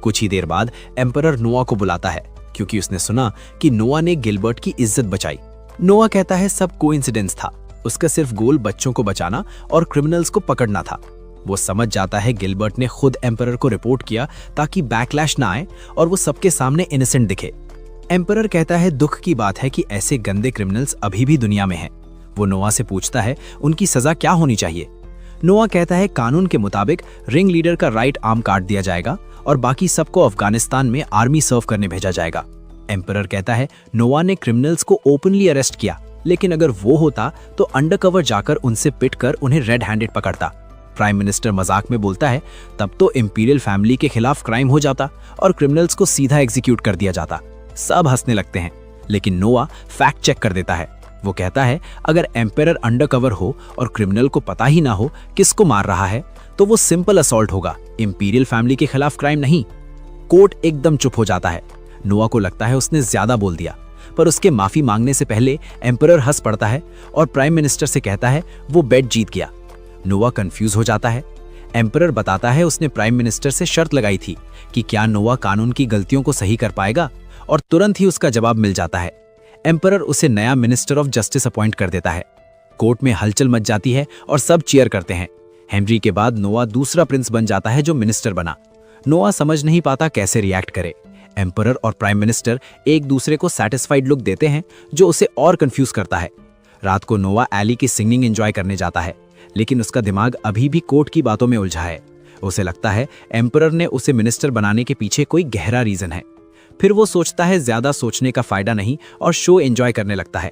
कुछ ही देर बाद एम्परर नोआ को बुलाता है क्योंकि उसने सुना कि नोआ ने गिलबर्ट की इज्जत बचाई। नोआ कहता है सब कोइंसिडेंस था, उसका सिर्फ गोल बच्चों को बचाना और क्रिमिनल्स को पकड़ना था। वो समझ जाता है गिलबर्ट ने खुद एम्परर को रिपोर्ट किया ताकि बैकलैश ना आए और वो सबके सामने इनोसेंट दिखे। एम्परर कहता है दुख की बात है कि ऐसे गंदे क्रिमिनल्स अभी भी दुनिया में हैं। वो नोआ से पूछता है उनकी सजा क्या होनी चाहिए। नोआ कहता है कानून के मुताबिक रिंग लीडर का राइट आर्म काट दिया जाएगा और बाकी सबको अफगानिस्तान में आर्मी सर्व करने भेजा जाएगा। एम्परर कहता है नोआ ने क्रिमिनल्स को ओपनली अरेस्ट किया, लेकिन अगर वो होता तो अंडरकवर जाकर उनसे पिटकर उन्हें रेड हैंडेड पकड़ता। प्राइम मिनिस्टर मजाक में बोलता है तब तो इंपीरियल फैमिली के खिलाफ क्राइम हो जाता और क्रिमिनल्स को सीधा एग्जीक्यूट कर दिया जाता। सब हंसने लगते हैं, लेकिन नोआ फैक्ट चेक कर देता है। वो कहता है अगर एम्परर अंडरकवर हो और क्रिमिनल को पता ही ना हो किसको मार रहा है तो वो सिंपल असॉल्ट होगा, इंपीरियल फैमिली के खिलाफ क्राइम नहीं। कोर्ट एकदम चुप हो जाता है। नोआ को लगता है उसने ज्यादा बोल दिया, पर उसके माफी मांगने से पहले एम्परर हंस पड़ता है और प्राइम मिनिस्टर से कहता है वो बेट जीत गया। नोआ कंफ्यूज हो जाता है। एम्परर बताता है उसने प्राइम मिनिस्टर से शर्त लगाई थी कि क्या नोआ कानून की गलतियों को सही कर पाएगा, और तुरंत ही उसका जवाब मिल जाता है। एम्परर उसे नया मिनिस्टर ऑफ जस्टिस अपॉइंट कर देता है। कोर्ट में हलचल मच जाती है और सब चीयर करते हैं। हेनरी के बाद नोआ दूसरा प्रिंस बन जाता है जो मिनिस्टर बना। नोआ समझ नहीं पाता कैसे रिएक्ट करे। एम्परर और प्राइम मिनिस्टर एक दूसरे को सैटिस्फाइड लुक देते हैं जो उसे और कंफ्यूज करता है। रात को नोआ एली की सिंगिंग एंजॉय करने जाता है, लेकिन उसका दिमाग अभी भी कोर्ट की बातों में उलझा है। उसे लगता है एम्परर ने उसे मिनिस्टर बनाने के पीछे कोई गहरा रीजन है। फिर वो सोचता है ज्यादा सोचने का फायदा नहीं और शो एंजॉय करने लगता है।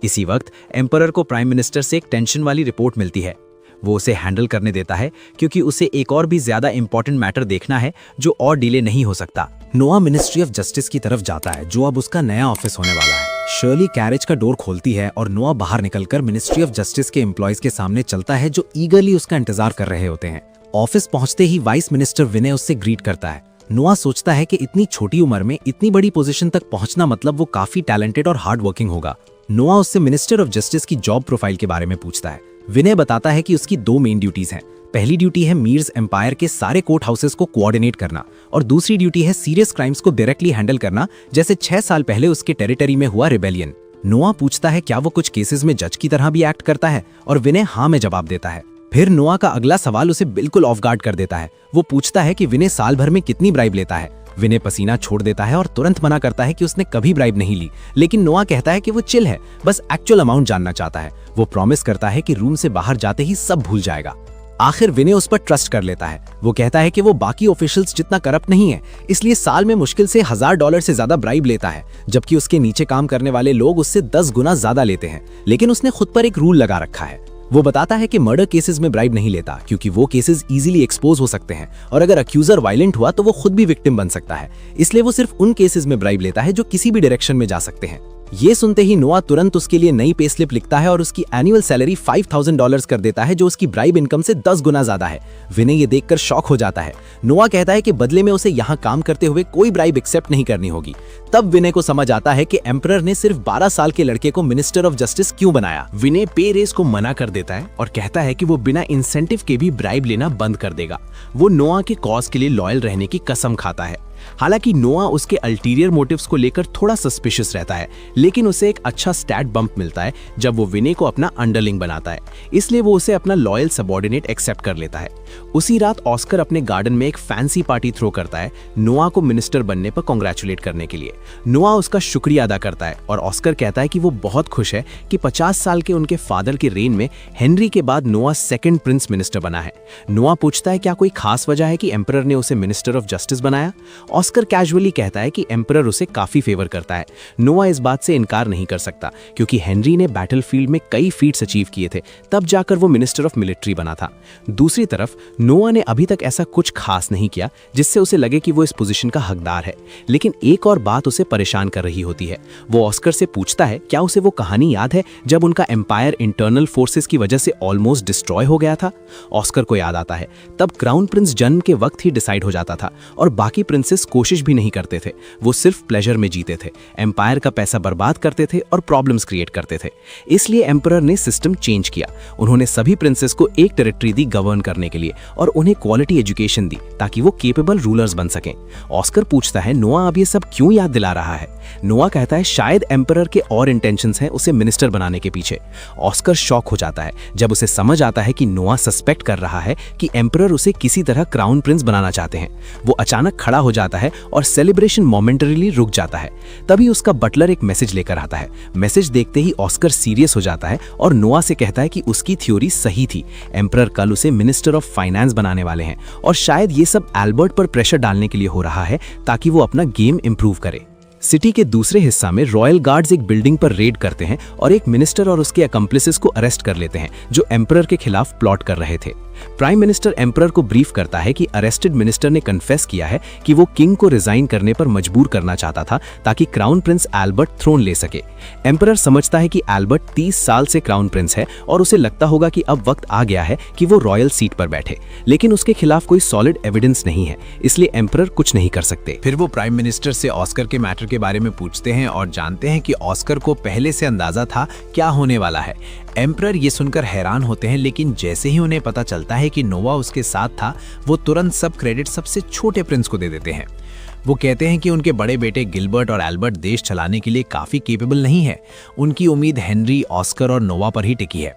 इसी वक्त एम्परर को प्राइम मिनिस्टर से एक टेंशन वाली रिपोर्ट मिलती है। वो उसे हैंडल करने देता है क्योंकि उसे एक और भी ज्यादा इंपॉर्टेंट मैटर देखना है जो और डिले नहीं हो सकता। नोआ मिनिस्ट्री ऑफ जस्टिस की तरफ जाता है जो अब उसका नया ऑफिस होने वाला है। शर्ली कैरेज का डोर खोलती है और नोआ बाहर निकलकर मिनिस्ट्री ऑफ जस्टिस के एम्प्लॉयज के सामने चलता है जो ईगरली उसका इंतजार कर रहे होते हैं। ऑफिस पहुंचते ही वाइस मिनिस्टर विनय उससे ग्रीट करता है। नोआ सोचता है कि इतनी छोटी उम्र में इतनी बड़ी पोजीशन तक पहुंचना मतलब वो काफी टैलेंटेड और हार्ड वर्किंग होगा। नोआ उससे मिनिस्टर ऑफ जस्टिस की जॉब प्रोफाइल के बारे में पूछता है। विनय बताता है कि उसकी 2 मेन ड्यूटीज हैं। पहली ड्यूटी है मीर्स एम्पायर के सारे कोर्ट हाउसेस को कोऑर्डिनेट करना और दूसरी ड्यूटी है सीरियस क्राइम्स को डायरेक्टली हैंडल करना, जैसे 6 साल पहले उसके टेरिटरी में हुआ रिबेलियन। नोआ पूछता है क्या वो कुछ केसेस में जज की तरह भी एक्ट करता है और विनय हाँ में जवाब देता है। फिर नोआ का अगला सवाल उसे बिल्कुल ऑफ गार्ड कर देता है। वो पूछता है कि विनय साल भर में कितनी ब्राइब लेता है। विनय पसीना छोड़ देता है और तुरंत मना करता है कि उसने कभी ब्राइब नहीं ली, लेकिन नोआ कहता है कि वो चिल है, बस एक्चुअल अमाउंट जानना चाहता है। वो प्रॉमिस करता है कि रूम से बाहर जाते ही सब भूल जाएगा। आखिर विनय उस पर ट्रस्ट कर लेता है। वो कहता है कि वो बाकी ऑफिशियल्स जितना करप्ट नहीं है, इसलिए साल में मुश्किल से $1000 से ज्यादा ब्राइब लेता है, जबकि उसके नीचे काम करने वाले लोग उससे 10 गुना ज्यादा लेते हैं। लेकिन उसने खुद पर एक रूल लगा रखा है। वो बताता है कि मर्डर केसेस में ब्राइब नहीं लेता, क्योंकि वो केसेस इजीली एक्सपोज हो सकते हैं और अगर अक्यूजर वायलेंट हुआ तो वो खुद भी विक्टिम बन सकता है। इसलिए वो सिर्फ उन केसेस में ब्राइब लेता है जो किसी भी डायरेक्शन में जा सकते हैं। ये सुनते ही नोआ तुरंत उसके लिए नई पे स्लिप लिखता है और उसकी एनुअल सैलरी $5000 कर देता है, जो उसकी ब्राइब इनकम से 10 गुना ज्यादा है। विनय ये देखकर शॉक हो जाता है। नोआ कहता है कि बदले में उसे यहाँ काम करते हुए कोई ब्राइब एक्सेप्ट नहीं करनी होगी। तब विनय को समझ आता है कि एम्परर ने सिर्फ 12 साल के लड़के को मिनिस्टर ऑफ जस्टिस क्यों बनाया। विनय पे रेस को मना कर देता है और कहता है कि वो बिना इंसेंटिव के भी ब्राइब लेना बंद कर देगा। वो नोआ के कॉज के लिए लॉयल रहने की कसम खाता है। हालांकि नोआ उसके अल्टीरियर मोटिव्स को लेकर थोड़ा सस्पिशियस रहता है, लेकिन उसे एक अच्छा स्टैट बम्प मिलता है जब वो विनय को अपना अंडरलिंग बनाता है, इसलिए वो उसे अपना लॉयल सबऑर्डिनेट एक्सेप्ट कर लेता है। उसी रात ऑस्कर अपने गार्डन में एक फैंसी पार्टी थ्रो करता है नोआ को मिनिस्टर बनने पर कांग्रेचुलेट करने के लिए। नोआ उसका शुक्रिया अदा करता है और ऑस्कर कहता है कि वो बहुत खुश है कि 50 साल के उनके फादर के रेन में हेनरी के बाद नोआ सेकंड प्रिंस मिनिस्टर बना है। नोआ पूछता है क्या कोई खास वजह है कि एम्परर ने उसे मिनिस्टर ऑफ जस्टिस बनाया। ऑस्कर कैजुअली कहता है कि एम्परर उसे काफी फेवर करता है। नोआ इस बात से इनकार नहीं कर सकता, क्योंकि हेनरी ने बैटलफील्ड में कई फीट्स अचीव किए थे, तब जाकर वो मिनिस्टर ऑफ मिलिट्री बना था। दूसरी तरफ नोआ ने अभी तक ऐसा कुछ खास नहीं किया जिससे उसे लगे कि वो इस पोजीशन का हकदार है, लेकिन एक और बात उसे परेशान कर रही होती है। वो ऑस्कर से पूछता है क्या उसे वो कहानी याद है जब उनका एम्पायर इंटरनल फोर्सेस की वजह से ऑलमोस्ट डिस्ट्रॉय हो गया था। ऑस्कर को याद आता है तब क्राउन प्रिंस जन्म के वक्त ही डिसाइड हो जाता था और बाकी प्रिंसेस कोशिश भी नहीं करते थे। वो सिर्फ प्लेजर में जीते थे, एम्पायर का पैसा बर्बाद करते थे और प्रॉब्लम्स क्रिएट करते थे। इसलिए एम्परर ने सिस्टम चेंज किया। उन्होंने सभी प्रिंसेस को एक टेरिटरी दी गवर्न करने के लिए और उन्हें क्वालिटी एजुकेशन दी ताकि वो केपेबल रूलर्स बन सकें। ऑस्कर पूछता है नोआ अब ये सब क्यों याद दिला रहा है। नोआ कहता है शायद एम्परर के और इंटेंशंस हैं उसे मिनिस्टर बनाने के पीछे। ऑस्कर शॉक हो जाता है जब उसे समझ आता है कि नोआ सस्पेक्ट कर रहा है कि एम्परर उसे किसी तरह क्राउन प्रिंस बनाना चाहते हैं। वो अचानक खड़ा हो जाता है और सेलिब्रेशन मोमेंटरीली रुक जाता है। तभी उसका बटलर एक मैसेज लेकर आता है। मैसेज देखते ही ऑस्कर सीरियस हो जाता है और नोआ से कहता है कि उसकी थ्योरी सही थी। एम्परर कल उसे मिनिस्टर ऑफ फाइनेंस बनाने वाले हैं और शायद ये सब एल्बर्ट पर प्रेशर डालने के लिए हो रहा है ताकि वो अपना गेम इंप्रूव करे। सिटी के दूसरे हिस्सा में रॉयल गार्ड्स एक बिल्डिंग पर रेड करते हैं और एक मिनिस्टर और उसके अकम्प्लिसेस को अरेस्ट कर लेते हैं जो एम्परर के खिलाफ प्लॉट कर रहे थे। प्राइम मिनिस्टर एम्परर को ब्रीफ करता है कि अरेस्टेड मिनिस्टर ने कन्फेस किया है कि वो किंग को रिजाइन करने पर मजबूर करना चाहता था ताकि क्राउन प्रिंस एल्बर्ट थ्रोन ले सके। एम्परर समझता है कि एल्बर्ट 30 साल से क्राउन प्रिंस है और उसे लगता होगा कि अब वक्त आ गया है कि वो रॉयल सीट पर बैठे, लेकिन उसके खिलाफ कोई सॉलिड एविडेंस नहीं है, इसलिए एम्परर कुछ नहीं कर सकते। फिर वो प्राइम मिनिस्टर से ऑस्कर के मैटर के बारे में पूछते हैं और जानते हैं कि ऑस्कर को पहले से अंदाजा था क्या होने वाला है। एम्परर ये सुनकर हैरान होते हैं, लेकिन जैसे ही उन्हें पता चलता है कि नोवा उसके साथ था, वो तुरंत सब क्रेडिट सबसे छोटे प्रिंस को दे देते हैं। वो कहते हैं कि उनके बड़े बेटे गिलबर्ट और एल्बर्ट देश चलाने के लिए काफी केपेबल नहीं है। उनकी उम्मीद हेनरी, ऑस्कर और नोवा पर ही टिकी है।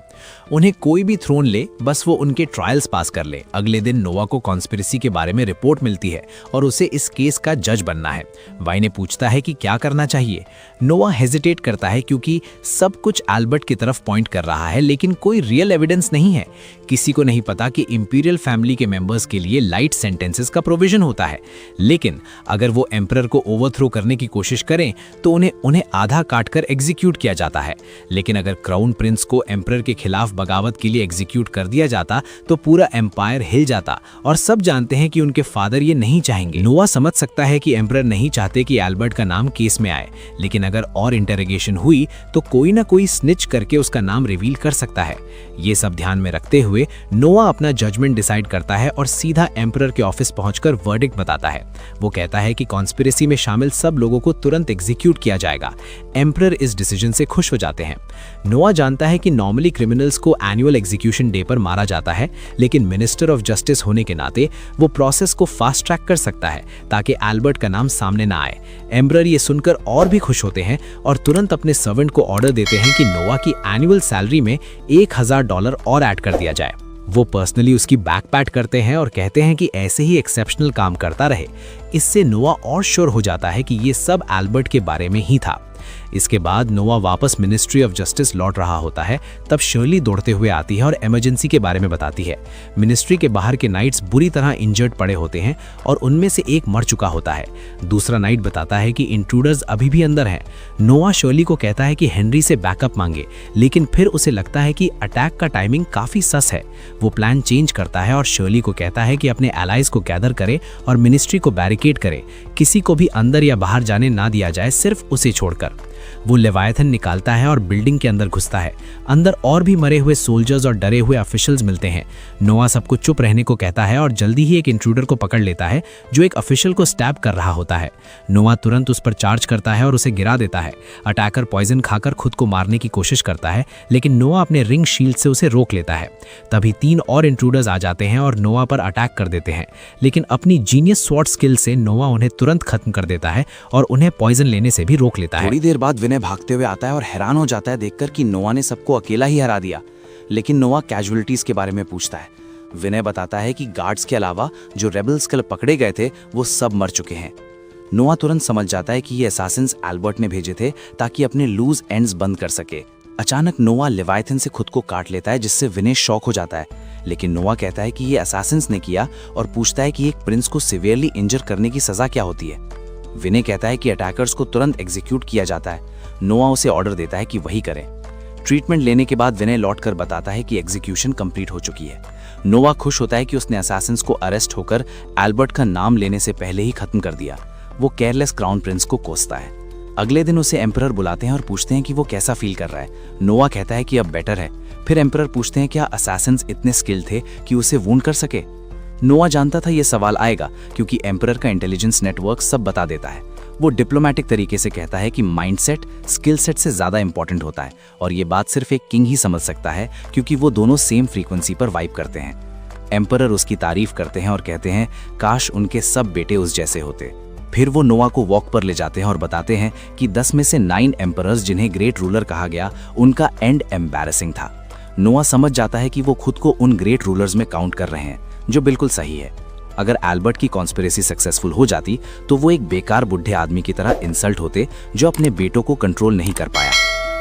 उन्हें कोई भी थ्रोन ले, बस वो उनके ट्रायल्स पास कर ले। अगले दिन नोवा को कॉन्स्पिरेसी के बारे में रिपोर्ट मिलती है और उसे इस केस का जज बनना है। वाइने पूछता है कि क्या करना चाहिए। नोवा हेजिटेट करता है क्योंकि सब कुछ एल्बर्ट की तरफ पॉइंट कर रहा है, लेकिन कोई रियल एविडेंस नहीं है। किसी को नहीं पता कि इंपीरियल फैमिली के मेंबर्स के लिए लाइट सेंटेंसेस का प्रोविजन होता है, लेकिन अगर वो एम्परर को ओवरथ्रो करने की कोशिश करें तो उन्हें आधा काटकर एग्जीक्यूट किया जाता है। लेकिन अगर क्राउन प्रिंस को एम्परर के खिलाफ बगावत के लिए एग्जीक्यूट कर दिया जाता तो पूरा एम्पायर हिल जाता और सब जानते हैं कि उनके फादर ये नहीं चाहेंगे। नोवा समझ सकता है कि एम्परर नहीं चाहते कि एल्बर्ट का नाम केस में आए, लेकिन अगर और इंटरोगेशन हुई तो कोई ना कोई स्निच करके उसका नाम रिवील कर सकता है। ये सब ध्यान में रखते हुए नोवा अपना जजमेंट डिसाइड करता है और सीधा एम्परर के ऑफिस पहुंचकर वर्डिक्ट बताता है। वो कहता है कि कॉन्स्पिरेसी में शामिल सब लोगों को तुरंत एग्जीक्यूट किया जाएगा। एम्परर इस डिसीजन से खुश हो जाते हैं। नोवा जानता है कि नॉर्मली क्रिमिनल्स को एनुअल एग्जीक्यूशन डे पर मारा जाता है, लेकिन मिनिस्टर ऑफ जस्टिस होने के नाते वो प्रोसेस को फास्ट ट्रैक कर सकता है ताकि एल्बर्ट का नाम सामने ना आए। एम्परर ये सुनकर और भी खुश होते हैं और तुरंत अपने सर्वेंट को ऑर्डर देते हैं कि नोवा की एनुअल सैलरी में $1000 और ऐड कर दिया जाए। वो पर्सनली उसकी बैक पैट करते हैं और कहते हैं कि ऐसे ही एक्सेप्शनल काम करता रहे। इससे नोवा और श्योर हो जाता है कि ये सब एल्बर्ट के बारे में ही था। इसके बाद नोआ वापस मिनिस्ट्री ऑफ जस्टिस लौट रहा होता है। तब शर्ली दौड़ते हुए आती है और इमरजेंसी के बारे में बताती है। मिनिस्ट्री के बाहर के नाइट्स बुरी तरह इंजर्ड पड़े होते हैं और उनमें से एक मर चुका होता है। दूसरा नाइट बताता है कि इंट्रूडर्स अभी भी अंदर हैं। नोआ शर्ली को कहता है कि हेनरी से बैकअप मांगे, लेकिन फिर उसे लगता है कि अटैक का टाइमिंग काफी सस है। वो प्लान चेंज करता है और शर्ली को कहता है कि अपने एलाइज को गैदर करे और मिनिस्ट्री को बैरिकेड करे, किसी को भी अंदर या बाहर जाने ना दिया जाए, सिर्फ उसे छोड़कर। वो लेवायथन निकालता है और बिल्डिंग के अंदर घुसता है। अंदर और भी मरे हुए सोल्जर्स और डरे हुए ऑफिशियल्स मिलते हैं। नोआ सबको चुप रहने को कहता है और जल्दी ही एक इंट्रूडर को पकड़ लेता है जो एक ऑफिशियल को स्टैब कर रहा होता है। नोआ तुरंत उस पर चार्ज करता है और उसे गिरा देता है। अटैकर पॉइजन खाकर खुद को मारने की कोशिश करता है, लेकिन नोआ अपने रिंग शील्ड से उसे रोक लेता है। तभी 3 और इंट्रूडर्स आ जाते हैं और नोआ पर अटैक कर देते हैं, लेकिन अपनी जीनियस स्वॉर्ड स्किल से नोआ उन्हें तुरंत खत्म कर देता है और उन्हें पॉइजन लेने से भी रोक लेता है। थोड़ी देर बाद विनय भागते हुए आता है और हैरान हो जाता है देखकर कि नोआ ने सबको अकेला ही हरा दिया। लेकिन नोआ कैजुअलिटीज के बारे में पूछता है। विनय बताता है कि गार्ड्स के अलावा जो रेबल्स कल पकड़े गए थे वो सब मर चुके हैं। नोआ तुरंत समझ जाता है कि ये असैसिन्स एल्बर्ट ने भेजे थे ताकि अपने लूज एंड्स बंद कर सके। अचानक नोआ लेवायथन से खुद को काट लेता है, जिससे विनय शॉक हो जाता है। लेकिन नोआ कहता है कि ये असैसिन्स ने किया और पूछता है कि एक प्रिंस को सिवियरली इंजर करने की सजा क्या होती है। विनय कहता है कि अटैकर्स को तुरंत एग्जीक्यूट किया जाता है। नोआ उसे ऑर्डर देता है कि वही करें। ट्रीटमेंट लेने के बाद विनय लौटकर बताता है कि एग्जीक्यूशन कंप्लीट हो चुकी है। नोआ खुश होता है कि उसने असैसिन्स को अरेस्ट होकर एल्बर्ट का नाम लेने से पहले ही खत्म कर दिया। वो केयरलेस क्राउन प्रिंस को कोसता है। अगले दिन उसे एम्परर बुलाते हैं और पूछते हैं कि वो कैसा फील कर रहा है। नोआ कहता है कि अब बेटर है। फिर एम्परर पूछते हैं क्या असैसिन्स इतने स्किल थे कि उसे वूंड कर सके। नोआ जानता था ये सवाल आएगा क्योंकि एम्परर का इंटेलिजेंस नेटवर्क सब बता देता है। वो डिप्लोमेटिक तरीके से कहता है कि माइंडसेट स्किल सेट से ज्यादा इंपॉर्टेंट होता है और ये बात सिर्फ एक किंग ही समझ सकता है क्योंकि वो दोनों सेम फ्रीक्वेंसी पर वाइब करते हैं। एम्परर उसकी तारीफ करते हैं और कहते हैं काश उनके सब बेटे उस जैसे होते। फिर वो नोआ को वॉक पर ले जाते हैं और बताते हैं कि 10 में से 9 एम्परर्स जिन्हें ग्रेट रूलर कहा गया उनका एंड एम्बैरेसिंग था। नोआ समझ जाता है कि वो खुद को उन ग्रेट रूलर्स में काउंट कर रहे हैं, जो बिल्कुल सही है। अगर एल्बर्ट की कॉन्स्पिरेसी सक्सेसफुल हो जाती तो वो एक बेकार बुढ़े आदमी की तरह इंसल्ट होते जो अपने बेटों को कंट्रोल नहीं कर पाया।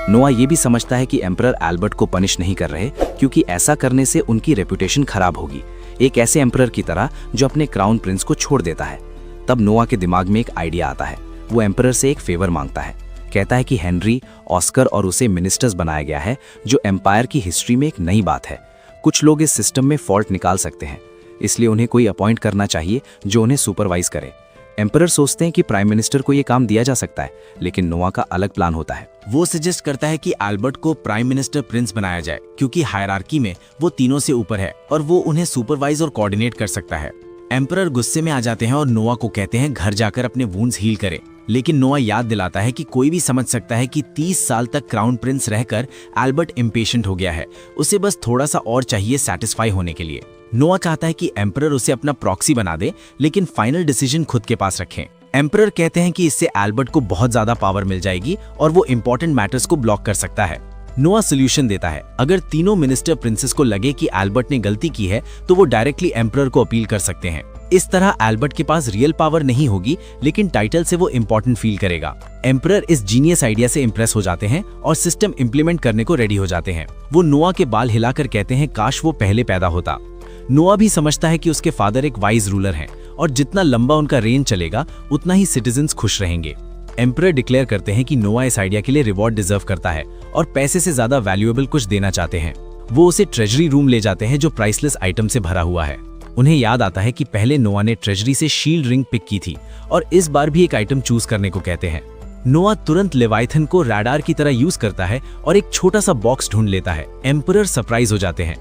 नोआ ये भी समझता है कि एम्परर एल्बर्ट को पनिश नहीं कर रहे क्योंकि ऐसा करने से उनकी रेपुटेशन खराब होगी, एक ऐसे एम्परर की तरह जो अपने क्राउन प्रिंस को छोड़ देता है। तब नोआ के दिमाग में एक आइडिया आता है। वो एम्परर से एक फेवर मांगता है। कहता है कि हेनरी, ऑस्कर और उसे मिनिस्टर्स बनाया गया है, जो एम्पायर की हिस्ट्री में एक नई बात है। कुछ लोग इस सिस्टम में फॉल्ट निकाल सकते हैं, इसलिए उन्हें कोई अपॉइंट करना चाहिए जो उन्हें सुपरवाइज करे। एम्परर सोचते हैं कि प्राइम मिनिस्टर को ये काम दिया जा सकता है, लेकिन नोआ का अलग प्लान होता है। वो सजेस्ट करता है कि एल्बर्ट को प्राइम मिनिस्टर प्रिंस बनाया जाए क्योंकि हायरार्की में वो तीनों से ऊपर है और वो उन्हें सुपरवाइज और कोऑर्डिनेट कर सकता है। एम्परर गुस्से में आ जाते हैं और नोआ को कहते हैं घर जाकर अपने वुंड्स हील करे। लेकिन नोआ याद दिलाता है कि कोई भी समझ सकता है कि 30 साल तक क्राउन प्रिंस रहकर एल्बर्ट इम्पेशेंट हो गया है, उसे बस थोड़ा सा और चाहिए सेटिस्फाई होने के लिए। नोआ चाहता है कि एम्परर उसे अपना प्रॉक्सी बना दे, लेकिन फाइनल डिसीजन खुद के पास रखें। एम्परर कहते हैं कि इससे एल्बर्ट को बहुत ज्यादा पावर मिल जाएगी और वो इंपॉर्टेंट मैटर्स को ब्लॉक कर सकता है। नोआ सोल्यूशन देता है। अगर तीनों मिनिस्टर प्रिंसेस को लगे कि एल्बर्ट ने गलती की है तो वो डायरेक्टली एम्परर को अपील कर सकते हैं। इस तरह एल्बर्ट के पास रियल पावर नहीं होगी, लेकिन टाइटल से वो इंपॉर्टेंट फील करेगा। एम्परर इस जीनियस आइडिया से इंप्रेस हो जाते हैं और सिस्टम इंप्लीमेंट करने को रेडी हो जाते हैं। वो नोआ के बाल हिलाकर कहते हैं काश वो पहले पैदा होता। नोआ भी समझता है कि उसके फादर एक वाइज रूलर हैं और जितना लंबा उनका रेंज चलेगा उतना ही सिटीजन्स खुश रहेंगे। एम्परर डिक्लेयर करते हैं कि नोआ इस आइडिया के लिए रिवॉर्ड डिजर्व करता है और पैसे से ज्यादा वैल्यूएबल कुछ देना चाहते हैं। वो उसे ट्रेजरी रूम ले जाते हैं जो प्राइसलेस आइटम से भरा हुआ है। उन्हें याद आता है कि पहले नोआ ने ट्रेजरी से शील्ड रिंग पिक की थी और इस बार भी एक आइटम चूज करने को कहते हैं। नोआ तुरंत लेवाइथन को रडार की तरह यूज करता है और एक छोटा सा बॉक्स ढूंढ लेता है। एम्परर सरप्राइज हो जाते हैं।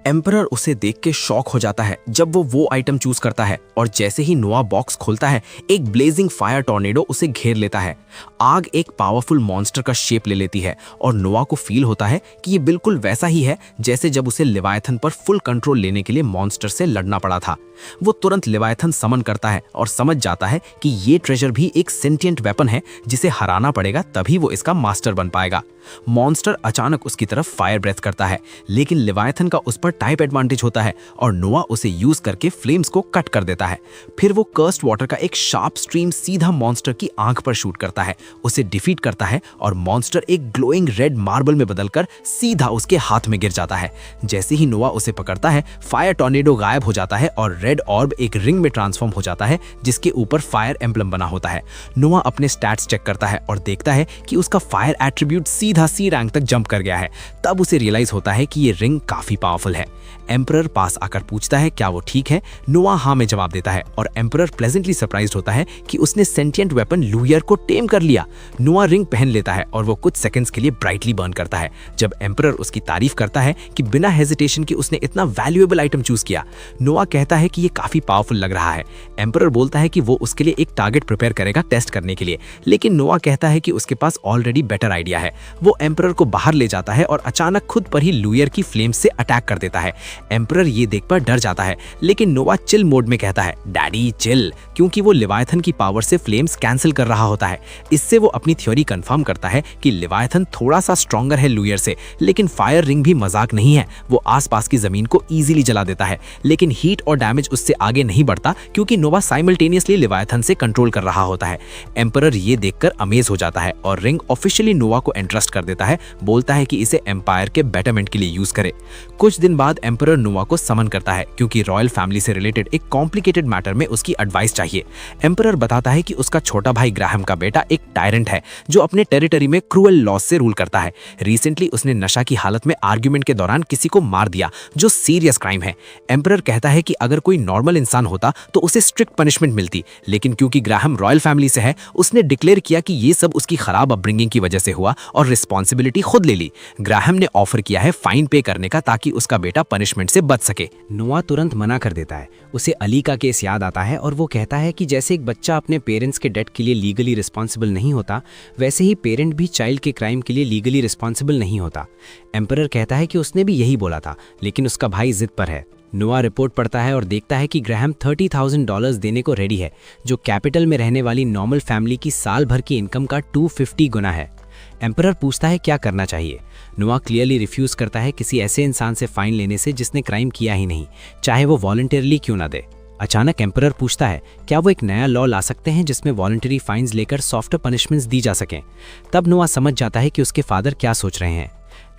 एम्परर उसे देख के शॉक हो जाता है जब वो आइटम चूज करता है और जैसे ही नोआ बॉक्स खोलता है एक ब्लेजिंग फायर टॉर्नेडो उसे घेर लेता है। आग एक पावरफुल मॉन्स्टर का शेप ले लेती है और नोआ को फील होता है कि ये बिल्कुल वैसा ही है जैसे जब उसे लेवायथन पर फुल कंट्रोल लेने के लिए मॉन्स्टर से लड़ना पड़ा था। वो तुरंत लेवायथन समन करता है और समझ जाता है कि ये ट्रेजर भी एक सेंटिएंट वेपन है जिसे हराना पड़ेगा, तभी वो इसका मास्टर बन पाएगा। मॉन्स्टर अचानक उसकी तरफ फायर ब्रेथ करता है, लेकिन लेवायथन का उस पर टाइप एडवांटेज होता है और नोआ उसे यूज करके फ्लेम्स को कट कर देता है। फिर वो कर्स्ड वाटर का एक शार्प स्ट्रीम सीधा मॉन्स्टर की आंख पर शूट करता है, उसे डिफीट करता है और मॉन्स्टर एक ग्लोइंग रेड मार्बल में बदलकर सीधा उसके हाथ में गिर जाता है। जैसे ही नोआ उसे पकड़ता है, फायर टॉर्नेडो गायब हो जाता है और रेड ऑर्ब एक रिंग में ट्रांसफॉर्म हो जाता है जिसके ऊपर फायर एम्ब्लम बना होता है। नोआ अपने स्टैट्स चेक करता है और देखता है कि उसका फायर एट्रीब्यूट सीधा सी रैंक तक जंप कर गया है। तब उसे रियलाइज होता है कि ये रिंग काफी पावरफुल है। एम्परर पास आकर पूछता है क्या वो ठीक है। नोआ हाँ में जवाब देता है और एम्परर प्लेजेंटली सरप्राइज्ड होता है कि उसने सेंटिएंट वेपन लुयर को टेम कर लिया। नोआ रिंग पहन लेता है और वो कुछ सेकंड्स के लिए ब्राइटली बर्न करता है। जब एम्परर उसकी तारीफ करता है कि बिना हेजिटेशन के उसने इतना वैल्यूएबल आइटम चूज किया, नोआ कहता है कि ये काफी पावरफुल लग रहा है। एम्परर बोलता है कि वो उसके लिए एक टारगेट प्रिपेयर करेगा टेस्ट करने के लिए, लेकिन नोआ कहता है कि उसके पास ऑलरेडी बेटर आइडिया है। वो एम्परर को बाहर ले जाता है और अचानक खुद पर ही लुयर की फ्लेम से अटैक कर देता है। एम्परर ये देखकर डर जाता है, लेकिन नोआ चिल मोड में कहता है डैडी चिल, क्योंकि वो लिवायथन की पावर से फ्लेम्स कैंसिल कर रहा होता है। इससे वो अपनी थ्योरी कंफर्म करता है कि लिवायथन थोड़ा सा स्ट्रॉन्गर है लुयर से, लेकिन फायर रिंग भी मजाक नहीं है। वो आसपास की जमीन को इजीली जला देता है, लेकिन हीट और डैमेज उससे आगे नहीं बढ़ता क्योंकि नोवा साइमल्टेनियसली लिवायथन से कंट्रोल कर रहा होता है। एम्परर ये देखकर अमेज हो जाता है और रिंग ऑफिशियली नोवा को एंट्रस्ट कर देता है, बोलता है कि इसे एम्पायर के बेटरमेंट के लिए यूज करे। कुछ दिन बाद एम्परर नोवा को समन करता है क्योंकि रॉयल फैमिली से रिलेटेड एक कॉम्प्लिकेटेड मैटर में उसकी एडवाइस चाहिए। एम्परर बताता है कि उसका छोटा भाई ग्राहम का बेटा एक टायरेंट है जो अपने टेरिटरी में क्रूअल लॉस से रूल करता है। रिसेंटली उसने नशा की हालत में आर्ग्यूमेंट के दौरान किसी को मार दिया, जो सीरियस क्राइम है। एम्परर कहता है कि अगर कोई नॉर्मल इंसान होता तो उसे स्ट्रिक्ट पनिशमेंट मिलती, लेकिन क्योंकि ग्राहम रॉयल फैमिली से है, उसने डिक्लेयर किया कि ये सब उसकी खराब अपब्रिंगिंग की वजह से हुआ और रिस्पॉन्सिबिलिटी खुद ले ली। ग्राहम ने ऑफर किया है फाइन पे करने का ताकि उसका बेटा पनिशमेंट से बच सके। नोआ तुरंत मना कर देता है। उसे अली का केस याद आता है और वो कहता है कि जैसे एक बच्चा अपने पेरेंट्स के डेट के लिए लीगली रिस्पॉन्सिबल नहीं होता, वैसे ही पेरेंट भी चाइल्ड के क्राइम के लिए लीगली रिस्पॉन्सिबल नहीं होता। एम्परर कहता है कि उसने भी यही बोला था, लेकिन उसका भाई जिद पर है। नोआ रिपोर्ट पढ़ता है और देखता है कि ग्राहम $30,000 देने को रेडी है, जो कैपिटल में रहने वाली नॉर्मल फैमिली की साल भर की इनकम का 250 गुना है। एम्परर पूछता है क्या करना चाहिए। नोआ क्लियरली रिफ्यूज करता है किसी ऐसे इंसान से फाइन लेने से जिसने क्राइम किया ही नहीं, चाहे वो वॉलंटियरली क्यों ना दे। अचानक एम्परर पूछता है क्या वो एक नया लॉ ला सकते हैं जिसमें वॉलंटरी फाइन्स लेकर सॉफ्टर पनिशमेंट्स दी जा सकें। तब नोआ समझ जाता है कि उसके फादर क्या सोच रहे हैं।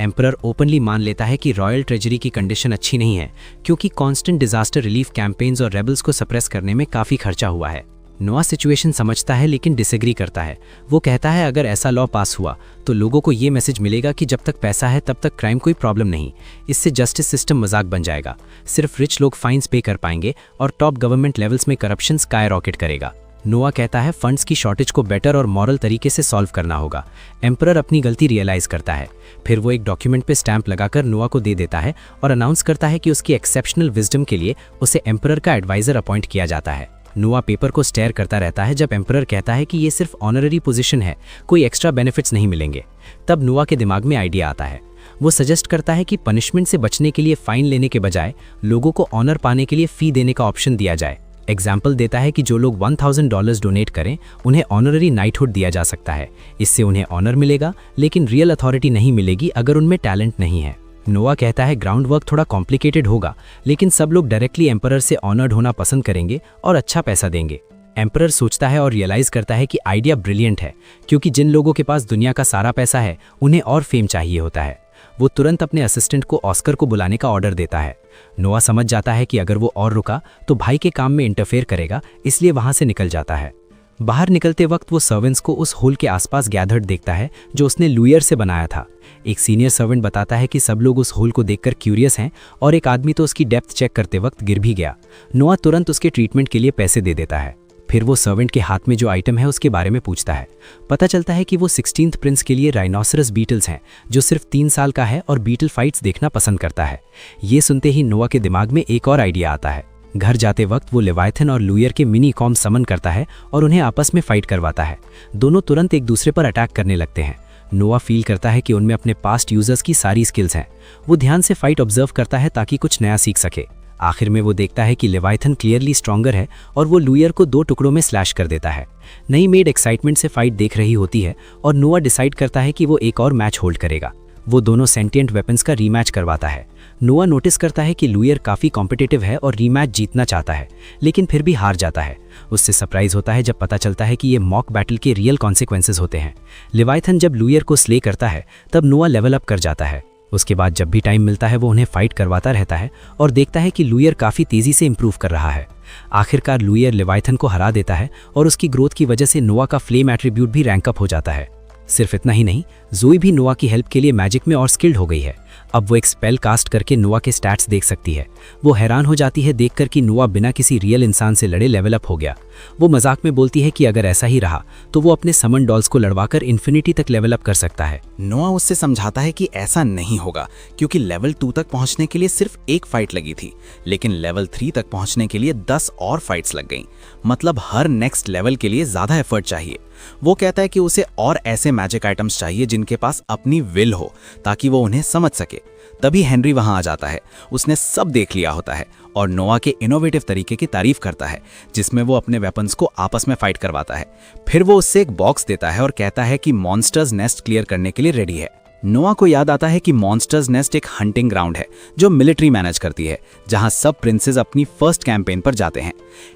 एम्परर ओपनली मान लेता है कि रॉयल ट्रेजरी की कंडीशन अच्छी नहीं है क्योंकि कांस्टेंट डिजास्टर रिलीफ कैंपेन्स और रेबल्स को सप्रेस करने में काफ़ी खर्चा हुआ है। नोआ सिचुएशन समझता है लेकिन डिसएग्री करता है। वो कहता है अगर ऐसा लॉ पास हुआ तो लोगों को ये मैसेज मिलेगा कि जब तक पैसा है तब तक क्राइम कोई प्रॉब्लम नहीं। इससे जस्टिस सिस्टम मजाक बन जाएगा, सिर्फ रिच लोग फाइन्स पे कर पाएंगे और टॉप गवर्नमेंट लेवल्स में करप्शन स्काई रॉकेट करेगा। नोआ कहता है फंड्स की शॉर्टेज को बेटर और मॉरल तरीके से सॉल्व करना होगा। एम्परर अपनी गलती रियलाइज करता है। फिर वो एक डॉक्यूमेंट पे स्टैंप लगाकर नोआ को दे देता है और अनाउंस करता है कि उसकी एक्सेप्शनल विजडम के लिए उसे एम्परर का एडवाइजर अपॉइंट किया जाता है। नोआ पेपर को स्टेयर करता रहता है जब एम्परर कहता है कि ये सिर्फ ऑनररी पोजीशन है, कोई एक्स्ट्रा बेनिफिट्स नहीं मिलेंगे। तब नोआ के दिमाग में आइडिया आता है। वो सजेस्ट करता है कि पनिशमेंट से बचने के लिए फाइन लेने के बजाय लोगों को ऑनर पाने के लिए फी देने का ऑप्शन दिया जाए। एग्जाम्पल देता है कि जो लोग $1,000 डोनेट करें उन्हें ऑनररी नाइटहुड दिया जा सकता है। इससे उन्हें ऑनर मिलेगा, लेकिन रियल अथॉरिटी नहीं मिलेगी अगर उनमें टैलेंट नहीं है। नोआ कहता है ग्राउंड वर्क थोड़ा कॉम्प्लिकेटेड होगा, लेकिन सब लोग डायरेक्टली एम्परर से ऑनर्ड होना पसंद करेंगे और अच्छा पैसा देंगे। एम्परर सोचता है और रियलाइज करता है कि आइडिया ब्रिलियंट है, क्योंकि जिन लोगों के पास दुनिया का सारा पैसा है उन्हें और फेम चाहिए होता है। वो तुरंत अपने असिस्टेंट को ऑस्कर को बुलाने का ऑर्डर देता है। नोआ समझ जाता है कि अगर वो और रुका तो भाई के काम में इंटरफेयर करेगा, इसलिए वहां से निकल जाता है। बाहर निकलते वक्त वो सर्वेंट्स को उस होल के आसपास गैदर्ड देखता है जो उसने लुयर से बनाया था। एक सीनियर सर्वेंट बताता है कि सब लोग उस होल को देखकर क्यूरियस हैं और एक आदमी तो उसकी डेप्थ चेक करते वक्त गिर भी गया। नोआ तुरंत उसके ट्रीटमेंट के लिए पैसे दे देता है। फिर वो सर्वेंट के हाथ में जो आइटम है उसके बारे में पूछता है। पता चलता है कि वो 16th प्रिंस के लिए राइनोसरस बीटल्स हैं, जो सिर्फ 3 साल का है और बीटल फाइट्स देखना पसंद करता है। ये सुनते ही नोआ के दिमाग में एक और आइडिया आता है। घर जाते वक्त वो लेवायथन और लुयर के मिनी कॉम समन करता है और उन्हें आपस में फाइट करवाता है। दोनों तुरंत एक दूसरे पर अटैक करने लगते हैं। नोआ फील करता है कि उनमें अपने पास्ट यूजर्स की सारी स्किल्स हैं। वो ध्यान से फाइट ऑब्जर्व करता है ताकि कुछ नया सीख सके। आखिर में वो देखता है कि लेवायथन क्लियरली स्ट्रॉन्गर है और वो लुयर को 2 टुकड़ों में स्लैश कर देता है। नई मेड एक्साइटमेंट से फाइट देख रही होती है और नोआ डिसाइड करता है कि वो एक और मैच होल्ड करेगा। वो दोनों सेंटिएंट वेपन्स का रीमैच करवाता है। नोआ नोटिस करता है कि लुयर काफ़ी कॉम्पिटिटिव है और रीमैच जीतना चाहता है, लेकिन फिर भी हार जाता है। उससे सरप्राइज होता है जब पता चलता है कि ये मॉक बैटल के रियल कॉन्सिक्वेंसेस होते हैं। लिवाइथन जब लुयर को स्ले करता है तब नोआ लेवल अप कर जाता है। उसके बाद जब भी टाइम मिलता है वो उन्हें फाइट करवाता रहता है और देखता है कि लुयर काफ़ी तेज़ी से इंप्रूव कर रहा है। आखिरकार लुयर लिवाइथन को हरा देता है और उसकी ग्रोथ की वजह से नोआ का फ्लेम एट्रीब्यूट भी रैंक अप हो जाता है। सिर्फ इतना ही नहीं, ज़ोई भी नोआ की हेल्प के लिए मैजिक में और स्किल्ड हो गई है। अब वो एक स्पेल कास्ट करके नोआ के स्टैट्स देख सकती है। वो हैरान हो जाती है देखकर कि नोआ बिना किसी रियल इंसान से लड़े लेवल अप हो गया। वो मजाक में बोलती है कि अगर ऐसा ही रहा तो वो अपने समन डॉल्स को लड़वाकर इन्फिनिटी तक लेवल अप कर सकता है। नोआ उससे समझाता है कि ऐसा नहीं होगा, क्योंकि लेवल 2 तक पहुंचने के लिए सिर्फ एक फाइट लगी थी, लेकिन लेवल 3 तक पहुंचने के लिए 10 और फाइट्स लग गईं। मतलब हर नेक्स्ट लेवल के लिए ज्यादा एफर्ट चाहिए। वो कहता है कि उसे और ऐसे मैजिक आइटम्स चाहिए जिनके पास अपनी विल हो, ताकि वो उन्हें समझ सके। तभी हेनरी वहां आ जाता है। उसने सब देख लिया होता है और नोआ के इनोवेटिव तरीके की तारीफ करता है, जिसमें वो अपने वेपन्स को आपस में फाइट करवाता है। फिर वो उससे एक बॉक्स देता है और कहता है कि मॉन्स्टर्स नेस्ट क्लियर करने के लिए रेडी है। नोआ को याद आता है कि मॉन्स्टर्स नेस्ट एक हंटिंग ग्राउंड है जो मिलिट्री मैनेज करती है, जहां सब प्रिंसेस अपनी फर्स्ट कैंपेन पर जाते हैं।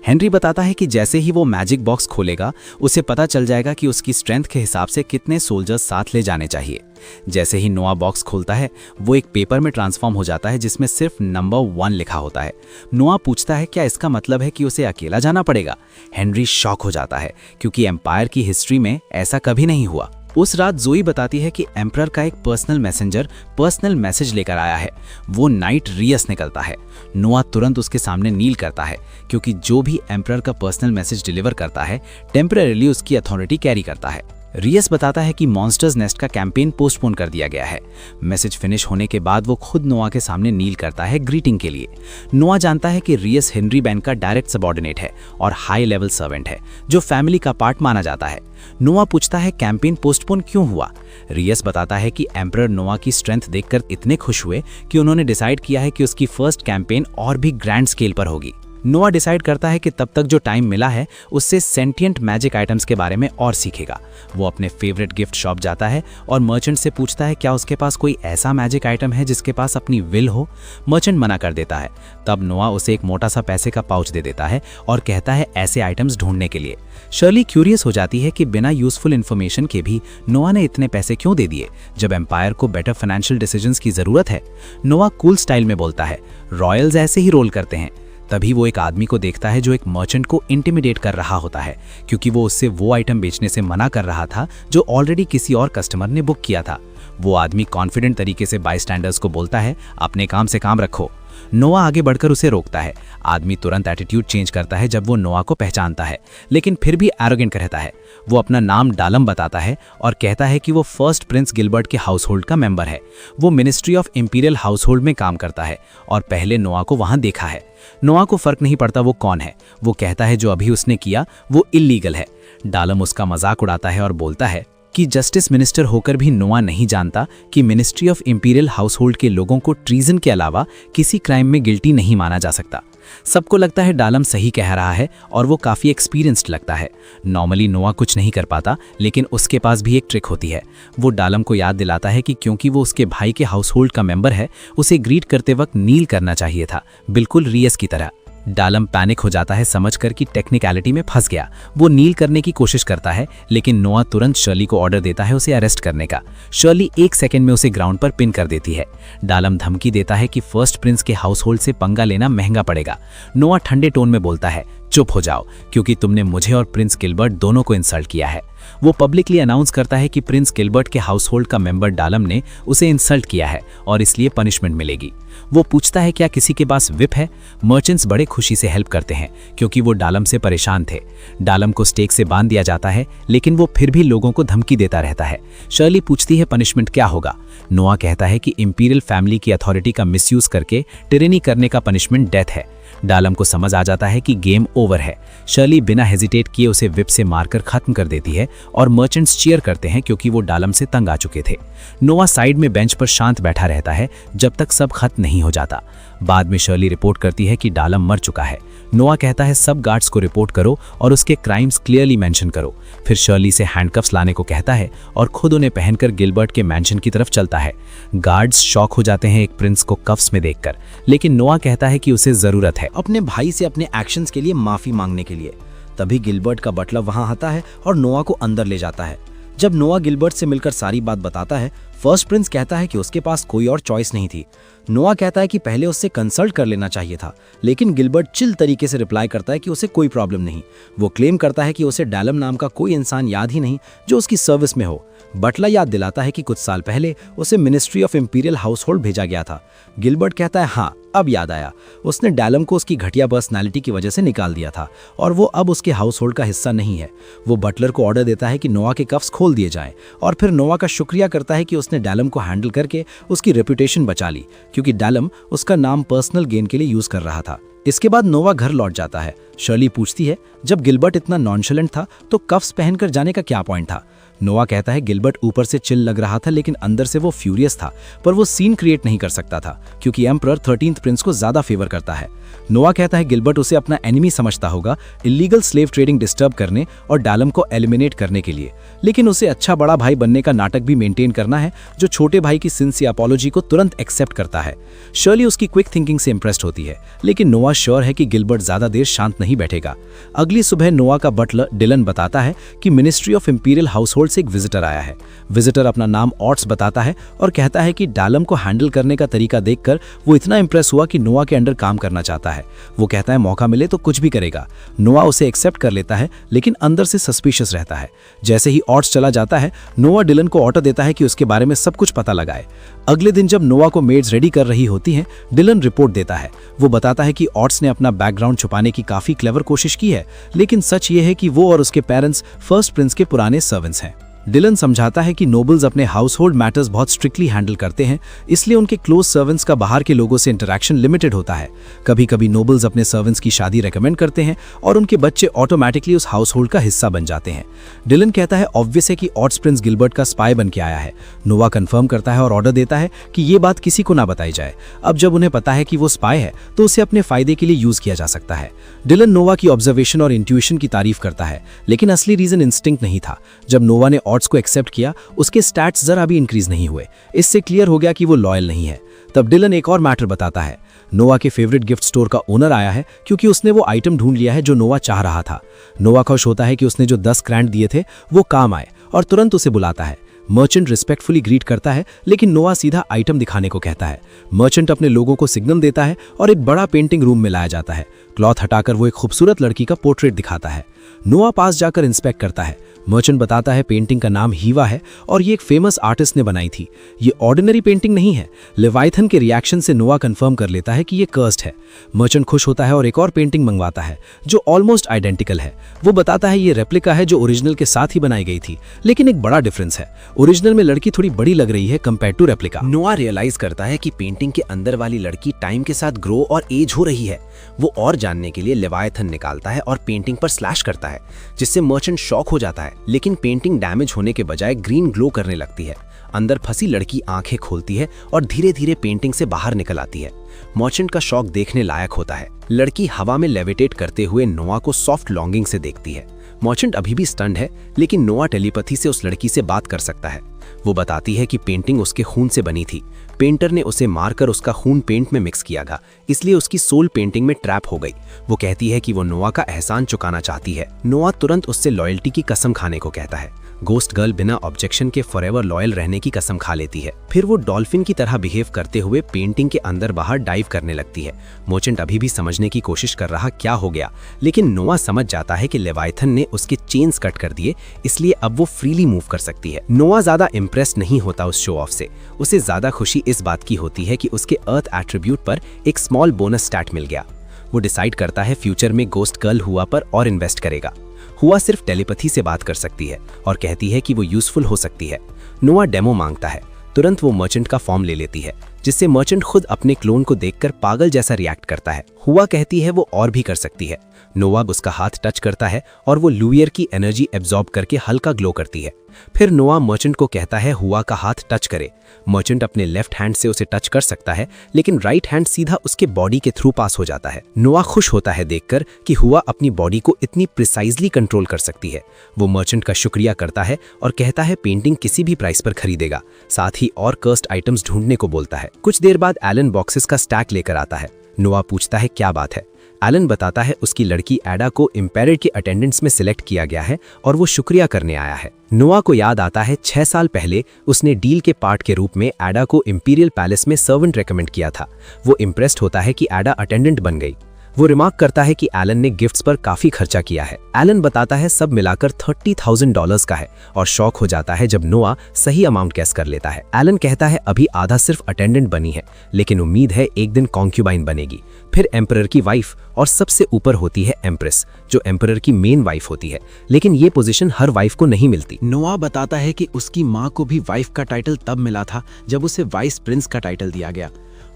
हेनरी बताता है कि जैसे ही वो मैजिक बॉक्स खोलेगा उसे पता चल जाएगा कि उसकी स्ट्रेंथ के हिसाब से कितने सोल्जर्स साथ ले जाने चाहिए। जैसे ही नोआ बॉक्स खोलता है वो एक पेपर में ट्रांसफॉर्म हो जाता है जिसमें सिर्फ नंबर 1 लिखा होता है। नोआ पूछता है क्या इसका मतलब है कि उसे अकेला जाना पड़ेगा। हेनरी शॉक हो जाता है क्योंकि एम्पायर की हिस्ट्री में ऐसा कभी नहीं हुआ। उस रात जोई बताती है कि एम्परर का एक पर्सनल मैसेंजर पर्सनल मैसेज लेकर आया है। वो नाइट रियस निकलता है। नोआ तुरंत उसके सामने नील करता है क्योंकि जो भी एम्परर का पर्सनल मैसेज डिलीवर करता है टेम्परेरीली उसकी अथॉरिटी कैरी करता है। रियस बताता है कि मॉन्स्टर्स नेस्ट का कैंपेन पोस्टपोन कर दिया गया है। मैसेज फिनिश होने के बाद वो खुद नोआ के सामने नील करता है ग्रीटिंग के लिए। नोआ जानता है कि रियस हेनरी बैंक का डायरेक्ट सबऑर्डिनेट है और हाई लेवल सर्वेंट है जो फैमिली का पार्ट माना जाता है। नोआ पूछता है कैंपेन पोस्टपोन क्यों हुआ। रियस बताता है कि एम्परर नोआ की स्ट्रेंथ देखकर इतने खुश हुए कि उन्होंने डिसाइड किया है कि उसकी फर्स्ट कैंपेन और भी ग्रैंड स्केल पर होगी। नोआ डिसाइड करता है कि तब तक जो टाइम मिला है उससे सेंटिएंट मैजिक आइटम्स के बारे में और सीखेगा। वो अपने फेवरेट गिफ्ट शॉप जाता है और मर्चेंट से पूछता है क्या उसके पास कोई ऐसा मैजिक आइटम है जिसके पास अपनी विल हो। मर्चेंट मना कर देता है। तब नोआ उसे एक मोटा सा पैसे का पाउच दे देता है और कहता है ऐसे आइटम्स ढूंढने के लिए। शर्ली क्यूरियस हो जाती है कि बिना यूजफुल इन्फॉर्मेशन के भी नोआ ने इतने पैसे क्यों दे दिए जब एम्पायर को बेटर फाइनेंशियल डिसीजंस की जरूरत है। नोआ कूल स्टाइल में बोलता है रॉयल्स ऐसे ही रोल करते हैं। तभी वो एक आदमी को देखता है जो एक मर्चेंट को इंटिमिडेट कर रहा होता है क्योंकि वो उससे वो आइटम बेचने से मना कर रहा था जो ऑलरेडी किसी और कस्टमर ने बुक किया था। वो आदमी कॉन्फिडेंट तरीके से बायस्टैंडर्स को बोलता है अपने काम से काम रखो। नोआ आगे बढ़कर उसे रोकता है। आदमी तुरंत एटीट्यूड चेंज करता है जब वो नोआ को पहचानता है, लेकिन फिर भी एरोगेंट रहता है। वो अपना नाम डालम बताता है और कहता है कि वो फर्स्ट प्रिंस गिलबर्ट के हाउसहोल्ड का मेंबर है। वो मिनिस्ट्री ऑफ इंपीरियल हाउसहोल्ड में काम करता है और पहले नोआ को वहां देखा है। नोआ को फर्क नहीं पड़ता वो कौन है। वो कहता है जो अभी उसने किया वो इल्लीगल है। डालम उसका मजाक उड़ाता है और बोलता है कि जस्टिस मिनिस्टर होकर भी नोआ नहीं जानता कि मिनिस्ट्री ऑफ इंपीरियल हाउसहोल्ड के लोगों को ट्रीजन के अलावा किसी क्राइम में गिल्टी नहीं माना जा सकता। सबको लगता है डालम सही कह रहा है और वो काफ़ी एक्सपीरियंस्ड लगता है। नॉर्मली नोआ कुछ नहीं कर पाता, लेकिन उसके पास भी एक ट्रिक होती है। वो डालम को याद दिलाता है कि क्योंकि वो उसके भाई के हाउसहोल्ड का मेंबर है उसे ग्रीट करते वक्त नील करना चाहिए था, बिल्कुल रियस की तरह। डालम पैनिक हो जाता है समझकर कि टेक्निकलिटी में फंस गया। वो नील करने की कोशिश करता है, लेकिन नोआ तुरंत शर्ली को ऑर्डर देता है उसे अरेस्ट करने का। शर्ली 1 सेकंड में उसे ग्राउंड पर पिन कर देती है। डालम धमकी देता है कि फर्स्ट प्रिंस के हाउसहोल्ड से पंगा लेना महंगा पड़ेगा। नोआ ठंडे टोन में बोलता है चुप हो जाओ, क्योंकि तुमने मुझे और प्रिंस गिलबर्ट दोनों को इंसल्ट किया है। वो पब्लिकली अनाउंस करता है कि प्रिंस गिलबर्ट के हाउसहोल्ड का मेंबर डालम ने उसे इंसल्ट किया है और इसलिए पनिशमेंट मिलेगी। वो पूछता है क्या किसी के पास विप है। मर्चेंट्स बड़े खुशी से हेल्प करते हैं क्योंकि वो डालम से परेशान थे। डालम को स्टेक से बांध दिया जाता है, लेकिन वो फिर भी लोगों को धमकी देता रहता है। शर्ली पूछती है पनिशमेंट क्या होगा। नोआ कहता है कि इंपीरियल फैमिली की अथॉरिटी का मिसयूज करके टिरेनी करने का पनिशमेंट डेथ है। डालम को समझ आ जाता है कि गेम ओवर है। शर्ली बिना हेजिटेट किए उसे विप से मारकर खत्म कर देती है और मर्चेंट्स चीयर करते हैं क्योंकि वो डालम से तंग आ चुके थे। नोआ साइड में बेंच पर शांत बैठा रहता है जब तक सब खत्म नहीं हो जाता। बाद में शर्ली रिपोर्ट करती है कि डालम मर चुका है। नोआ कहता है सब गार्ड्स को रिपोर्ट करो और उसके क्राइम्स क्लियरली मेंशन करो। फिर शर्ली से हैंडकफ्स लाने को कहता है और खुद उन्हें पहनकर गिलबर्ट के मैंशन की तरफ चलता है। गार्ड्स शॉक हो जाते हैं एक प्रिंस को कफ्स में देखकर, लेकिन नोआ कहता है कि उसे जरूरत है अपने भाई से अपने एक्शंस के लिए माफी मांगने के लिए। तभी गिलबर्ट का बटलर वहां आता है और नोआ को अंदर ले जाता है। जब नोआ गिलबर्ट से मिलकर सारी बात बताता है, फर्स्ट प्रिंस कहता है कि उसके पास कोई और चॉइस नहीं थी। नोआ कहता है कि पहले उससे कंसल्ट कर लेना चाहिए था, लेकिन गिलबर्ट चिल तरीके से रिप्लाई करता है कि उसे कोई प्रॉब्लम नहीं। वो क्लेम करता है कि उसे डैलम नाम का कोई इंसान याद ही नहीं जो उसकी सर्विस में हो। बटलर याद दिलाता है कि कुछ साल पहले उसे ministry of imperial house hold भेजा गया था। गिलबर्ट कहता है हाँ, अब याद आया, उसने डैलम को उसकी घटिया पर्सनालिटी की वजह से निकाल दिया था और वो अब उसके हाउस होल्ड का हिस्सा नहीं है। वो बटलर को ऑर्डर देता है कि नोआ के कफ्स खोल दिए जाएं और फिर नोआ का शुक्रिया करता है कि उसने डैलम को हैंडल करके उसकी रेपुटेशन बचा ली, क्योंकि डैलम उसका नाम पर्सनल गेन के लिए यूज कर रहा था। इसके बाद नोआ घर लौट जाता है। शर्ली पूछती है जब गिलबर्ट इतना नॉनशलेंट था तो कफ्स पहनकर जाने का क्या पॉइंट था। नोआ कहता है गिलबर्ट ऊपर से चिल लग रहा था, लेकिन अंदर से वो फ्यूरियस था, पर वो सीन क्रिएट नहीं कर सकता था क्योंकि एम्परर 13th प्रिंस को ज्यादा फेवर करता है। नोआ कहता है गिलबर्ट उसे अपना एनिमी समझता होगा इलीगल स्लेव ट्रेडिंग डिस्टर्ब करने और डैलम को एलिमिनेट करने के लिए, लेकिन उसे अच्छा बड़ा भाई बनने का नाटक भी मेंटेन करना है जो छोटे भाई की सिंसियर अपॉलॉजी को तुरंत एक्सेप्ट करता है। शर्ली उसकी क्विक थिंकिंग से इंप्रेस्ड होती है, लेकिन नोआ श्योर है कि गिलबर्ट ज्यादा देर शांत नहीं बैठेगा। अगली सुबह नोआ का बटलर डिलन बताता है कि ministry of imperial house hold से एक विजिटर आया है। विजिटर अपना नाम ऑट्स बताता है और कहता है कि डैलम को हैंडल करने का तरीका देखकर वो इतना इंप्रेस हुआ कि नोआ के अंडर काम करना चाहता है। वो कहता है मौका मिले तो कुछ भी करेगा। नोआ उसे एक्सेप्ट कर लेता है, लेकिन अंदर से सस्पिशियस रहता है। जैसे ही ऑट्स चला जाता है, नोआ डिलन को ऑर्डर देता है कि उसके बारे में सब कुछ पता लगाए। अगले दिन जब नोआ को मेड्स रेडी कर रही होती हैं, डिलन रिपोर्ट देता है। वो बताता है कि ऑट्स ने अपना बैकग्राउंड छुपाने की काफी क्लेवर कोशिश की है, लेकिन सच ये है कि वो और उसके पेरेंट्स फर्स्ट प्रिंस के पुराने सर्वेंट्स हैं। डिलन समझाता है कि नोबल्स अपने हाउस होल्ड मैटर्स बहुत स्ट्रिक्टली हैंडल करते हैं, इसलिए उनके क्लोज सर्वेंट्स का बाहर के लोगों से इंटरेक्शन लिमिटेड होता है। कभी कभी नोबल्स अपने सर्वेंट्स की शादी रेकमेंड करते हैं और उनके बच्चे ऑटोमेटिकली उस हाउस होल्ड का हिस्सा बन जाते हैं। डिलन कहता है ऑब्वियस है कि ऑट्स प्रिंस गिलबर्ट का स्पाई बन के आया है। नोआ कंफर्म करता है और ऑर्डर देता है कि ये बात किसी को ना बताई जाए। अब जब उन्हें पता है कि वो स्पाई है तो उसे अपने फायदे के लिए यूज किया जा सकता है। डिलन नोआ की ऑब्जर्वेशन और इंट्यूशन की तारीफ करता है, लेकिन असली रीजन इंस्टिंक्ट नहीं था। जब नोआ ने ऑट्स को एक्सेप्ट किया, उसके स्टैट्स जरा भी इंक्रीज नहीं हुए। इससे क्लियर हो गया कि वो लॉयल नहीं है। तब डिलन एक और मैटर बताता है। नोआ के फेवरेट गिफ्ट स्टोर का ओनर आया है क्योंकि उसने वो आइटम ढूंढ लिया है जो नोआ चाह रहा था। नोआ खुश होता है कि उसने जो 10 ग्रैंड दिए थे वो काम आए और तुरंत उसे बुलाता है। मर्चेंट रिस्पेक्टफुली ग्रीट करता है, लेकिन नोआ सीधा आइटम दिखाने को कहता है। मर्चेंट अपने लोगों को सिग्नल देता है और एक बड़ा पेंटिंग रूम में लाया जाता है। क्लॉथ हटाकर वो एक खूबसूरत लड़की का पोर्ट्रेट दिखाता है। नोआ पास जाकर इंस्पेक्ट करता है। मर्चेंट बताता है पेंटिंग का नाम हीवा है और ये एक फेमस आर्टिस्ट ने बनाई थी। ये ऑर्डिनरी पेंटिंग नहीं है। लेवाइथन के रिएक्शन से नोआ कंफर्म कर लेता है कि ये कर्स्ड है। मर्चेंट खुश होता है और एक और पेंटिंग मंगवाता है जो ऑलमोस्ट आइडेंटिकल है। वो बताता है ये रेप्लिका है जो ओरिजिनल के साथ ही बनाई गई थी, लेकिन एक बड़ा डिफरेंस है। ओरिजिनल में लड़की थोड़ी बड़ी लग रही है कंपेयर टू रेप्लिका। नोआ रियलाइज करता है कि पेंटिंग के अंदर वाली लड़की टाइम के साथ ग्रो और एज हो रही है। वो और जानने के लिए लेवाइथन निकालता है और पेंटिंग पर स्लैश करता है, जिससे मर्चेंट शॉक हो जाता है, लेकिन पेंटिंग डैमेज होने के बजाय ग्रीन ग्लो करने लगती है। अंदर फंसी लड़की आंखें खोलती है और धीरे धीरे पेंटिंग से बाहर निकल आती है। मर्चेंट का शॉक देखने लायक होता है। लड़की हवा में लेविटेट करते हुए नोआ को सॉफ्ट लॉन्गिंग से देखती है। मर्चेंट अभी भी स्टन्ड है, लेकिन नोआ टेलीपैथी से उस लड़की से बात कर सकता है। वो बताती है कि पेंटिंग उसके खून से बनी थी। पेंटर ने उसे मारकर उसका खून पेंट में मिक्स किया था, इसलिए उसकी सोल पेंटिंग में ट्रैप हो गई। वो कहती है कि वो नोआ का एहसान चुकाना चाहती है। नोआ तुरंत उससे लॉयल्टी की कसम खाने को कहता है। गोस्ट गर्ल बिना ऑब्जेक्शन के फॉरएवर लॉयल रहने की कसम खा लेती है। फिर वो डॉल्फिन की तरह बिहेव करते हुए पेंटिंग के अंदर बाहर डाइव करने लगती है। मर्चेंट अभी भी समझने की कोशिश कर रहा क्या हो गया, लेकिन नोआ समझ जाता है कि लेवाइथन ने उसके चेन्स कट कर दिए, इसलिए अब वो फ्रीली मूव कर सकती है। नोआ ज्यादा इंप्रेस नहीं होता उस शो ऑफ से। उसे ज्यादा खुशी इस बात की होती है कि उसके अर्थ एट्रीब्यूट पर एक स्मॉल बोनस स्टैट मिल गया। वो डिसाइड करता है फ्यूचर में गोस्ट गर्ल हुआ पर और इन्वेस्ट करेगा। हुआ सिर्फ टेलीपैथी से बात कर सकती है और कहती है कि वो यूजफुल हो सकती है। नोआ डेमो मांगता है। तुरंत वो मर्चेंट का फॉर्म ले लेती है, जिससे मर्चेंट खुद अपने क्लोन को देखकर पागल जैसा रिएक्ट करता है। हुआ कहती है वो और भी कर सकती है। नोआ उसका हाथ टच करता है और वो लुयर की एनर्जी एब्जॉर्ब करके हल्का ग्लो करती है। फिर नोआ मर्चेंट को कहता है हुआ का हाथ टच करे। मर्चेंट अपने लेफ्ट हैंड से उसे टच कर सकता है, लेकिन राइट हैंड सीधा उसके बॉडी के थ्रू पास हो जाता है। नोआ खुश होता है देखकर कि हुआ अपनी बॉडी को इतनी प्रिसाइजली कंट्रोल कर सकती है। वो मर्चेंट का शुक्रिया करता है और कहता है पेंटिंग किसी भी प्राइस पर खरीदेगा। साथ ही और कर्स्ड आइटम्स ढूंढने को बोलता है। कुछ देर बाद एलन बॉक्सेस का स्टैक लेकर आता है। नोआ पूछता है क्या बात है। एलन बताता है उसकी लड़की एडा को इम्पेरर के अटेंडेंट्स में सिलेक्ट किया गया है और वो शुक्रिया करने आया है। नोआ को याद आता है 6 साल पहले उसने डील के पार्ट के रूप में एडा को इंपीरियल पैलेस में सर्वेंट रेकमेंड किया था। वो इम्प्रेस्ड होता है कि एडा अटेंडेंट बन गई। वो रिमार्क करता है कि एलन ने गिफ्ट्स पर काफी खर्चा किया है। एलन बताता है सब मिलाकर $30,000 का है और शॉक हो जाता है जब नोआ सही अमाउंट गैस कर लेता है। एलन कहता है अभी आधा सिर्फ अटेंडेंट बनी है, लेकिन उम्मीद है एक दिन कॉन्क्यूबाइन बनेगी, फिर एम्परर की वाइफ और सबसे ऊपर होती है एम्प्रेस, जो एम्परर की मेन वाइफ होती है। लेकिन ये पोजीशन हर वाइफ को नहीं मिलती। नोआ बताता है कि उसकी माँ को भी वाइफ का टाइटल तब मिला था जब उसे वाइस प्रिंस का टाइटल दिया गया।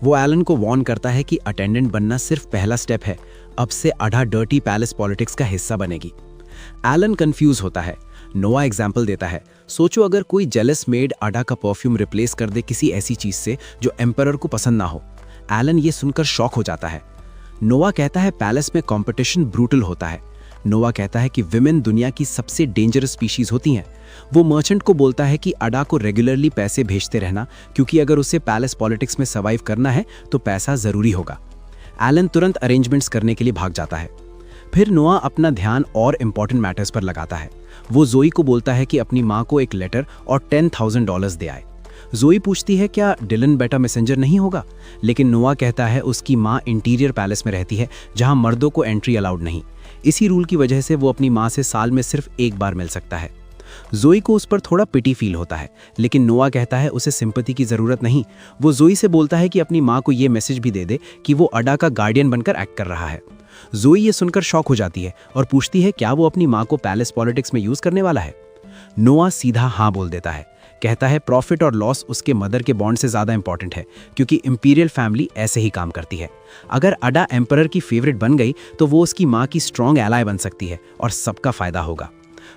वो एलन को वार्न करता है कि अटेंडेंट बनना सिर्फ पहला स्टेप है, अब से अडा डर्टी पैलेस पॉलिटिक्स का हिस्सा बनेगी। एलन कंफ्यूज होता है। नोआ एग्जाम्पल देता है, सोचो अगर कोई जेलस मेड अडा का परफ्यूम रिप्लेस कर दे किसी ऐसी चीज से जो एम्परर को पसंद ना हो। एलन ये सुनकर शॉक हो जाता है। नोआ कहता है पैलेस में कंपटीशन ब्रूटल होता है। नोआ कहता है कि विमेन दुनिया की सबसे डेंजरस स्पीशीज होती हैं। वो मर्चेंट को बोलता है कि अडा को रेगुलरली पैसे भेजते रहना, क्योंकि अगर उसे पैलेस पॉलिटिक्स में सर्वाइव करना है तो पैसा जरूरी होगा। एलन तुरंत अरेंजमेंट्स करने के लिए भाग जाता है। फिर नोआ अपना ध्यान और इम्पोर्टेंट मैटर्स पर लगाता है। वो जोई को बोलता है कि अपनी माँ को एक लेटर और $10,000 दे आए। जोई पूछती है क्या डिलन बेटा मैसेंजर नहीं होगा, लेकिन नोआ कहता है उसकी माँ इंटीरियर पैलेस में रहती है जहां मर्दों को एंट्री अलाउड नहीं। इसी रूल की वजह से वो अपनी माँ से साल में सिर्फ एक बार मिल सकता है। जोई को उस पर थोड़ा पिटी फील होता है, लेकिन नोआ कहता है उसे सिंपैथी की जरूरत नहीं। वो जोई से बोलता है कि अपनी माँ को ये मैसेज भी दे दे कि वो अडा का गार्डियन बनकर एक्ट कर रहा है। जोई ये सुनकर शॉक हो जाती है और पूछती है क्या वो अपनी माँ को पैलेस पॉलिटिक्स में यूज करने वाला है। नोआ सीधा हाँ बोल देता है। कहता है प्रॉफिट और लॉस उसके मदर के बॉन्ड से ज्यादा इंपॉर्टेंट है, क्योंकि इंपीरियल फैमिली ऐसे ही काम करती है। अगर अडा एम्परर की फेवरेट बन गई तो वो उसकी माँ की स्ट्रॉन्ग एलाय बन सकती है और सबका फायदा होगा।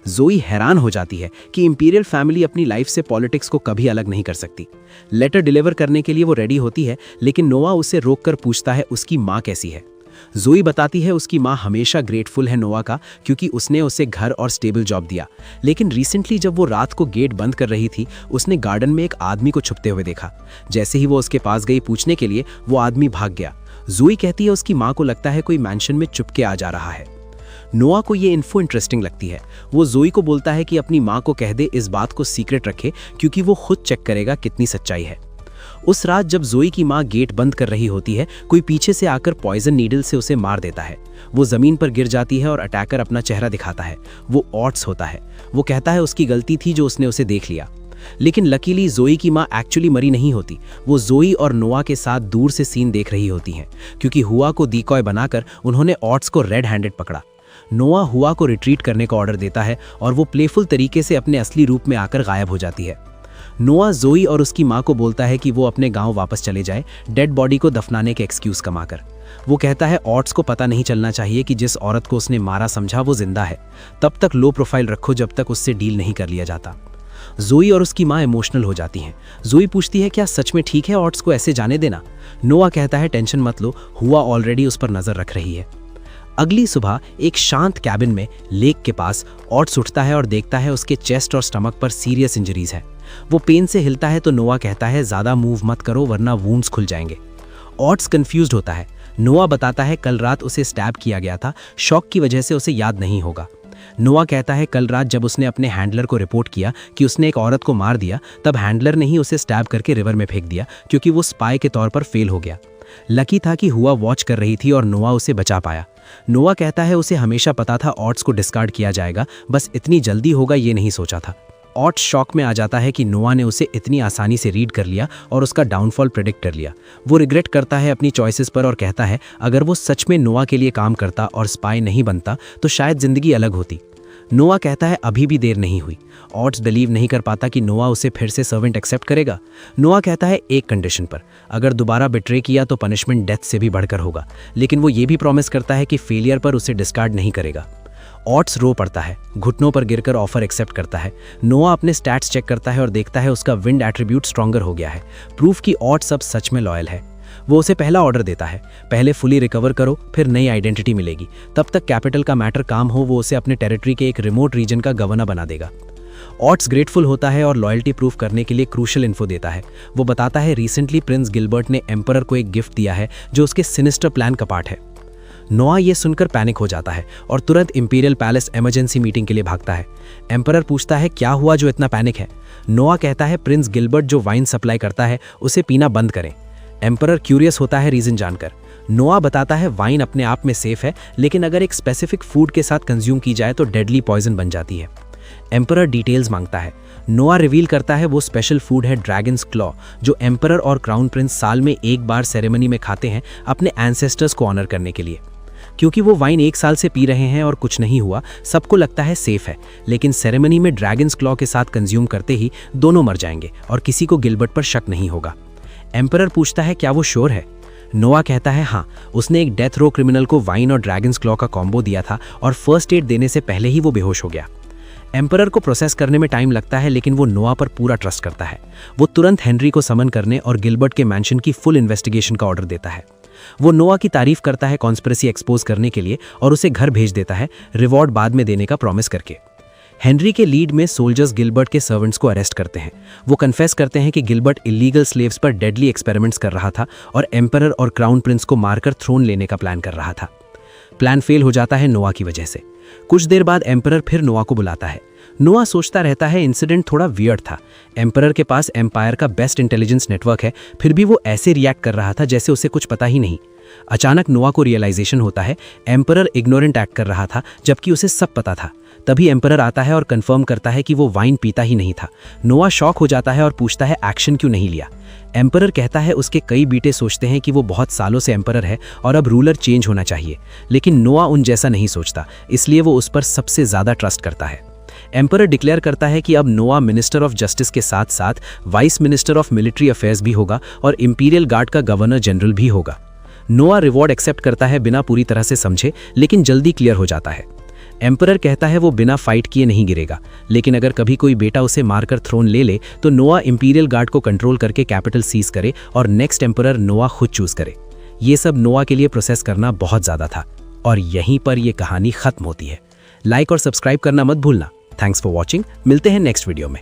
जोई हैरान हो जाती है कि इंपीरियल फैमिली अपनी लाइफ से पॉलिटिक्स को कभी अलग नहीं कर सकती। लेटर डिलीवर करने के लिए वो रेडी होती है, लेकिन नोआ उसे रोककर पूछता है उसकी माँ कैसी है। जोई बताती है उसकी माँ हमेशा ग्रेटफुल है नोआ का, क्योंकि उसने उसे घर और स्टेबल जॉब दिया। लेकिन रिसेंटली जब वो रात को गेट बंद कर रही थी, उसने गार्डन में एक आदमी को छुपते हुए देखा। जैसे ही वो उसके पास गई पूछने के लिए, वो आदमी भाग गया। जोई कहती है उसकी माँ को लगता है कोई मैंशन में चुपके आ जा रहा है। नोआ को ये इन्फो इंटरेस्टिंग लगती है। वो जोई को बोलता है कि अपनी माँ को कह दे इस बात को सीक्रेट रखे, क्योंकि वो खुद चेक करेगा कितनी सच्चाई है। उस रात जब जोई की माँ गेट बंद कर रही होती है, कोई पीछे से आकर पॉइजन नीडल से उसे मार देता है। वो जमीन पर गिर जाती है और अटैकर अपना चेहरा दिखाता है। वो ऑट्स होता है। वो कहता है उसकी गलती थी जो उसने उसे देख लिया। लेकिन लकीली जोई की माँ एक्चुअली मरी नहीं होती। वो जोई और नोआ के साथ दूर से सीन देख रही होती हैं, क्योंकि हुआ को डिकॉय बनाकर उन्होंने ऑट्स को रेड हैंडेड पकड़ा। नोआ हुआ को रिट्रीट करने का ऑर्डर देता है और वो प्लेफुल तरीके से अपने असली रूप में आकर गायब हो जाती है। नोआ जोई और उसकी माँ को बोलता है कि वो अपने गांव वापस चले जाए, डेड बॉडी को दफनाने के एक्सक्यूज कमाकर। वो कहता है ऑट्स को पता नहीं चलना चाहिए कि जिस औरत को उसने मारा समझा वो जिंदा है। तब तक लो प्रोफाइल रखो जब तक उससे डील नहीं कर लिया जाता। जोई और उसकी माँ इमोशनल हो जाती हैं। जोई पूछती है क्या सच में ठीक है ऑट्स को ऐसे जाने देना। नोआ कहता है टेंशन मत लो, हुआ ऑलरेडी उस पर नजर रख रही है। अगली सुबह एक शांत कैबिन में लेक के पास ऑट्स उठता है और देखता है उसके चेस्ट और स्टमक पर सीरियस इंजरीज है। वो पेन से हिलता है तो नोआ कहता है ज्यादा मूव मत करो वरना वुंड्स खुल जाएंगे। ऑट्स कंफ्यूज्ड होता है। नोआ बताता है कल रात उसे स्टैब किया गया था, शॉक की वजह से उसे याद नहीं होगा। नोआ कहता है कल रात जब उसने अपने हैंडलर को रिपोर्ट किया कि उसने एक औरत को मार दिया, तब हैंडलर ने ही उसे स्टैब करके रिवर में फेंक दिया, क्योंकि वो स्पाई के तौर पर फेल हो गया। लकी था कि हुआ वॉच कर रही थी और नोआ उसे बचा पाया। नोआ कहता है उसे हमेशा पता था ऑट्स को डिस्कार्ड किया जाएगा, बस इतनी जल्दी होगा ये नहीं सोचा था। ऑट्स शॉक में आ जाता है कि नोआ ने उसे इतनी आसानी से रीड कर लिया और उसका डाउनफॉल प्रेडिक्ट कर लिया। वो रिग्रेट करता है अपनी चॉइसेस पर और कहता है अगर वो सच में नोआ के लिए काम करता और स्पाई नहीं बनता तो शायद जिंदगी अलग होती। नोआ कहता है अभी भी देर नहीं हुई। ऑट्स बिलीव नहीं कर पाता कि नोआ उसे फिर से सर्वेंट एक्सेप्ट करेगा। नोआ कहता है एक कंडीशन पर, अगर दोबारा बिट्रे किया तो पनिशमेंट डेथ से भी बढ़कर होगा, लेकिन वो ये भी प्रॉमिस करता है कि फेलियर पर उसे डिस्कार्ड नहीं करेगा। ऑट्स रो पड़ता है, घुटनों पर गिरकर ऑफर एक्सेप्ट करता है। नोआ अपने स्टैट्स चेक करता है और देखता है उसका विंड एट्रीब्यूट स्ट्रॉन्गर हो गया है, प्रूफ कि ऑट्स अब सच में लॉयल है। वो उसे पहला ऑर्डर देता है, पहले फुली रिकवर करो, फिर नई आइडेंटिटी मिलेगी। तब तक कैपिटल का मैटर काम हो, वो उसे अपने टेरिटरी के एक रिमोट रीजन का गवर्नर बना देगा। ऑट्स ग्रेटफुल होता है और लॉयल्टी प्रूफ करने के लिए क्रूशल इन्फो देता है। वो बताता है रिसेंटली प्रिंस गिलबर्ट ने एम्परर को एक गिफ्ट दिया है जो उसके सिनिस्टर प्लान का पार्ट है। नोआ ये सुनकर पैनिक हो जाता है और तुरंत इंपीरियल पैलेस इमरजेंसी मीटिंग के लिए भागता है। एम्परर पूछता है क्या हुआ जो इतना पैनिक है। नोआ कहता है प्रिंस गिलबर्ट जो वाइन सप्लाई करता है उसे पीना बंद करें। एम्परर क्यूरियस होता है रीजन जानकर। नोआ बताता है वाइन अपने आप में सेफ है, लेकिन अगर एक स्पेसिफिक फूड के साथ कंज्यूम की जाए तो डेडली पॉइजन बन जाती है। एम्परर डिटेल्स मांगता है। नोआ रिवील करता है वो स्पेशल फूड है ड्रैगन्स क्लॉ, जो एम्परर और क्राउन प्रिंस साल में एक बार सेरेमनी में खाते हैं अपने एंसेस्टर्स को ऑनर करने के लिए। क्योंकि वो वाइन 1 साल से पी रहे हैं और कुछ नहीं हुआ, सबको लगता है सेफ है, लेकिन सेरेमनी में ड्रैगन्स क्लॉ के साथ कंज्यूम करते ही दोनों मर जाएंगे और किसी को गिलबर्ट पर शक नहीं होगा। एम्परर पूछता है क्या वो श्योर है। नोआ कहता है हाँ, उसने एक डेथ रो क्रिमिनल को वाइन और ड्रैगन्स क्लॉ का कॉम्बो दिया था और फर्स्ट एड देने से पहले ही वो बेहोश हो गया। एम्परर को प्रोसेस करने में टाइम लगता है, लेकिन वो नोआ पर पूरा ट्रस्ट करता है। वो तुरंत हेनरी को समन करने और गिलबर्ट के मैंशन की फुल इन्वेस्टिगेशन का ऑर्डर देता है। वो नोआ की तारीफ करता है कॉन्स्पिरेसी एक्सपोज करने के लिए और उसे घर भेज देता है, रिवॉर्ड बाद में देने का प्रॉमिस करके। हेनरी के लीड में सोल्जर्स गिलबर्ट के सर्वेंट्स को अरेस्ट करते हैं। वो कन्फेस करते हैं कि गिलबर्ट इलीगल स्लेव्स पर डेडली एक्सपेरिमेंट्स कर रहा था और एम्परर और क्राउन प्रिंस को मारकर थ्रोन लेने का प्लान कर रहा था। प्लान फेल हो जाता है नोआ की वजह से। कुछ देर बाद एम्परर फिर नोआ को बुलाता है। नोआ सोचता रहता है इंसिडेंट थोड़ा वियर्ड था। एम्परर के पास एम्पायर का बेस्ट इंटेलिजेंस नेटवर्क है, फिर भी वो ऐसे रिएक्ट कर रहा था जैसे उसे कुछ पता ही नहीं। अचानक नोआ को रियलाइजेशन होता है एम्परर इग्नोरेंट एक्ट कर रहा था, जबकि उसे सब पता था। तभी एम्परर आता है और कंफर्म करता है कि वो वाइन पीता ही नहीं था। नोआ शॉक हो जाता है और पूछता है एक्शन क्यों नहीं लिया। एम्परर कहता है उसके कई बेटे सोचते हैं कि वो बहुत सालों से एम्परर है और अब रूलर चेंज होना चाहिए, लेकिन नोआ उन जैसा नहीं सोचता, इसलिए वो उस पर सबसे ज्यादा ट्रस्ट करता है। एम्परर डिक्लेयर करता है कि अब नोआ मिनिस्टर ऑफ जस्टिस के साथ साथ vice minister of military affairs भी होगा और इंपीरियल गार्ड का गवर्नर जनरल भी होगा। नोआ रिवॉर्ड एक्सेप्ट करता है बिना पूरी तरह से समझे, लेकिन जल्दी क्लियर हो जाता है। एम्परर कहता है वो बिना फाइट किए नहीं गिरेगा, लेकिन अगर कभी कोई बेटा उसे मारकर थ्रोन ले ले तो नोआ इंपीरियल गार्ड को कंट्रोल करके कैपिटल सीज करे और नेक्स्ट एम्परर नोआ खुद चूज करे। ये सब नोआ के लिए प्रोसेस करना बहुत ज्यादा था और यहीं पर यह कहानी खत्म होती है। लाइक और सब्सक्राइब करना मत भूलना। Thanks for watching. मिलते हैं नेक्स्ट वीडियो में।